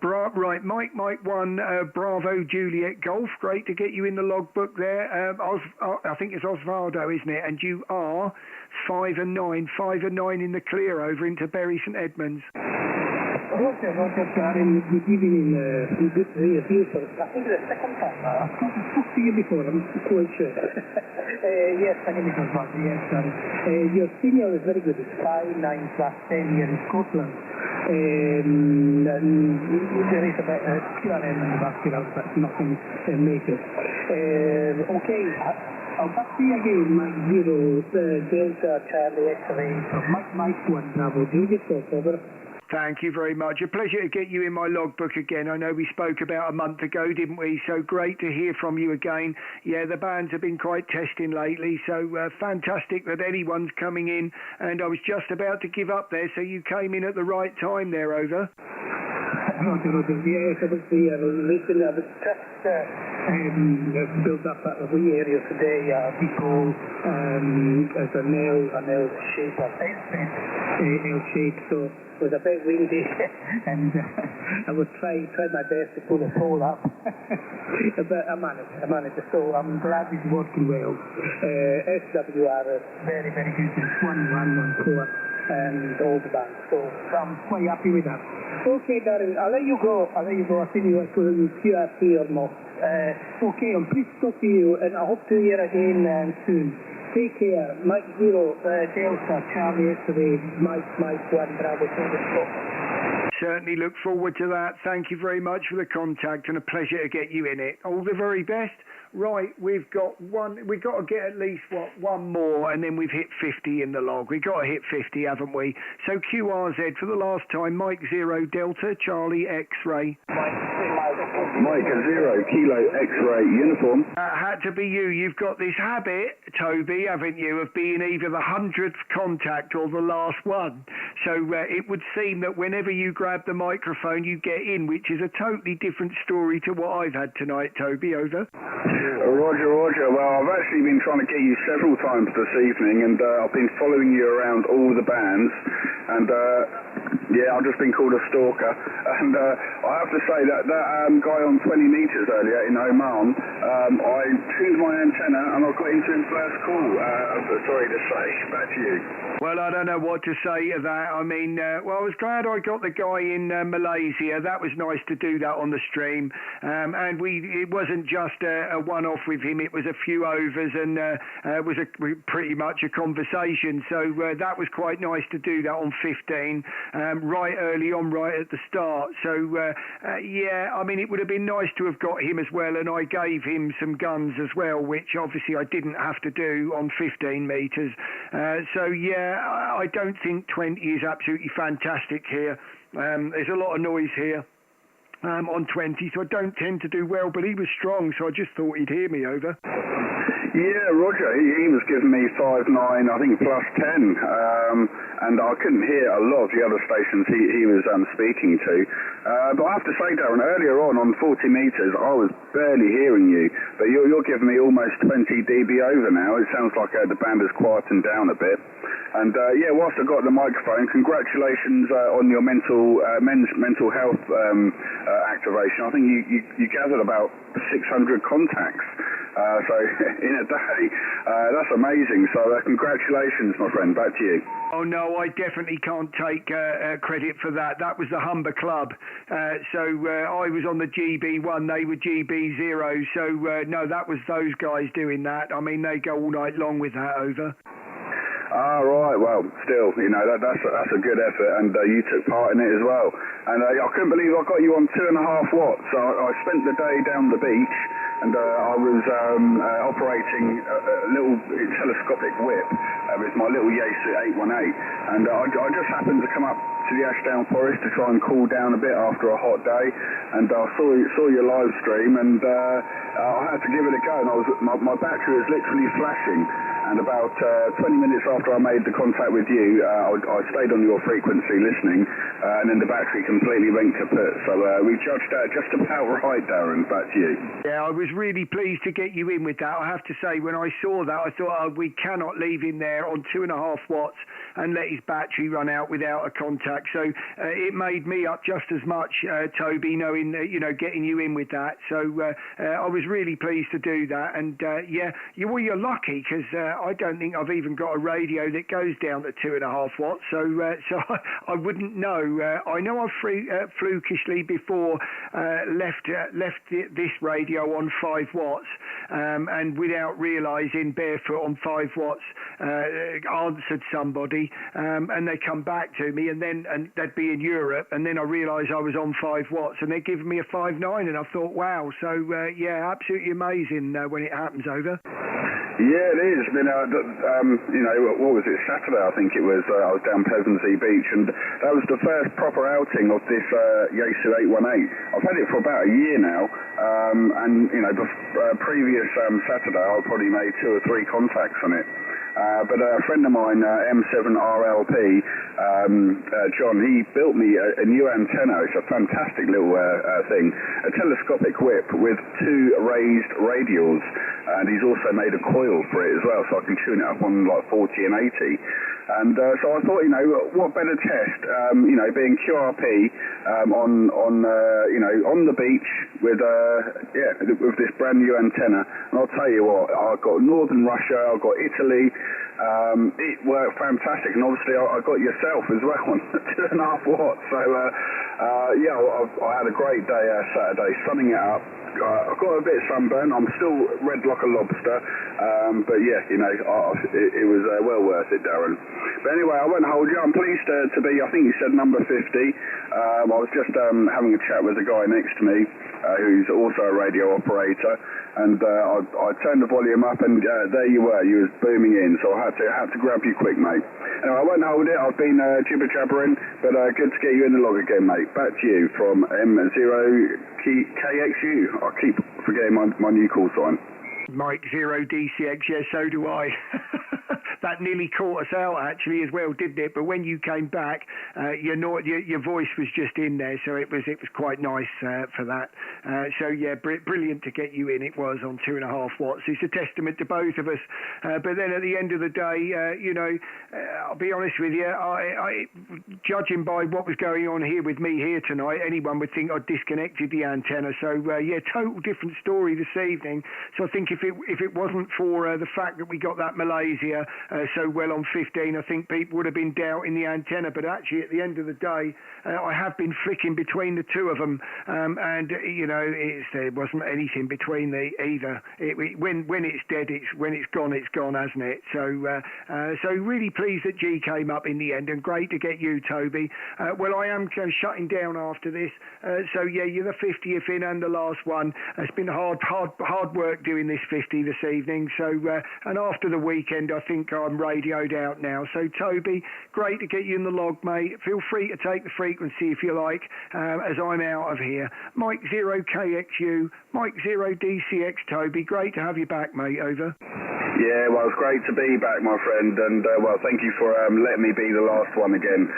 Right, Mike 1, Bravo, Juliet Golf. Great to get you in the logbook there. I think it's Osvaldo, isn't it? And you are 5 and 9 in the clear over into Bury St Edmunds. Roger, Darren, good evening, good to hear you. I think the second time, I've talked to you before, I'm quite sure. Yes, my name is Osvaldo, yes, Darren. Your senior is very good, it's 5, 9, plus 10 here in Scotland. There is a QRM in the background, but nothing major. Okay, I'll back to you again, Mike 0, Delta, Charlie X-Ray, Mike 1, Bravo, Juliet Golf, over. Thank you very much. A pleasure to get you in my logbook again. I know we spoke about a month ago, didn't we? So great to hear from you again. Yeah, the bands have been quite testing lately, so fantastic that anyone's coming in. And I was just about to give up there, so you came in at the right time there, over. Roger, yes, I was here. Listen, I was just built up at the wee area today, people as a nail shape, a nail shape, so it was a bit windy and I was trying my best to pull the pole up but I managed, so I'm glad it's working well. SWR very, very good, 1-1-1-4 and all the bands, so I'm quite happy with that. Okay, Darren, I'll let you go. I think you are going to QRT or not. Okay, I'm pleased to talk to you, and I hope to hear again soon. Take care. Mike 0, Delta, Charlie X-Ray, Mike 1, Bravo, Certainly look forward to that. Thank you very much for the contact, and a pleasure to get you in it. All the very best. Right, we've got to get at least one more, and then we've hit 50 in the log. We've got to hit 50, haven't we? So QRZ for the last time, Mike 0 Delta, Charlie X-Ray. Mike 0 Kilo X-Ray uniform. Had to be you. You've got this habit, Toby, haven't you, of being either the 100th contact or the last one. So it would seem that whenever you grab the microphone, you get in, which is a totally different story to what I've had tonight, Toby, over. Roger. Well, I've actually been trying to get you several times this evening, and I've been following you around all the bands, and yeah, I've just been called a stalker. And I have to say that guy on 20 metres earlier in Oman, I tuned my antenna and I got into him first call. Sorry to say, back to you. Well, I don't know what to say to that. I mean, well, I was glad I got the guy in Malaysia. That was nice to do that on the stream. And it wasn't just a one-off with him. It was a few overs, and it was pretty much a conversation. So that was quite nice to do that on 15, right early on, right at the start. So, yeah, I mean, it would have been nice to have got him as well, and I gave him some guns as well, which obviously I didn't have to do on 15 metres. So, yeah, I don't think 20 is absolutely fantastic here. There's a lot of noise here. On 20, so I don't tend to do well, but he was strong, so I just thought he'd hear me, over. Yeah, Roger, he was giving me 5-9, I think plus 10, and I couldn't hear a lot of the other stations he was speaking to. But I have to say, Darren, earlier on 40 metres, I was barely hearing you, but you're giving me almost 20 dB over now. It sounds like the band has quietened down a bit. And yeah, whilst I got the microphone, congratulations on your men's mental health activation. I think you gathered about 600 contacts. So in a day, that's amazing. So congratulations, my friend. Back to you. Oh no, I definitely can't take credit for that. That was the Humber Club. So I was on the GB1, they were GB0. So no, that was those guys doing that. I mean, they go all night long with that. Over. Ah, right. Well, still, that's a good effort, and you took part in it as well. And I couldn't believe I got you on 2.5 watts. So I spent the day down the beach, and I was operating a little telescopic whip with my little Yaesu 818, and I just happened to come up to the Ashdown Forest to try and cool down a bit after a hot day, and I saw your live stream, and I had to give it a go, and my battery was literally flashing. And about 20 minutes after I made the contact with you, I stayed on your frequency listening, and then the battery completely went kaput. So we judged that just about right, Darren. Back to you. Yeah, I was really pleased to get you in with that. I have to say, when I saw that, I thought, we cannot leave him there on 2.5 watts and let his battery run out without a contact. So it made me up just as much, Toby, knowing, getting you in with that. So I was really pleased to do that. And you're lucky, because I don't think I've even got a radio that goes down to 2.5 watts, so I wouldn't know. I know I've flukishly before left this radio on 5 watts, and without realising, barefoot on 5 watts, answered somebody, and they come back to me, and they'd be in Europe, and then I realised I was on 5 watts, and they're giving me a 5.9, and I thought, wow, so absolutely amazing when it happens. Over. Yeah, it is. I mean, what was it? Saturday, I think it was. I was down Pevensey Beach, and that was the first proper outing of this Yaesu 818. I've had it for about a year now, and previous Saturday, I probably made 2 or 3 contacts on it. But a friend of mine, M7RLP, John, he built me a new antenna. It's a fantastic little thing, a telescopic whip with 2 raised radials, and he's also made a coil for it as well, so I can tune it up on like 40 and 80. And so I thought, what better test, being QRP on the beach with this brand new antenna. And I'll tell you what, I've got Northern Russia, I've got Italy. It worked fantastic, and obviously I got yourself as well on 2.5 watts. So I had a great day Saturday, sunning it up. I got a bit sunburned. I'm still red like a lobster, but it was well worth it, Darren. But anyway, I won't hold you. I'm pleased to be, I think you said number 50. I was just having a chat with the guy next to me, who's also a radio operator, and I turned the volume up, and there you were. You was booming in, so I had to grab you quick, mate. Anyway, I won't hold it. I've been jibber-jabbering, but good to get you in the log again, mate. Back to you from M0KXU. I keep forgetting my new call sign. Mike 0 DCX, yeah, so do I. That nearly caught us out actually as well, didn't it? But when you came back, your voice was just in there, so it was quite nice for that. Brilliant to get you in. It was on 2.5 watts. It's a testament to both of us. But then at the end of the day, I'll be honest with you, I judging by what was going on here with me here tonight, anyone would think I'd disconnected the antenna. So total different story this evening. So I think if it wasn't for the fact that we got that Malaysia so well on 15, I think people would have been doubting the antenna. But actually, at the end of the day, I have been flicking between the 2 of them, and there wasn't anything between either. When it's dead, when it's gone, hasn't it? So really pleased that G came up in the end, and great to get you, Toby. Well, I am shutting down after this. You're the 50th in and the last one. It's been hard work doing this 50 this evening. So and after the weekend, I think I'm radioed out now. So Toby, great to get you in the log, mate. Feel free to take the frequency if you like, as I'm out of here. Mike 0 KXU, Mike 0 DCX, Toby. Great to have you back, mate. Over. Yeah, well, it's great to be back, my friend, and thank you for letting me be the last one again.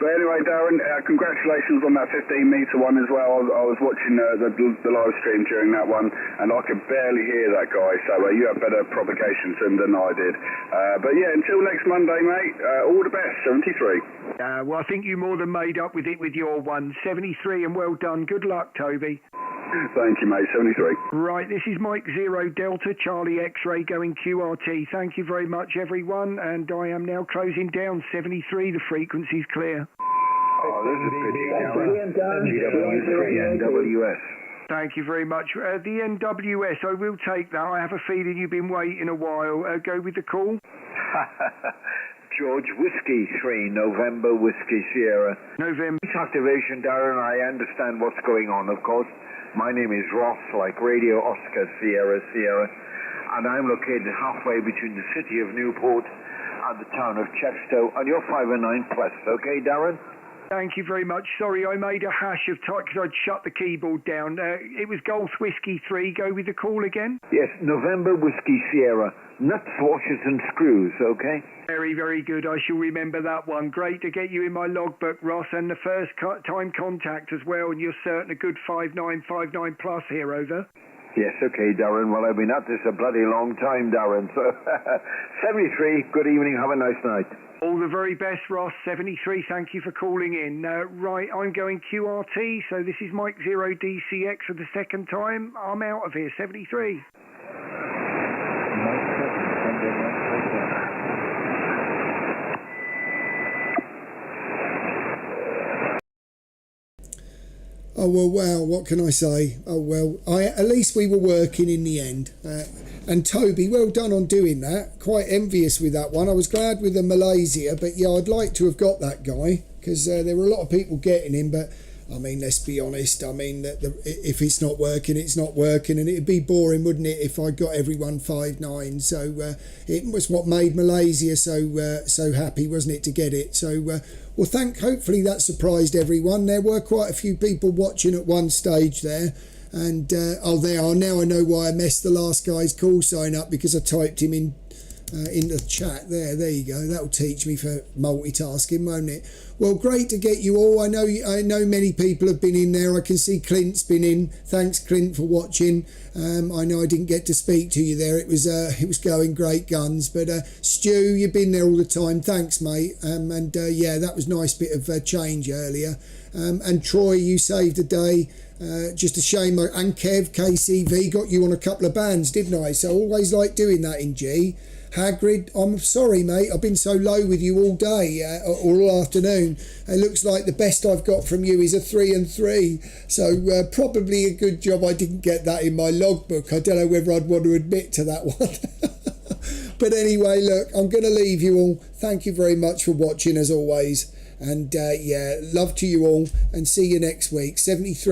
But anyway, Darren, congratulations on that 15-metre one as well. I was watching the live stream during that one, and I could barely hear that guy, so you had better propagation to him than I did. But yeah, until next Monday, mate, all the best, 73. Well, I think you more than made up with it with your one, 73, and well done. Good luck, Toby. Thank you, mate. 73. Right, this is Mike 0 Delta Charlie X-ray going QRT. Thank you very much, everyone, and I am now closing down 73. The frequency's clear. Oh, this is a pity. GW3 NWS. Thank you very much. The NWS, I will take that. I have a feeling you've been waiting a while. Go with the call. George Whiskey 3, November Whiskey Sierra. November. Activation, Darren, I understand what's going on, of course. My name is Ross, like Radio Oscar Sierra, and I'm located halfway between the city of Newport and the town of Chepstow, and you're 5 and 9 plus, okay, Darren? Thank you very much. Sorry, I made a hash of type because I'd shut the keyboard down. It was Golf Whiskey 3. Go with the call again. Yes, November Whiskey Sierra. Nuts, washers and screws, okay? Very, very good. I shall remember that one. Great to get you in my logbook, Ross, and the first time contact as well, and you're certain a good 5959 plus here, over. Yes, okay, Darren. Well, I've been at this a bloody long time, Darren. So, 73, good evening, have a nice night. All the very best, Ross. 73, thank you for calling in. Right, I'm going QRT, so this is Mike 0 DCX for the second time. I'm out of here, 73. Oh, well, what can I say? Oh, well, at least we were working in the end. And Toby, well done on doing that. Quite envious with that one. I was glad with the Malaysia, but yeah, I'd like to have got that guy because there were a lot of people getting him. But I mean, let's be honest. I mean, if it's not working, it's not working, and it'd be boring, wouldn't it, if I got everyone 5.9? So it was what made Malaysia so happy, wasn't it, to get it? So well, hopefully that surprised everyone. There were quite a few people watching at one stage there. And there are. Now I know why I messed the last guy's call sign up, because I typed him in the chat there. There you go. That'll teach me for multitasking, won't it? Well, great to get you all. I know many people have been in there. I can see Clint's been in. Thanks, Clint, for watching. I know I didn't get to speak to you there. It was going great guns. But Stu, you've been there all the time. Thanks, mate. Yeah, that was a nice bit of change earlier. And Troy, you saved the day. Just a shame. And Kev, KCV, got you on a couple of bands, didn't I? So I always like doing that in G. Hagrid, I'm sorry, mate. I've been so low with you all day, all afternoon. It looks like the best I've got from you is a 3 and 3. So probably a good job I didn't get that in my logbook. I don't know whether I'd want to admit to that one. But anyway, look, I'm going to leave you all. Thank you very much for watching, as always. And yeah, love to you all, and see you next week. 73.